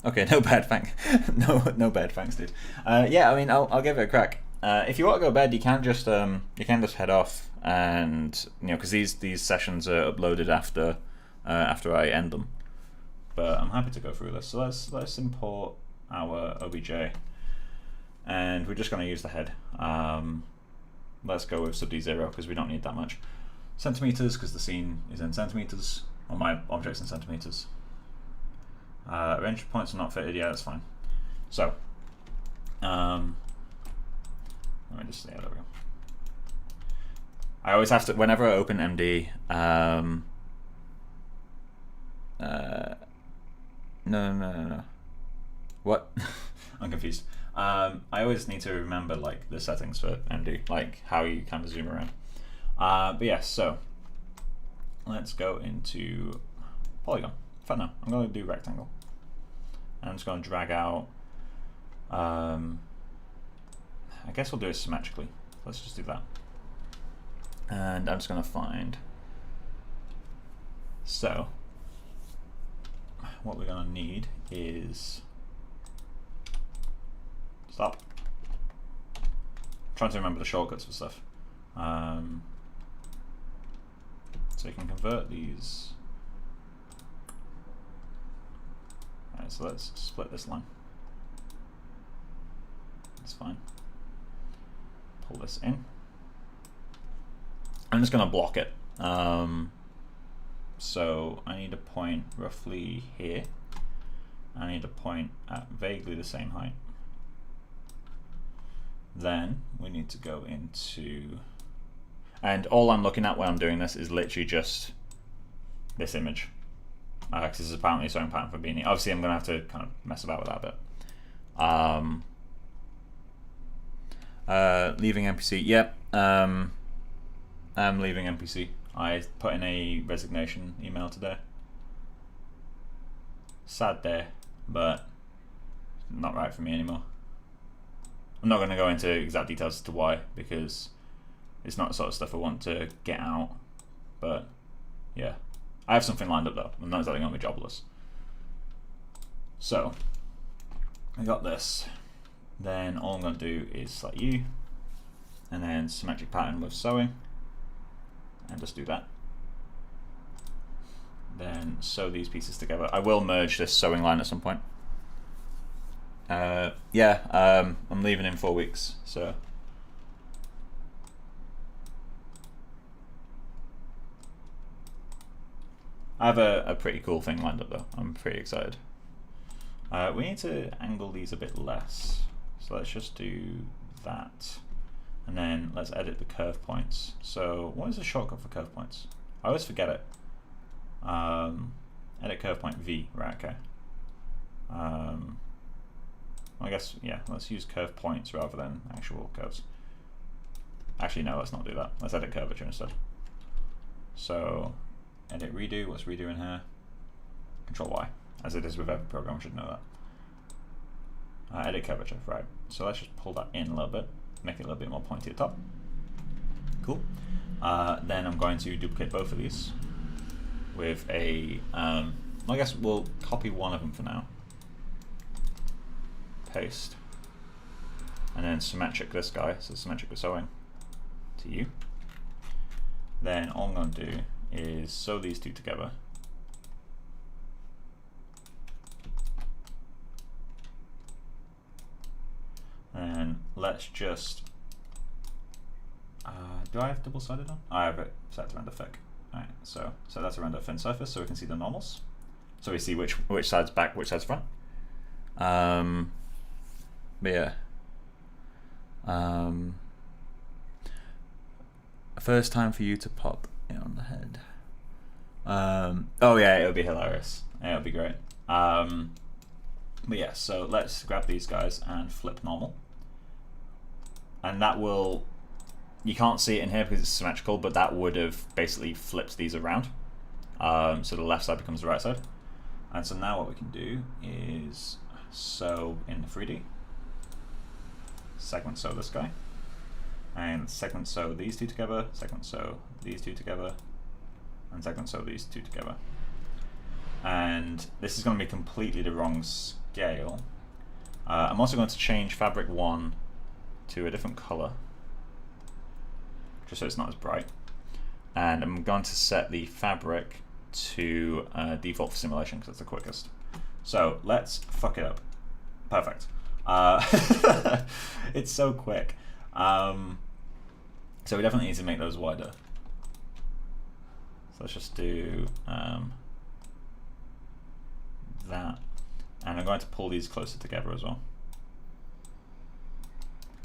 Okay, no bad thanks. no bad thanks, dude. Yeah, I mean, I'll give it a crack. If you want to go to bed, you can just head off, and because these sessions are uploaded after I end them. But I'm happy to go through this. So let's import our OBJ, and we're just going to use the head. Let's go with sub D0 because we don't need that much centimeters because the scene is in centimeters, or my object's in centimeters. Range points are not fitted. Yeah, that's fine. So let me just there we go. I always have to, whenever I open MD, no. What? I'm confused. I always need to remember like the settings for MD, like how you kind of zoom around. But yeah, so let's go into polygon. For now, I'm going to do rectangle. And I'm just going to drag out. I guess we'll do it symmetrically. Let's just do that. And I'm just going to find. So what we're going to need is. Stop. I'm trying to remember the shortcuts for stuff. So you can convert these. Alright, so let's split this line. That's fine. Pull this in. I'm just going to block it. So I need a point roughly here. I need a point at vaguely the same height. Then we need to go into, and all I'm looking at when I'm doing this is literally just this image, because this is apparently a sewing pattern for beanie. Obviously I'm going to have to kind of mess about with that a bit. Leaving NPC, yep, I'm leaving NPC. I put in a resignation email today. Sad day, but not right for me anymore. I'm not going to go into exact details as to why, because it's not the sort of stuff I want to get out. But yeah, I have something lined up though. I'm not exactly going to be jobless. So I got this. Then all I'm going to do is select U, and then symmetric pattern with sewing, and just do that. Then sew these pieces together. I will merge this sewing line at some point. I'm leaving in 4 weeks, so I have a pretty cool thing lined up though. I'm pretty excited. We need to angle these a bit less, so let's just do that, and then let's edit the curve points. So what is the shortcut for curve points? I always forget it. Edit curve point V, right? Okay. I guess, yeah, let's use curve points rather than actual curves. Actually, no, let's not do that. Let's edit curvature instead. So, edit redo. What's redo in here? Control Y, as it is with every program, I should know that. Edit curvature, right. So let's just pull that in a little bit, make it a little bit more pointy at the top. Cool. Then I'm going to duplicate both of these with a, I guess we'll copy one of them for now. Paste, and then symmetric this guy, so symmetric with sewing to you. Then all I'm going to do is sew these two together. And let's just, do I have double-sided on? I have it set to render thick. Alright, so that's a render thin surface, so we can see the normals. So we see which side's back, which side's front. But yeah, first time for you to pop it on the head. Oh yeah, it would be hilarious. Yeah, it would be great. But yeah, so let's grab these guys and flip normal, and that will. You can't see it in here because it's symmetrical, but that would have basically flipped these around. So the left side becomes the right side. And so now what we can do is sew in the 3D, segment sew this guy, and segment sew these two together, segment sew these two together, and segment sew these two together. And this is going to be completely the wrong scale. I'm also going to change fabric 1 to a different color, just so it's not as bright. And I'm going to set the fabric to default for simulation because it's the quickest. So let's fuck it up. Perfect. It's so quick. So we definitely need to make those wider. So let's just do that. And I'm going to pull these closer together as well.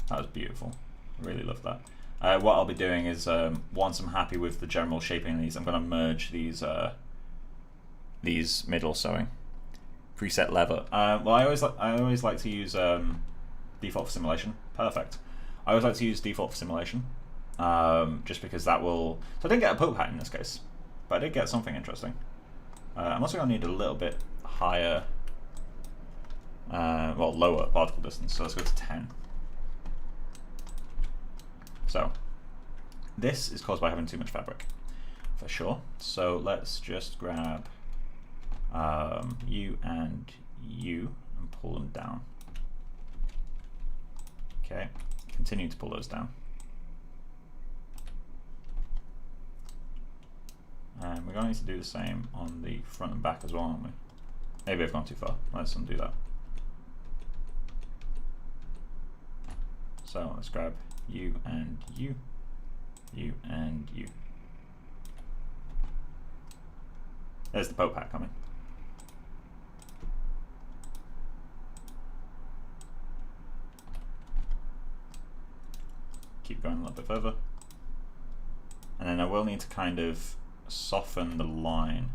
That was beautiful. Really love that. What I'll be doing is, once I'm happy with the general shaping of these, I'm going to merge these middle sewing. Preset lever. Well, I always like to use default for simulation. Perfect. I always like to use default for simulation, just because that will. So I didn't get a Pope hat in this case, but I did get something interesting. I'm also going to need a little bit higher, well, lower particle distance. So let's go to 10. So this is caused by having too much fabric, for sure. So let's just grab you and pull them down. Okay, continue to pull those down. And we're going to do the same on the front and back as well, aren't we? Maybe I've gone too far. Let's undo that. So let's grab you and you and you. There's the Pope hat coming. Keep going a little bit further. And then I will need to kind of soften the line.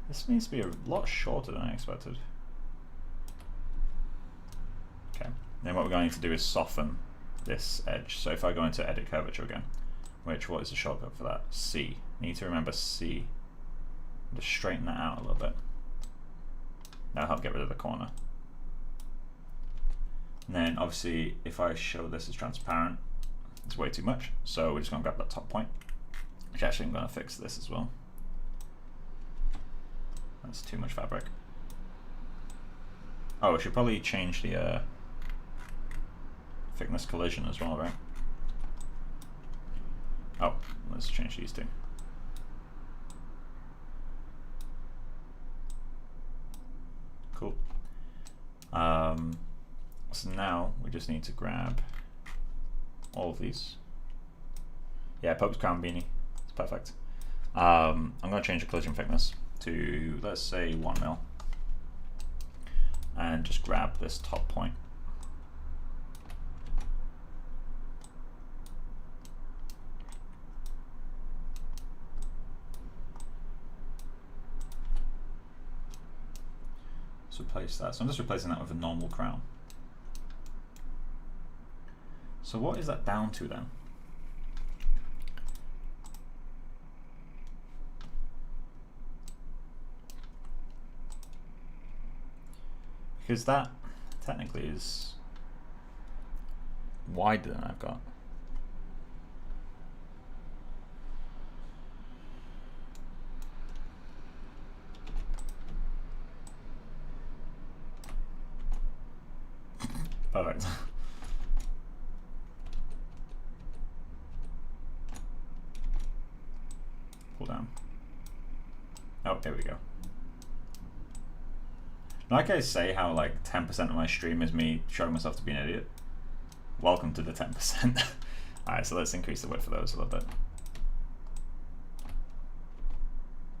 This needs to be a lot shorter than I expected. Okay, then what we're going to do is soften this edge. So if I go into edit curvature again, what is the shortcut for that? C. Need to remember C. Just straighten that out a little bit. That'll help get rid of the corner. And then obviously if I show this as transparent, it's way too much. So we're just going to grab that top point, which actually I'm going to fix this as well. That's too much fabric. Oh, I should probably change the thickness collision as well, right? Oh, let's change these two. Cool. So now we just need to grab all of these. Yeah, Pope's crown beanie. It's perfect. I'm going to change the collision thickness to, let's say, 1 mil. And just grab this top point. Let's replace that. So I'm just replacing that with a normal crown. So what is that down to then? Because that technically is wider than I've got. Perfect. Pull down. Oh, here we go. Like I say how like 10% of my stream is me showing myself to be an idiot. Welcome to the 10%. Alright, so let's increase the width of those a little bit.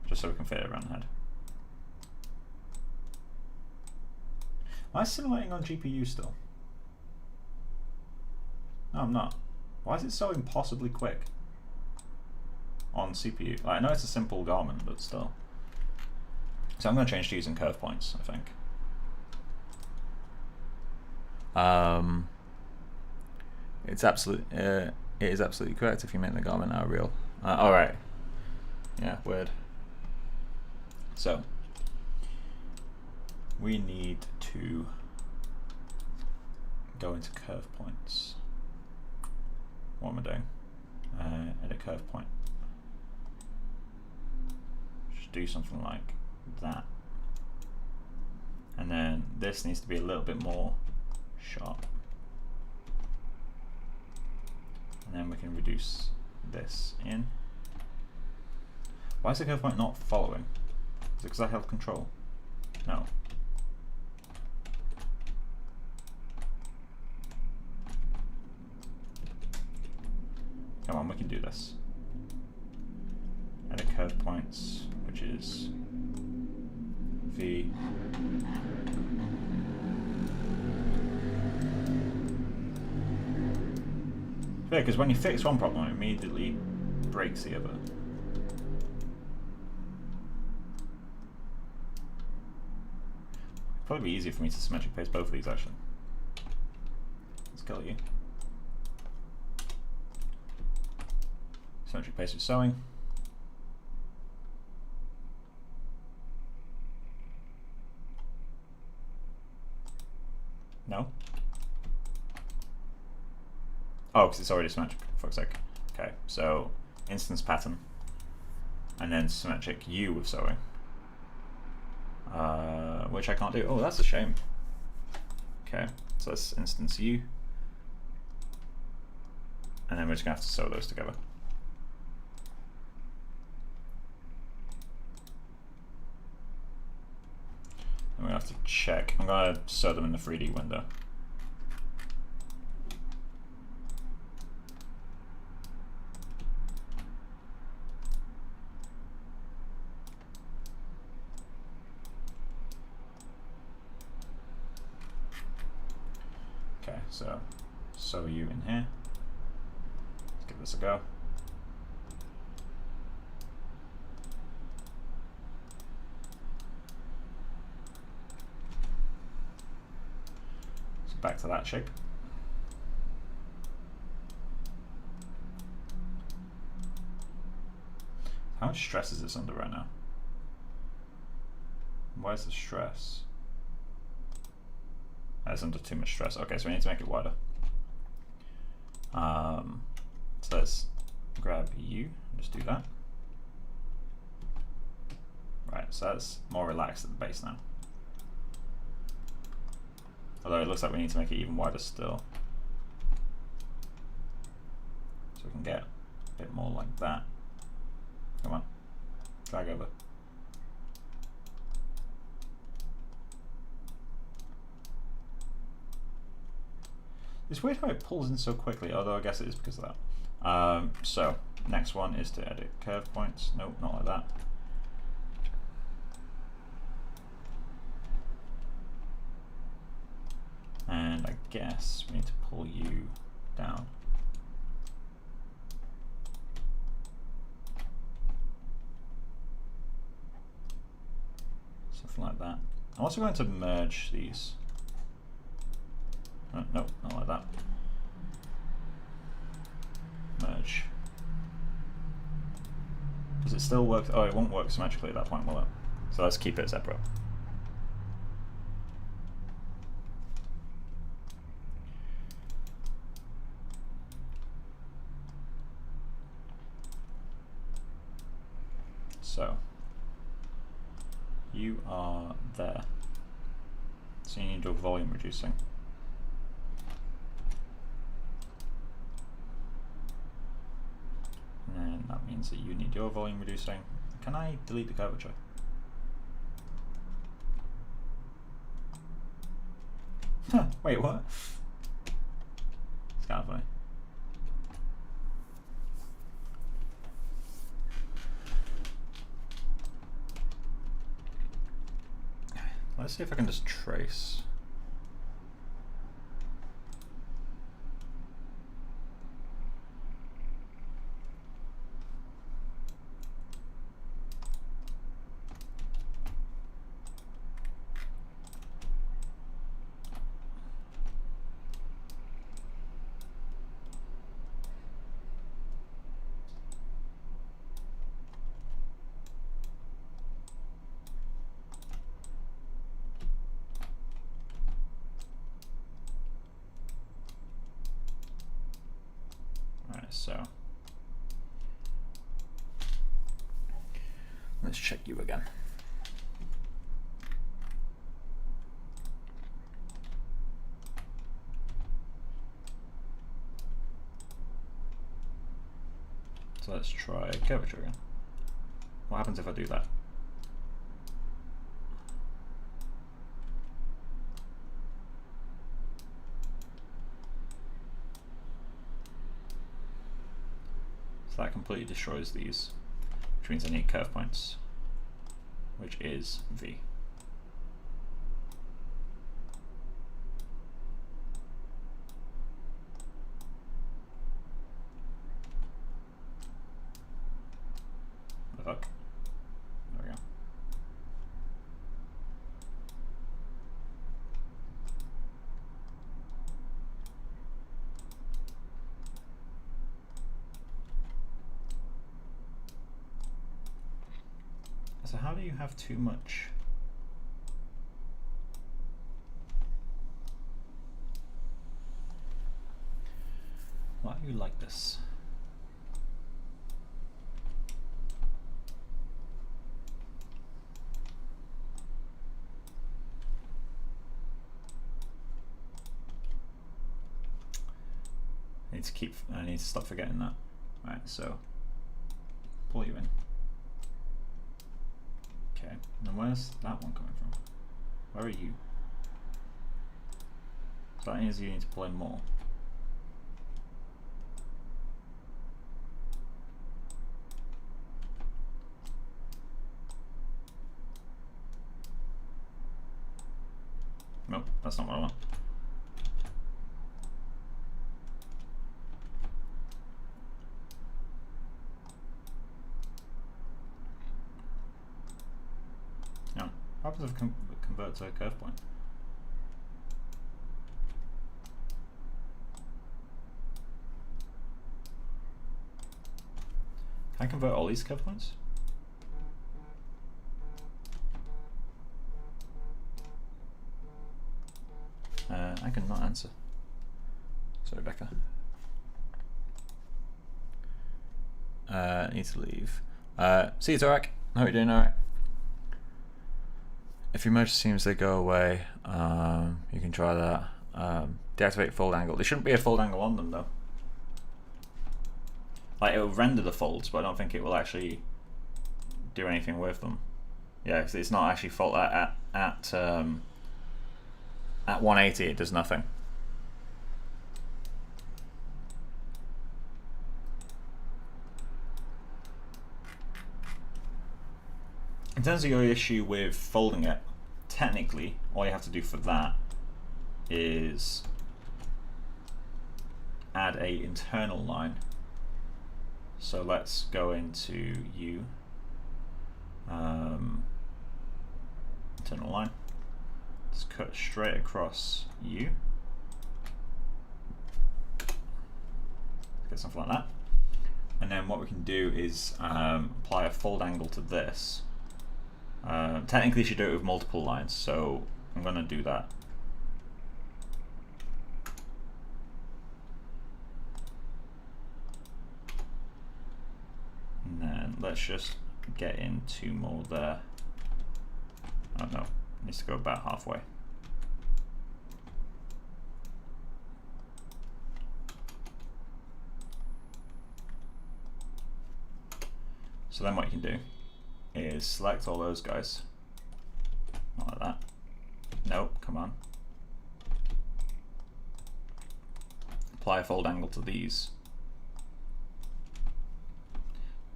Just so we can fit it around the head. Am I simulating on GPU still? No, I'm not. Why is it so impossibly quick on CPU? Like, I know it's a simple garment, but still. So I'm going to change to using curve points, I think. It's absolute. It is absolutely correct if you make the garment out of real. Alright. Yeah, weird. So, we need to go into curve points. What am I doing? Edit curve point. Just do something like that. And then this needs to be a little bit more sharp. And then we can reduce this in. Why is the curve point not following? Is it because I held control? No. Come on, we can do this. Edit curve points, which is V. Yeah, because when you fix one problem, it immediately breaks the other. Probably be easier for me to symmetric paste both of these actually. Let's kill you. Symmetric paste with sewing. No? Oh, because it's already symmetric, for fuck's sake. Okay, so instance pattern. And then symmetric U with sewing. Which I can't do. Oh, that's a shame. Okay, so let's instance U. And then we're just going to have to sew those together. I'm going to have to check. I'm going to sew them in the 3D window. Okay, so sew you in here. Let's give this a go. So back to that shape. How much stress is this under right now? Where's the stress? That's under too much stress. Okay, so we need to make it wider. So let's grab U and just do that. Right, so that's more relaxed at the base now. Although it looks like we need to make it even wider still. So we can get a bit more like that. Come on, drag over. It's weird how it pulls in so quickly, although I guess it is because of that. So, next one is to edit curve points. Nope, not like that. And I guess we need to pull you down. Something like that. I'm also going to merge these. No, not like that. Merge. Does it still work? Oh, it won't work symmetrically at that point, will it? So let's keep it separate. So you are there. So you need to do volume reducing. And that means that you need your volume reducing. Can I delete the curvature? Wait, what? It's kind of funny. Let's see if I can just trace. so let's check you again. So let's try curvature again. What happens if I do that? So that completely destroys these, which means I need curve points, which is V. What the fuck? There we go. So how do you have too much? Why are you like this? I need to stop forgetting that. Right, so pull you in. Okay, and where's that one coming from? Where are you? So that means you need to pull in more. Nope, that's not what I want. No, what happens if it converts to a curve point? Can I convert all these curve points? I cannot answer. Sorry, Becca. Need to leave. See you, Tarek. Hope you're doing alright. If your motor seems to go away, you can try that. Deactivate fold angle. There shouldn't be a fold angle on them though. Like it will render the folds, but I don't think it will actually do anything with them. Yeah, because it's not actually fold at 180. It does nothing. In terms of your issue with folding it, technically, all you have to do for that is add a internal line. So let's go into U, internal line. Let's cut straight across U. Get something like that. And then what we can do is apply a fold angle to this. Technically you should do it with multiple lines, so I'm going to do that. And then let's just get in two more there. Oh no, it needs to go about halfway. So then what you can do is select all those guys. Not like that. Nope, come on. Apply a fold angle to these.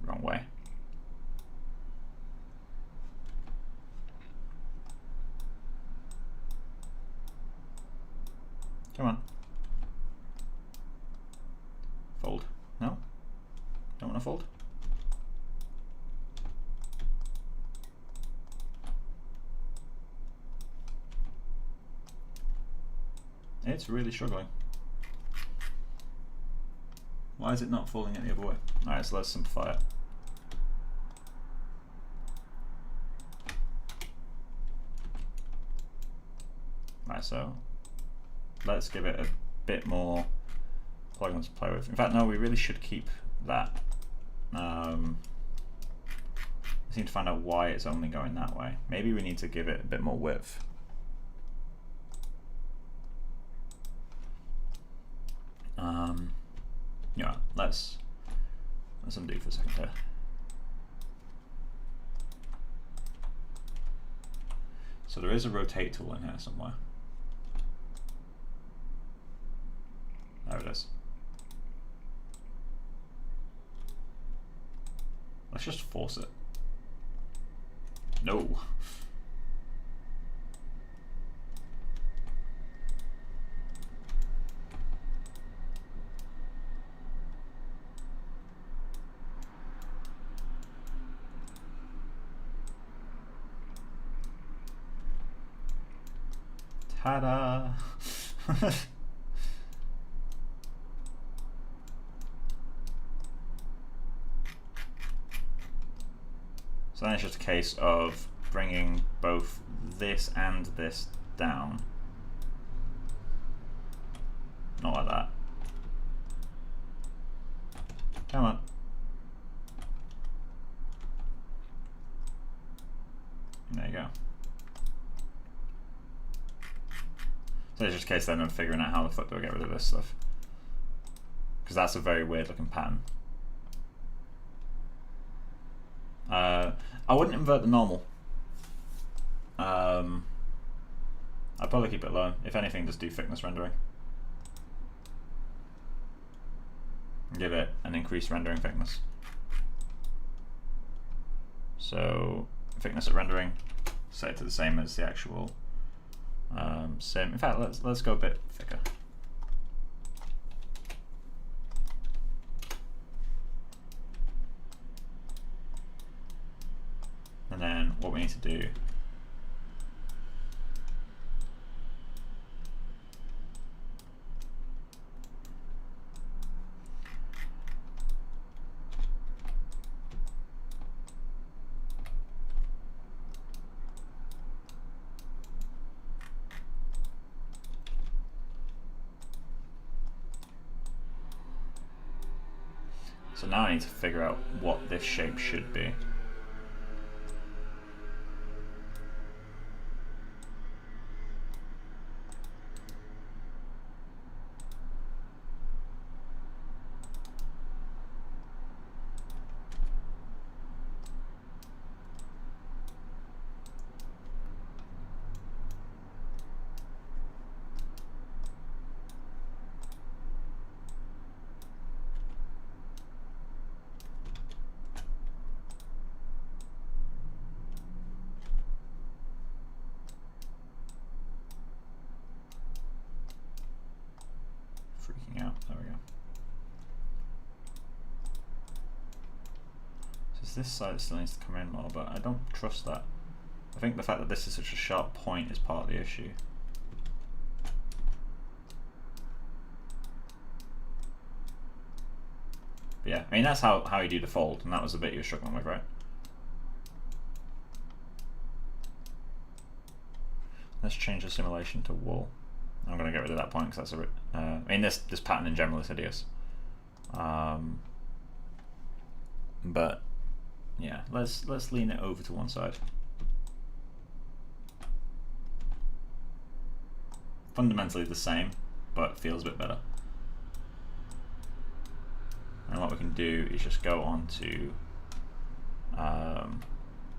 Wrong way. Come on. Fold. No? Don't want to fold? It's really struggling. Why is it not folding it the other way? Alright, so let's simplify it. Right, so let's give it a bit more polygon to play with. In fact, no, we really should keep that. I just need to find out why it's only going that way. Maybe we need to give it a bit more width. Yeah, let's undo for a second here. So there is a rotate tool in here somewhere. There it is. Let's just force it. No. Ta-da! So then it's just a case of bringing both this and this down. Not like that. Come on. There you go. So it's just a case then of figuring out how the fuck do I get rid of this stuff. Because that's a very weird looking pattern. I wouldn't invert the normal. I'd probably keep it low. If anything, just do thickness rendering. Give it an increased rendering thickness. So thickness at rendering, set it to the same as the actual sim. In fact, let's go a bit thicker. And then what we need to do so now I need to figure out what this shape should be. Freaking out. There we go. So this side still needs to come in more, but I don't trust that. I think the fact that this is such a sharp point is part of the issue. But yeah, I mean that's how you do the fold, and that was the bit you were struggling with, right? Let's change the simulation to wool. I'm going to get rid of that point because that's a I mean this pattern in general is hideous. But yeah, let's lean it over to one side. Fundamentally the same, but feels a bit better. And what we can do is just go on to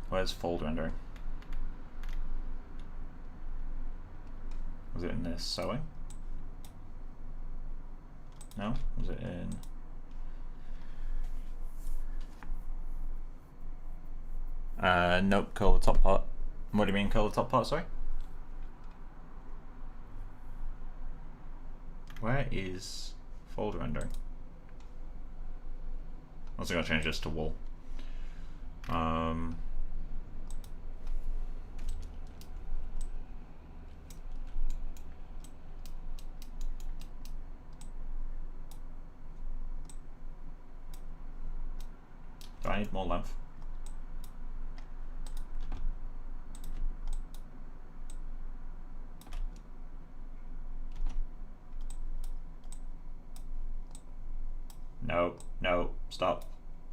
where's fold rendering? Was it in this sewing? No? Was it in... nope, curl the top part. What do you mean curl the top part, sorry? Where is fold rendering? I'm also going to change this to wool. Do I need more length? Stop.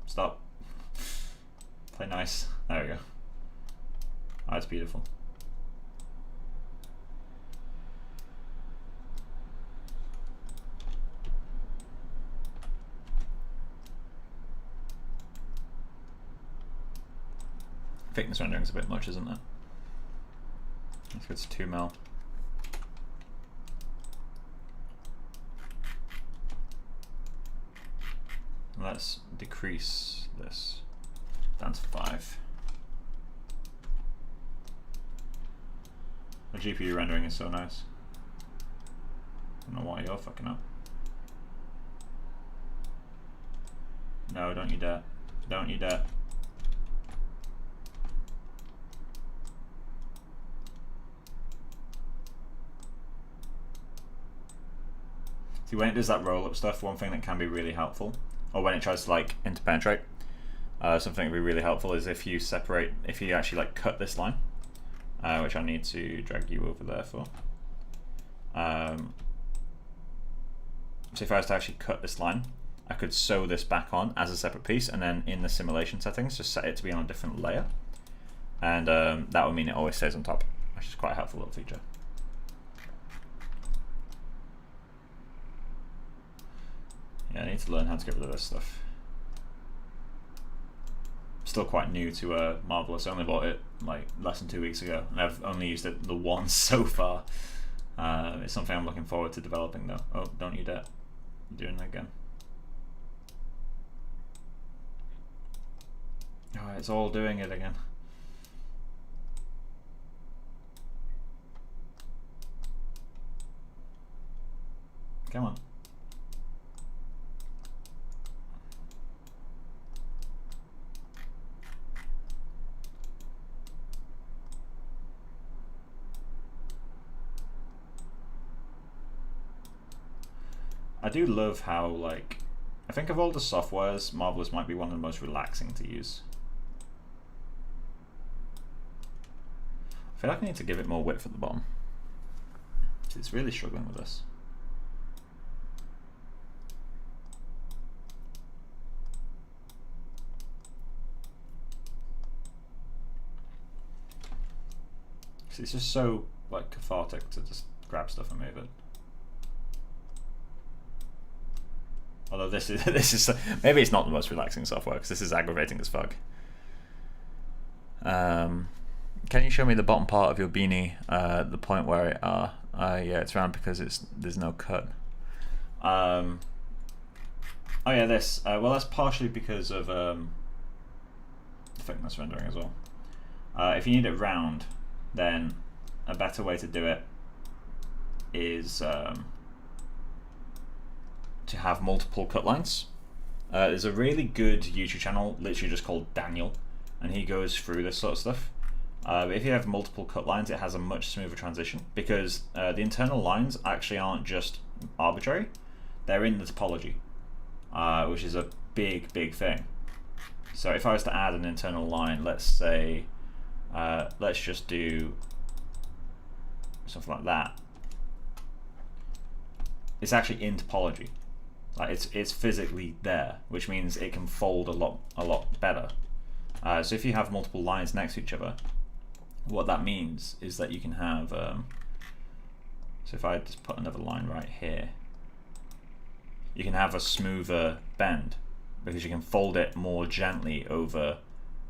Stop. Play nice. There we go. Oh, it's beautiful. Thickness rendering's a bit much, isn't it? Let's go to 2 mil. Let's decrease this down to 5. The GPU rendering is so nice. I don't know why you're fucking up. No, don't you dare. Don't you dare. See, when it does that roll up stuff, one thing that can be really helpful, or when it tries to like interpenetrate, something that would be really helpful is if you separate, if you actually like cut this line, which I need to drag you over there for. So if I was to actually cut this line, I could sew this back on as a separate piece, and then in the simulation settings, just set it to be on a different layer. And that would mean it always stays on top, which is quite a helpful little feature. Yeah, I need to learn how to get rid of this stuff. Still quite new to Marvelous. I only bought it like less than 2 weeks ago, and I've only used it the once so far. It's something I'm looking forward to developing though. Oh, don't you dare. I'm doing that again. Oh, it's all doing it again. Come on. I do love how, like, I think of all the softwares, Marvelous might be one of the most relaxing to use. I feel like I need to give it more width at the bottom. It's really struggling with this. It's just so like cathartic to just grab stuff and move it. Although this is maybe it's not the most relaxing software because this is aggravating as fuck. Can you show me the bottom part of your beanie, the point where it yeah, it's round because there's no cut. Oh yeah, this. Well, that's partially because of thickness rendering as well. If you need it round, then a better way to do it is to have multiple cut lines. There's a really good YouTube channel literally just called Daniel, and he goes through this sort of stuff. But if you have multiple cut lines, it has a much smoother transition because the internal lines actually aren't just arbitrary, they're in the topology, which is a big thing. So if I was to add an internal line, let's say let's just do something like that, it's actually in topology. Like it's physically there, which means it can fold a lot better. So if you have multiple lines next to each other, what that means is that you can have so if I just put another line right here, you can have a smoother bend because you can fold it more gently over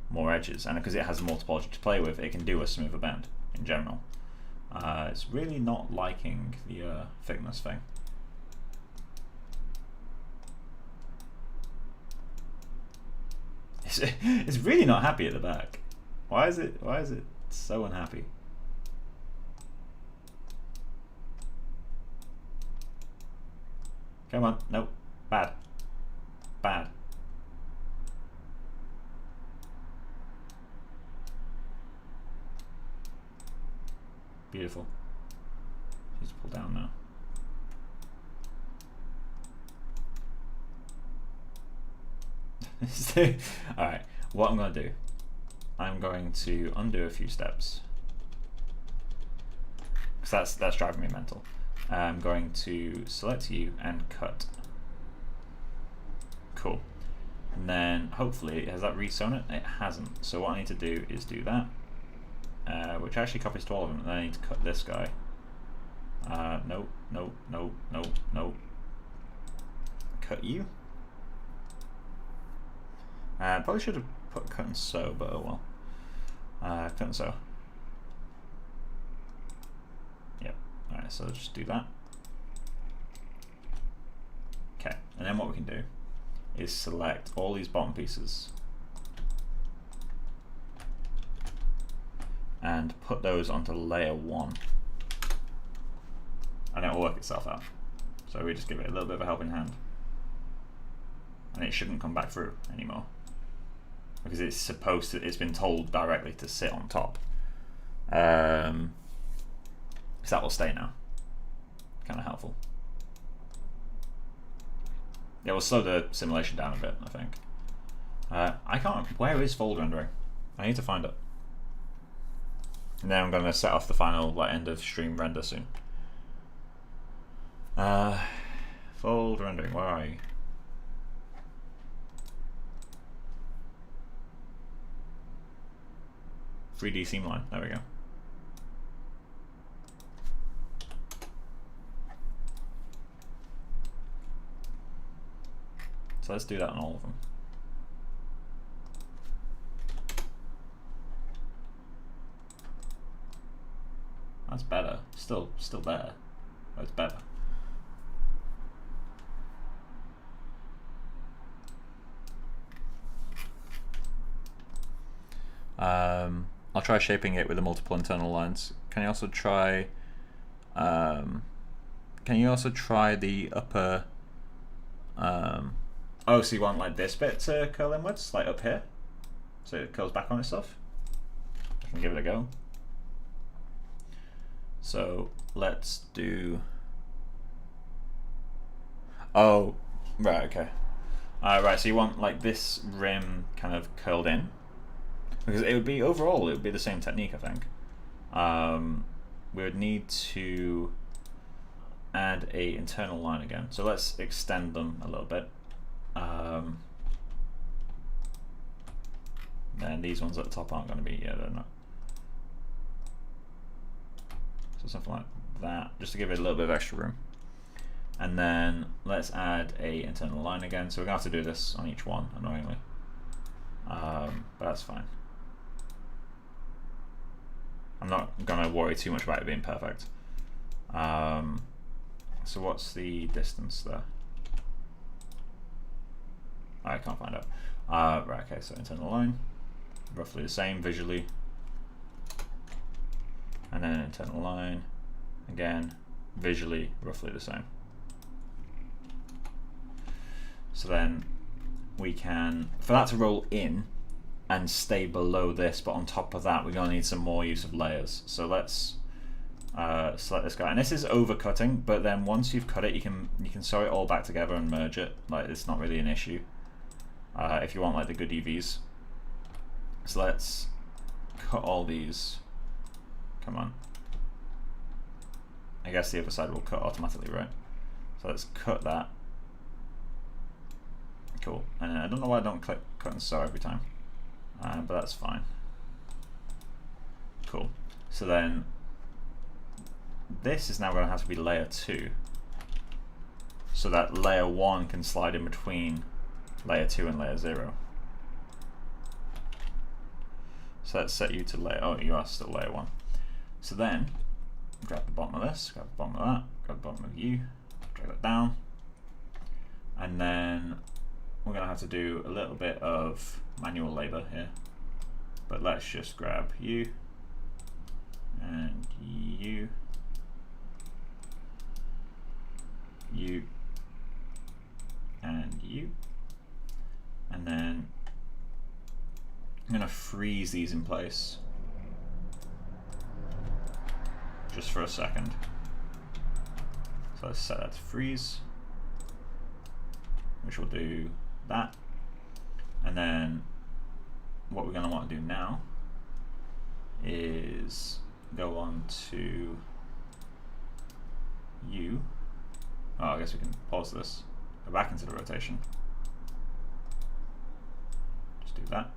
more edges, and because it has more topology to play with, it can do a smoother bend in general. It's really not liking the thickness thing. It's really not happy at the back. Why is it so unhappy? Come on, nope, bad. Beautiful. Needs to pull down now. Alright, what I'm going to do, I'm going to undo a few steps because that's driving me mental. I'm going to select you and cut. Cool. And then hopefully, has that resewn it? It hasn't. So what I need to do is do that, which actually copies to all of them. And then I need to cut this guy. No. Cut you. Probably should have put cut and sew, but oh well. Cut and sew. Yep. Alright, so just do that. Okay, and then what we can do is select all these bottom pieces and put those onto layer 1. And it will work itself out. So we just give it a little bit of a helping hand. And it shouldn't come back through anymore. Because it's supposed to, it's been told directly to sit on top. So that will stay now. Kind of helpful. Yeah, we'll slow the simulation down a bit, I think. I can't, where is fold rendering? I need to find it. And then I'm going to set off the final end of stream render soon. Fold rendering, where are you? "3D seam line," there we go. So let's do that on all of them. That's better. Still better. But it's better. I'll try shaping it with the multiple internal lines. Can you also try? The upper? Oh, so you want like this bit to curl inwards, like up here, so it curls back on itself? I can give it a go. So let's do. Oh, right, okay. Right, so you want like this rim kind of curled in. Because it would be, overall, it would be the same technique, I think. We would need to add a internal line again. So let's extend them a little bit. Then these ones at the top aren't going to be, yeah, they're not. So something like that, just to give it a little bit of extra room. And then let's add a internal line again. So we're going to have to do this on each one, annoyingly. But that's fine. I'm not going to worry too much about it being perfect. So what's the distance there? I can't find out. Right, okay, so internal line, roughly the same visually. And then internal line, again, visually, roughly the same. So then we can, for that to roll in and stay below this, but on top of that, we're going to need some more use of layers. So let's select this guy. And this is overcutting, but then once you've cut it, you can sew it all back together and merge it. Like, it's not really an issue if you want like the good EVs. So let's cut all these. Come on. I guess the other side will cut automatically, right? So let's cut that. Cool. And I don't know why I don't click cut and sew every time. But that's fine. Cool. So then this is now going to have to be layer 2, so that layer 1 can slide in between layer 2 and layer 0. So let's set you to layer, oh, you are still layer 1. So then grab the bottom of this, grab the bottom of that, grab the bottom of you, drag that down, and then we're going to have to do a little bit of manual labor here, but let's just grab you and you, you and you, and then I'm going to freeze these in place just for a second. So let's set that to freeze, which will do that. And then what we're going to want to do now is go on to you. Oh, I guess we can pause this, go back into the rotation, with that.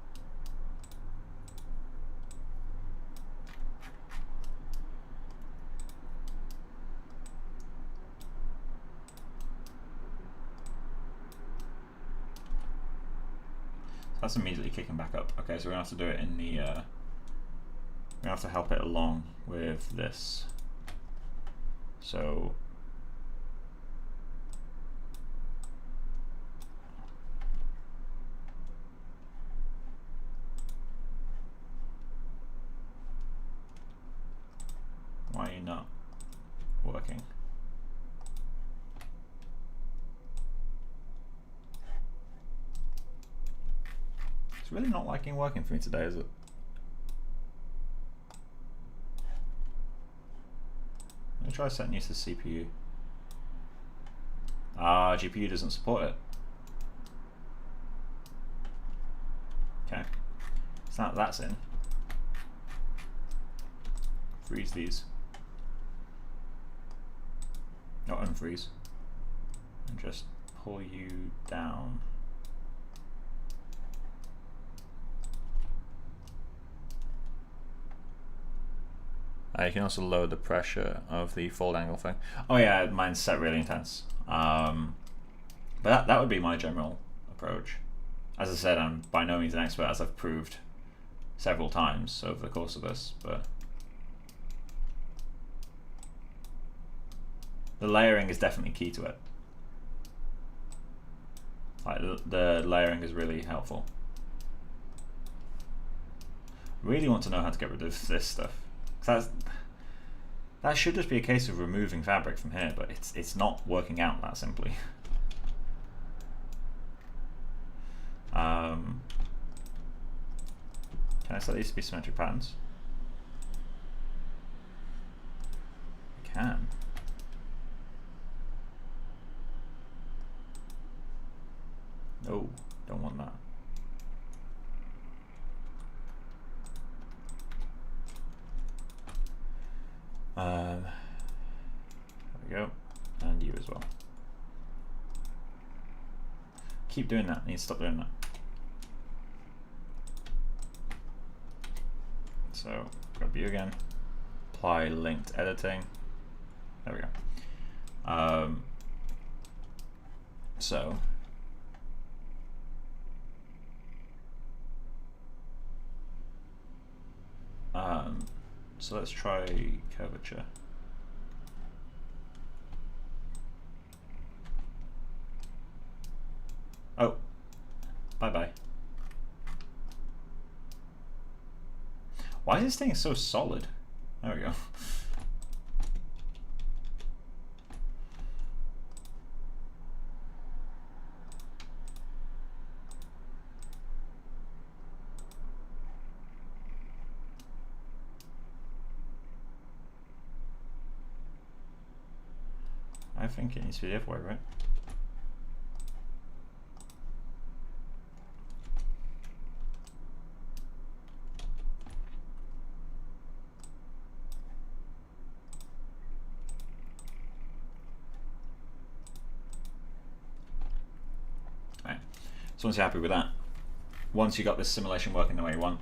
That's immediately kicking back up. Okay, so we're gonna have to do it in the we're gonna have to help it along with this. So why are you not working? It's really not liking working for me today, is it? Let me try setting you to CPU. Ah, GPU doesn't support it. Okay. So now that's in. Freeze these. Not unfreeze. And just pull you down. You can also lower the pressure of the fold angle thing. Oh yeah, mine's set really intense. But that would be my general approach. As I said, I'm by no means an expert, as I've proved several times over the course of this, but the layering is definitely key to it. Like the layering is really helpful. Really want to know how to get rid of this stuff. That should just be a case of removing fabric from here, but it's not working out that simply. Can I set these to be symmetric patterns? I can. No, don't want that. There we go, and you as well. Keep doing that. I need to stop doing that. So grab you again. Apply linked editing. There we go. So let's try curvature. Oh, bye-bye. Why is this thing so solid? There we go. I think it needs to be the other way, right? Right. So once you're happy with that, once you got this simulation working the way you want,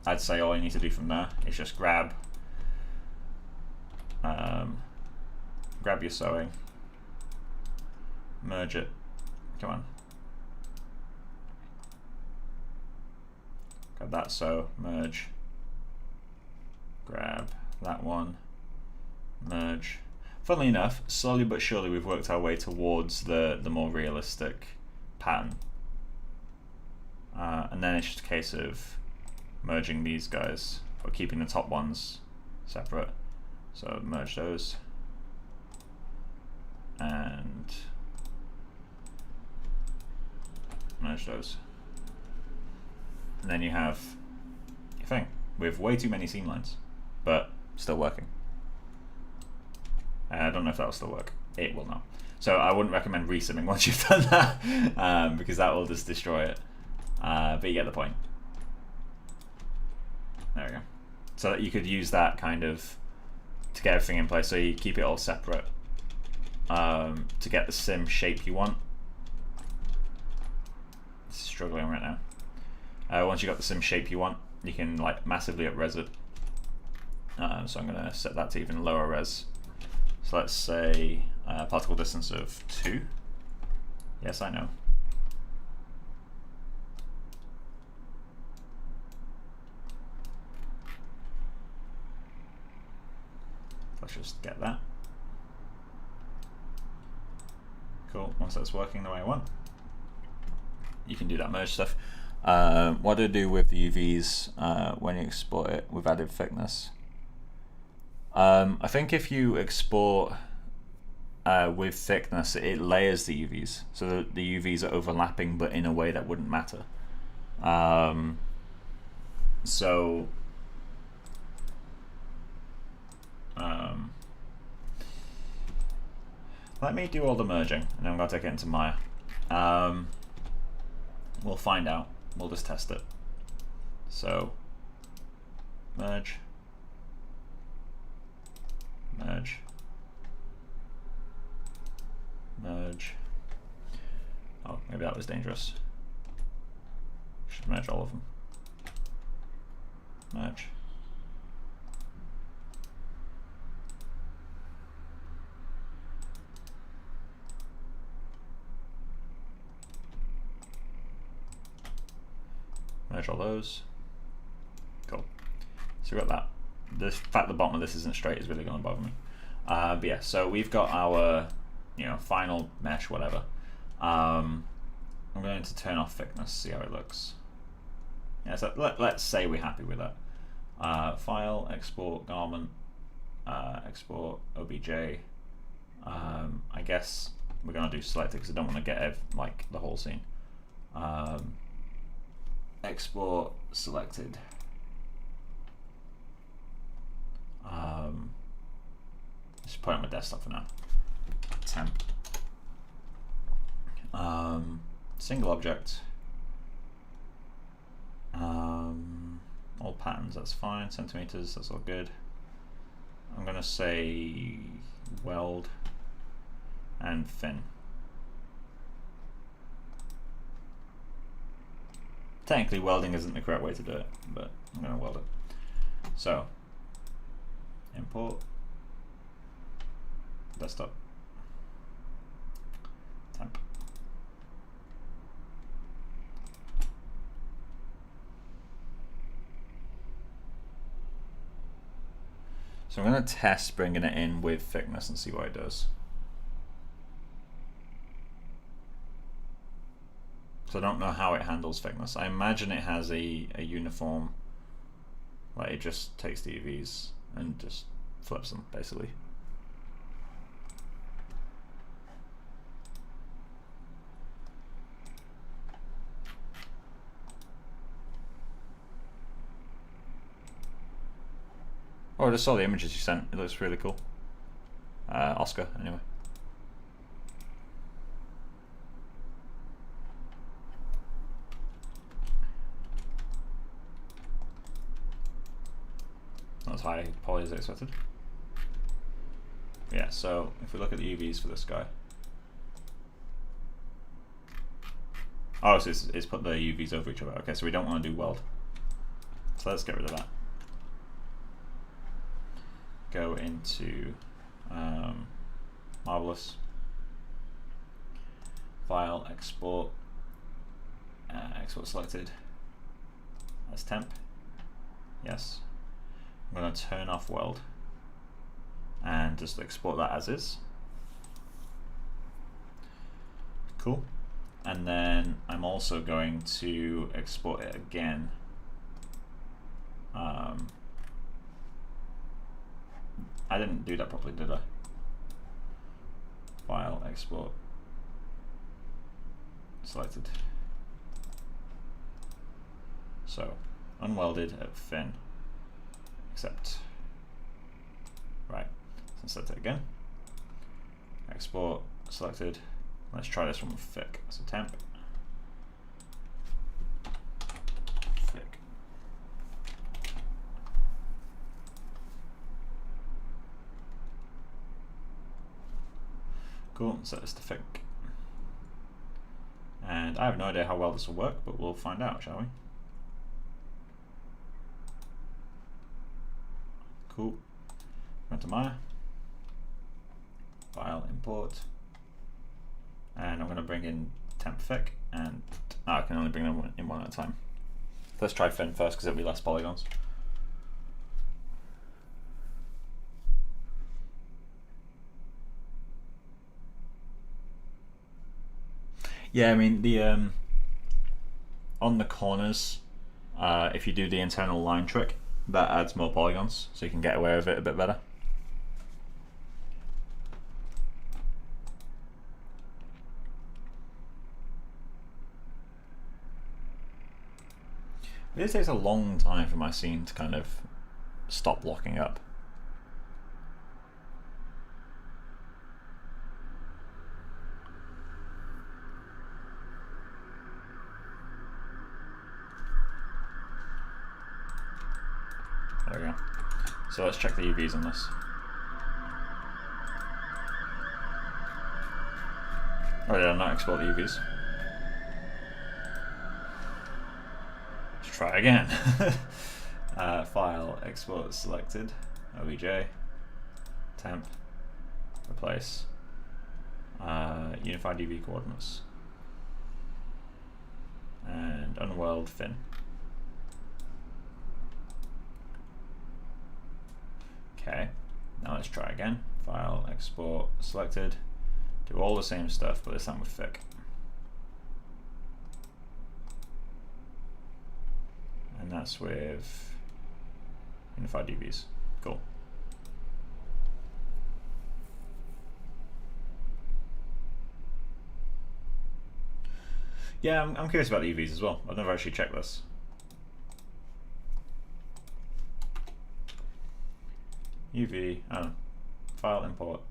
I'd say all you need to do from there is just grab your sewing, merge it, come on, grab that sew, merge, grab that one, merge. Funnily enough, slowly but surely we've worked our way towards the more realistic pattern, and then it's just a case of merging these guys but keeping the top ones separate. So merge those and merge those, and then you have your thing with way too many seam lines, but still working. I don't know if that will still work. It will not. So I wouldn't recommend resimming once you've done that, because that will just destroy it. But you get the point. There we go. So that you could use that kind of to get everything in place. So you keep it all separate to get the sim shape you want. It's struggling right now. Once you got the sim shape you want, you can like massively up-res it. So I'm going to set that to even lower res. So let's say particle distance of 2. Yes, I know. Let's just get that. Cool, once that's working the way I want, you can do that merge stuff. What do I do with the UVs when you export it with added thickness? I think if you export with thickness, it layers the UVs, so that the UVs are overlapping, but in a way that wouldn't matter. Let me do all the merging, and I'm going to take it into Maya. We'll find out. We'll just test it. So, merge, merge, merge. Oh, maybe that was dangerous. Should merge all of them. Merge. Merge all those. Cool. So we've got that. The fact the bottom of this isn't straight is really going to bother me. But yeah, so we've got our, final mesh, whatever. I'm going to turn off thickness, see how it looks. Yeah, so let's say we're happy with that. File, export, garment, export, obj. I guess we're going to do selected because I don't want to get like the whole scene. Export selected. Just put it on my desktop for now. Temp. Single object. All patterns, that's fine. Centimeters, that's all good. I'm gonna say weld and thin. Technically, welding isn't the correct way to do it, but I'm going to weld it. So, import, desktop, temp. So I'm going to test bringing it in with thickness and see what it does. So I don't know how it handles thickness. I imagine it has a uniform, like it just takes the UVs and just flips them, basically. Oh, I just saw the images you sent. It looks really cool. Oscar, anyway. Not as high poly as I expected. Yeah, so if we look at the UVs for this guy. Oh, so it's put the UVs over each other. Okay, so we don't want to do weld. So let's get rid of that. Go into Marvelous. File, export. Export selected. As temp. Yes. I'm going to turn off weld and just export that as is. Cool. And then I'm also going to export it again. I didn't do that properly, did I? File, export, selected. So, unwelded at thin, except, right, so select it again. Export, selected. Let's try this one with thick. So temp, thick. Cool, set this to thick. And I have no idea how well this will work, but we'll find out, shall we? Cool. Run to Maya. File, import. And I'm going to bring in temp thick, and I can only bring them in one at a time. Let's try thin first because it'll be less polygons. Yeah, I mean the on the corners, if you do the internal line trick, that adds more polygons, so you can get away with it a bit better. It takes a long time for my scene to kind of stop locking up. There we go. So let's check the UVs on this. Oh, did I not export the UVs? Let's try again. File, export selected, obj, temp, replace, unified UV coordinates, and unworld fin. Okay, now let's try again. File, export, selected. Do all the same stuff, but this time with thick. And that's with unified UVs. Cool. Yeah, I'm curious about the UVs as well. I've never actually checked this. UV, file import.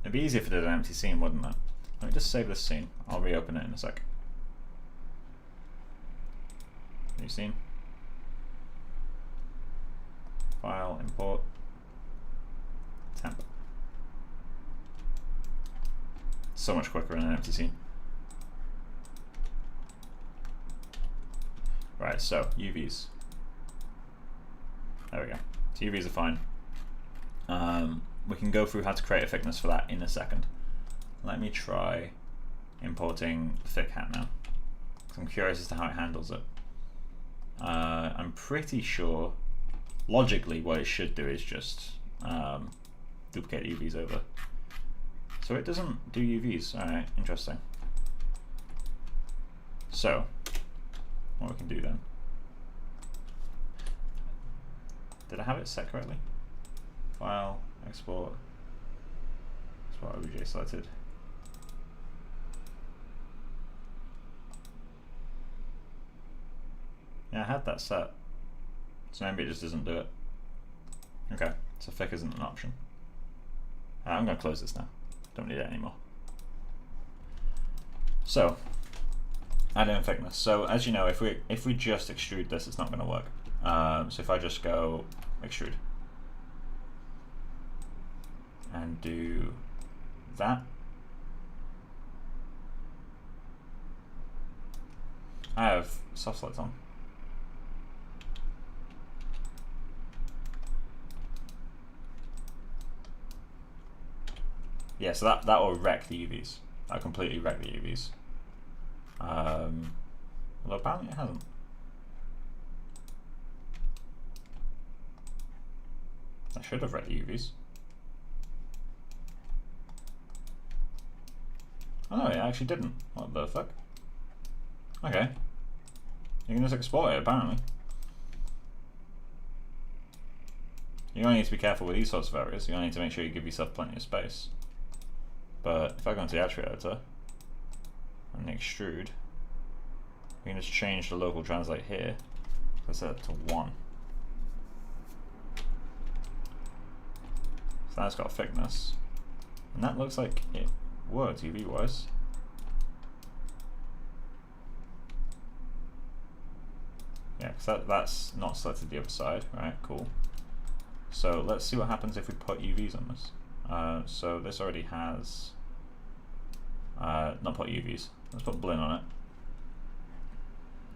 It'd be easier if it did an empty scene, wouldn't it? Let me just save this scene. I'll reopen it in a sec. New scene. File, import, temp. So much quicker in an empty scene. Right, so UVs. There we go. So UVs are fine. We can go through how to create a thickness for that in a second. Let me try importing the thick hat now, because I'm curious as to how it handles it. I'm pretty sure, logically, what it should do is just duplicate UVs over. So it doesn't do UVs. Alright, interesting. So, what we can do then. Did I have it set correctly? File, export, obj selected. Yeah, I had that set, so maybe it just doesn't do it. Okay, so thick isn't an option. I'm going to close this now. Don't need it anymore. So, add in thickness. So as you know, if we just extrude this, it's not going to work. So if I just go extrude and do that, I have soft select on. Yeah, so that will wreck the UVs. That'll completely wreck the UVs. Although apparently it hasn't. I should have wrecked the UVs. Oh no, it actually didn't. What the fuck? Okay. You can just export it, apparently. You only need to be careful with these sorts of areas. You only need to make sure you give yourself plenty of space. But if I go into the attribute editor and extrude, we can just change the local translate here. Let's set it to 1. So that's got a thickness. And that looks like it works UV wise. Yeah, because that's not selected the other side, right? Cool. So let's see what happens if we put UVs on this. So this already has, not put UVs, let's put Blinn on it.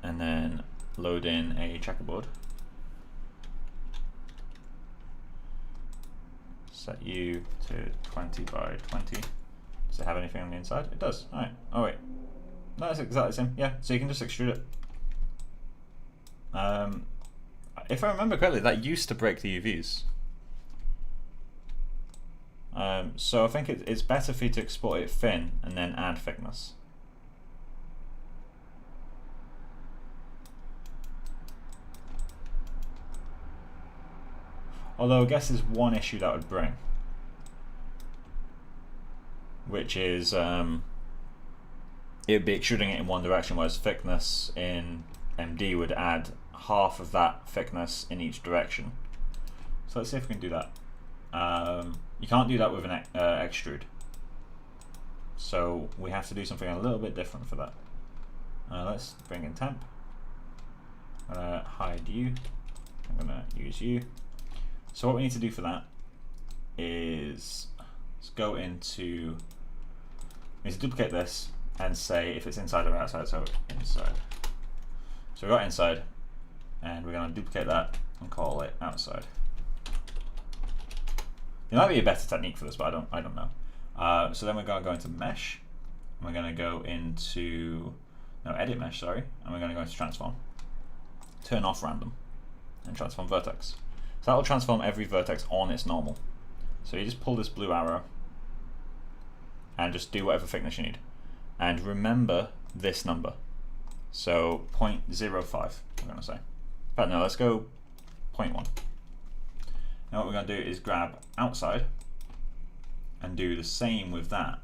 And then load in a checkerboard. set U to 20 by 20. Does it have anything on the inside? It does. All right. Oh wait, no, it's exactly the same. Yeah, so you can just extrude it. If I remember correctly, that used to break the UVs. So I think it's better for you to export it thin and then add thickness. Although I guess there's one issue that would bring, which is it would be extruding it in one direction, whereas thickness in MD would add half of that thickness in each direction. So let's see if we can do that. You can't do that with an extrude, so we have to do something a little bit different for that. Let's bring in temp. I'm gonna hide you. I'm gonna use you. So what we need to do for that is let's go into, we need to duplicate this and say if it's inside or outside. So inside. So we got inside, and we're going to duplicate that and call it outside. There might be a better technique for this, but I don't know. So then we're going to go into mesh, and we're going to go into edit mesh, sorry, and we're going to go into transform. Turn off random and transform vertex. So that will transform every vertex on its normal. So you just pull this blue arrow and just do whatever thickness you need. And remember this number. So 0.05, I'm going to say. But no, let's go 0.1. Now what we're going to do is grab outside and do the same with that.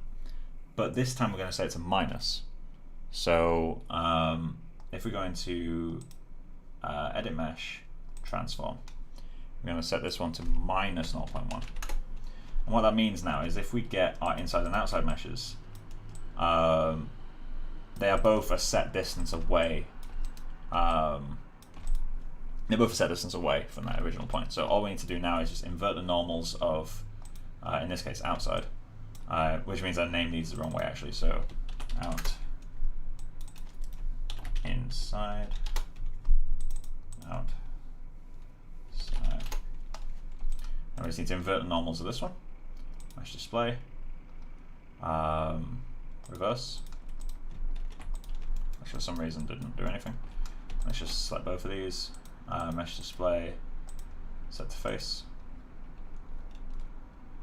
But this time we're going to say it's a minus. So if we go into edit mesh, transform, we're going to set this one to minus 0.1. And what that means now is if we get our inside and outside meshes, they are both a set distance away. They're both a set distance away from that original point. So all we need to do now is just invert the normals of, in this case, outside, which means our name needs the wrong way actually. So out, inside, out, side. And we just need to invert the normals of this one. Mesh display, reverse, which for some reason didn't do anything. Let's just select both of these, mesh display, set to face,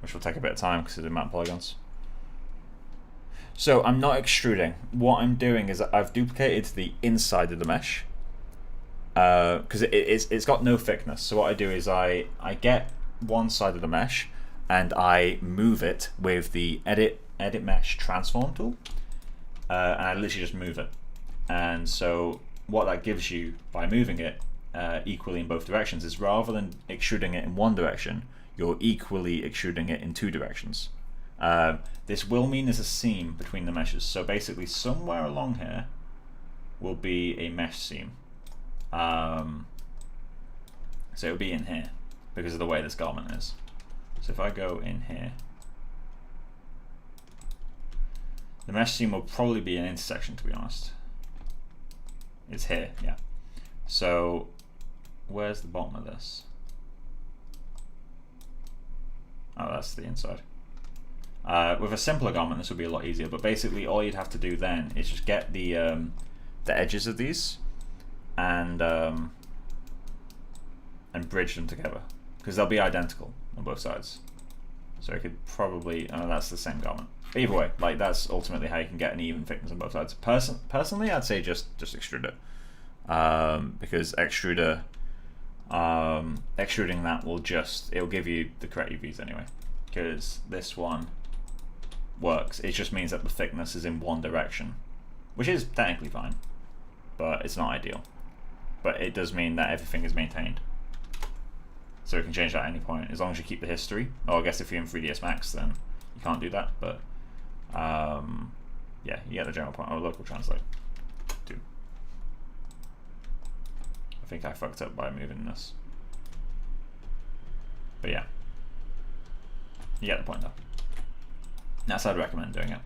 which will take a bit of time because it's in map polygons. So I'm not extruding. What I'm doing is I've duplicated the inside of the mesh because it's got no thickness. So what I do is I get one side of the mesh and I move it with the edit mesh transform tool, and I literally just move it. And so what that gives you by moving it equally in both directions is rather than extruding it in one direction, you're equally extruding it in two directions. This will mean there's a seam between the meshes. So basically somewhere along here will be a mesh seam. So it'll be in here because of the way this garment is. So if I go in here, the mesh seam will probably be an intersection, to be honest. It's here, yeah. So where's the bottom of this? Oh, that's the inside. With a simpler garment, this would be a lot easier, but basically all you'd have to do then is just get the edges of these and bridge them together, because they'll be identical on both sides. So I could probably, oh, that's the same garment. But either way, like that's ultimately how you can get an even thickness on both sides. Personally, I'd say just extrude it, because extruding that will it'll give you the correct UVs anyway, because this one works. It just means that the thickness is in one direction, which is technically fine, but it's not ideal. But it does mean that everything is maintained. So you can change that at any point, as long as you keep the history. Or I guess if you're in 3ds Max, then you can't do that, but yeah, you get the general point. Oh, local translate. Dude. I think I fucked up by moving this. But yeah, you get the point though. That's how I'd recommend doing it,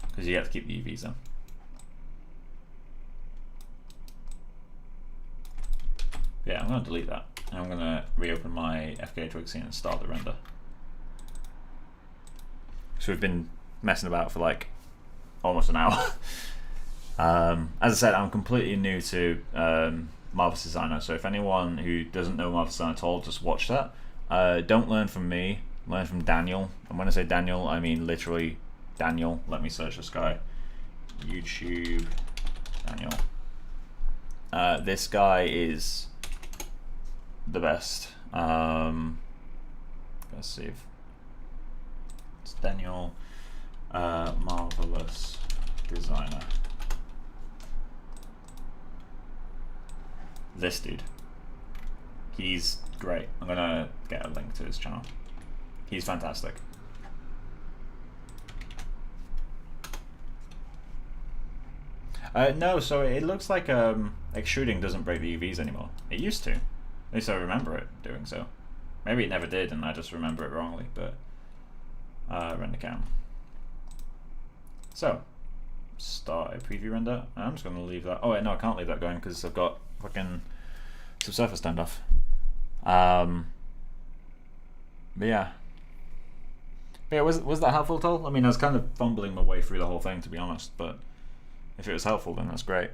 because you have to keep the UVs in. Yeah, I'm going to delete that. And I'm going to reopen my FKA twig scene and start the render. So we've been messing about for like almost an hour. As I said, I'm completely new to Marvelous Designer, so if anyone who doesn't know Marvelous Designer at all, just watch that. Don't learn from me, learn from Daniel. And when I say Daniel, I mean literally Daniel. Let me search this guy. YouTube Daniel. This guy is the best. Let's see if it's Daniel, Marvelous Designer. This dude. He's great. I'm gonna get a link to his channel. He's fantastic. No, so it looks like extruding doesn't break the UVs anymore. It used to. At least I remember it doing so. Maybe it never did and I just remember it wrongly, but render cam. So, start a preview render. I'm just going to leave that. Oh wait, no, I can't leave that going because I've got fucking subsurface standoff. But yeah. But yeah, was that helpful at all? I mean, I was kind of fumbling my way through the whole thing, to be honest, but if it was helpful, then that's great.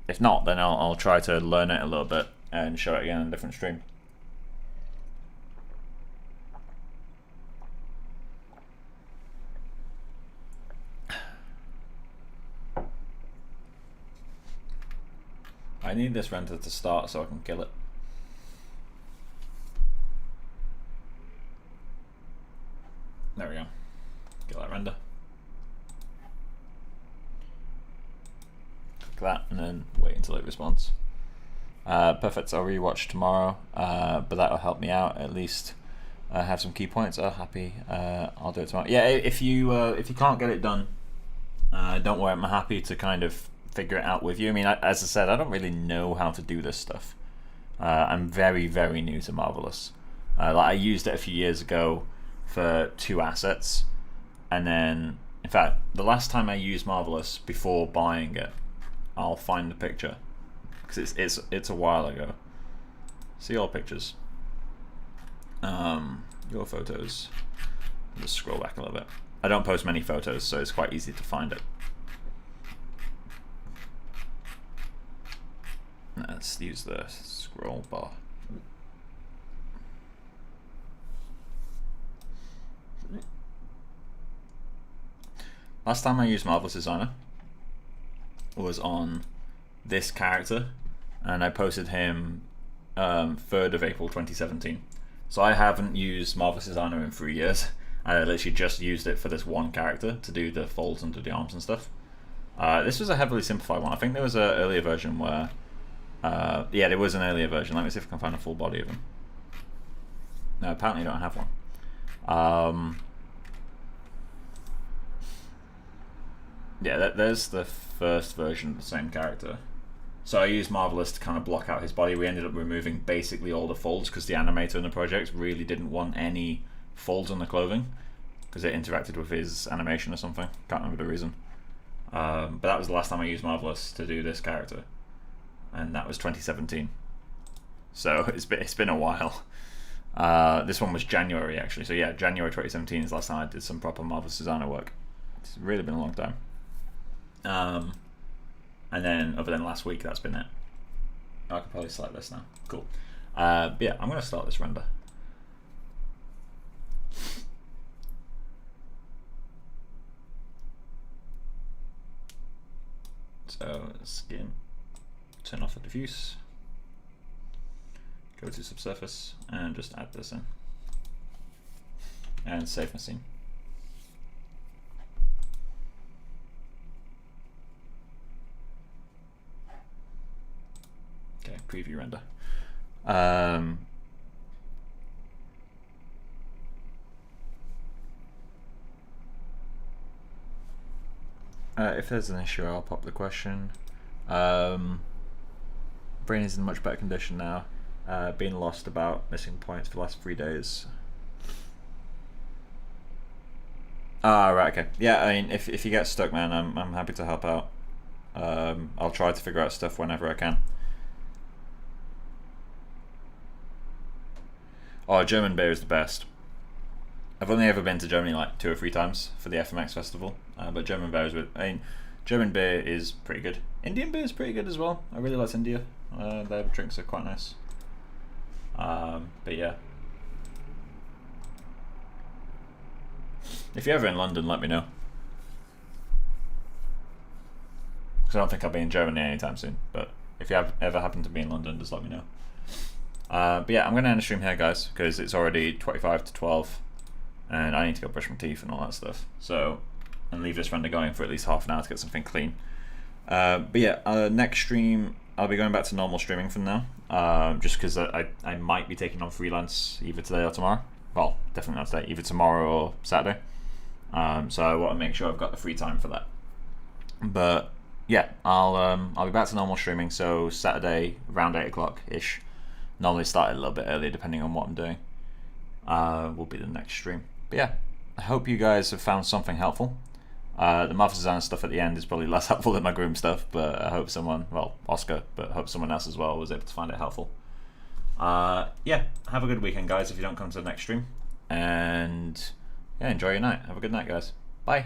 If not, then I'll try to learn it a little bit and show it again in a different stream. I need this render to start so I can kill it. There we go. Kill that render. Click that and then wait until it responds. Perfect, I'll rewatch tomorrow, but that'll help me out at least. Have some key points. Happy. I'll do it tomorrow. Yeah, if you can't get it done, don't worry. I'm happy to kind of figure it out with you. I mean, as I said, I don't really know how to do this stuff. I'm very, very new to Marvelous. Like I used it a few years ago for 2 assets, and then, in fact, the last time I used Marvelous before buying it, I'll find the picture because it's a while ago. See all pictures. Your photos. Just scroll back a little bit. I don't post many photos, so it's quite easy to find it. Let's use the scroll bar. Last time I used Marvelous Designer was on this character, and I posted him 3rd of April 2017. So I haven't used Marvelous Designer in 3 years. I literally just used it for this one character to do the folds under the arms and stuff. This was a heavily simplified one. I think there was an earlier version where yeah, there was an earlier version. Let me see if I can find a full body of him. No, apparently I don't have one. Yeah, there's the first version of the same character. So I used Marvelous to kind of block out his body. We ended up removing basically all the folds because the animator in the project really didn't want any folds on the clothing because it interacted with his animation or something. Can't remember the reason. But that was the last time I used Marvelous to do this character, and that was 2017. So it's been a while. This one was January actually. So yeah, January 2017 is the last time I did some proper Marvelous Designer work. It's really been a long time. And then other than last week, that's been it. I can probably select this now. Cool. But yeah, I'm going to start this render. So skin, turn off the diffuse, go to subsurface, and just add this in, and save my scene. Okay, preview render. If there's an issue, I'll pop the question. Brain is in much better condition now. Being lost about missing points for the last 3 days. Right, okay. Yeah, I mean, if you get stuck, man, I'm happy to help out. I'll try to figure out stuff whenever I can. Oh, German beer is the best. I've only ever been to Germany like 2 or 3 times for the FMX festival, but German beer is German beer is pretty good. Indian beer is pretty good as well. I really like India. Their drinks are quite nice. But yeah. If you're ever in London, let me know. Because I don't think I'll be in Germany anytime soon. But if you ever happen to be in London, just let me know. But yeah, I'm going to end the stream here, guys, because it's already 25 to 12. And I need to go brush my teeth and all that stuff. So, and leave this render going for at least half an hour to get something clean. But yeah, next stream, I'll be going back to normal streaming from now. Just because I might be taking on freelance either today or tomorrow. Well, definitely not today, either tomorrow or Saturday. So I want to make sure I've got the free time for that. But yeah, I'll be back to normal streaming. So Saturday around 8 o'clock ish. Normally start a little bit earlier depending on what I'm doing. Will be the next stream. But yeah, I hope you guys have found something helpful. The Martha Susanna stuff at the end is probably less helpful than my groom stuff, but I hope someone, well, Oscar, but I hope someone else as well was able to find it helpful. Yeah, have a good weekend, guys, if you don't come to the next stream. And yeah, enjoy your night. Have a good night, guys. Bye.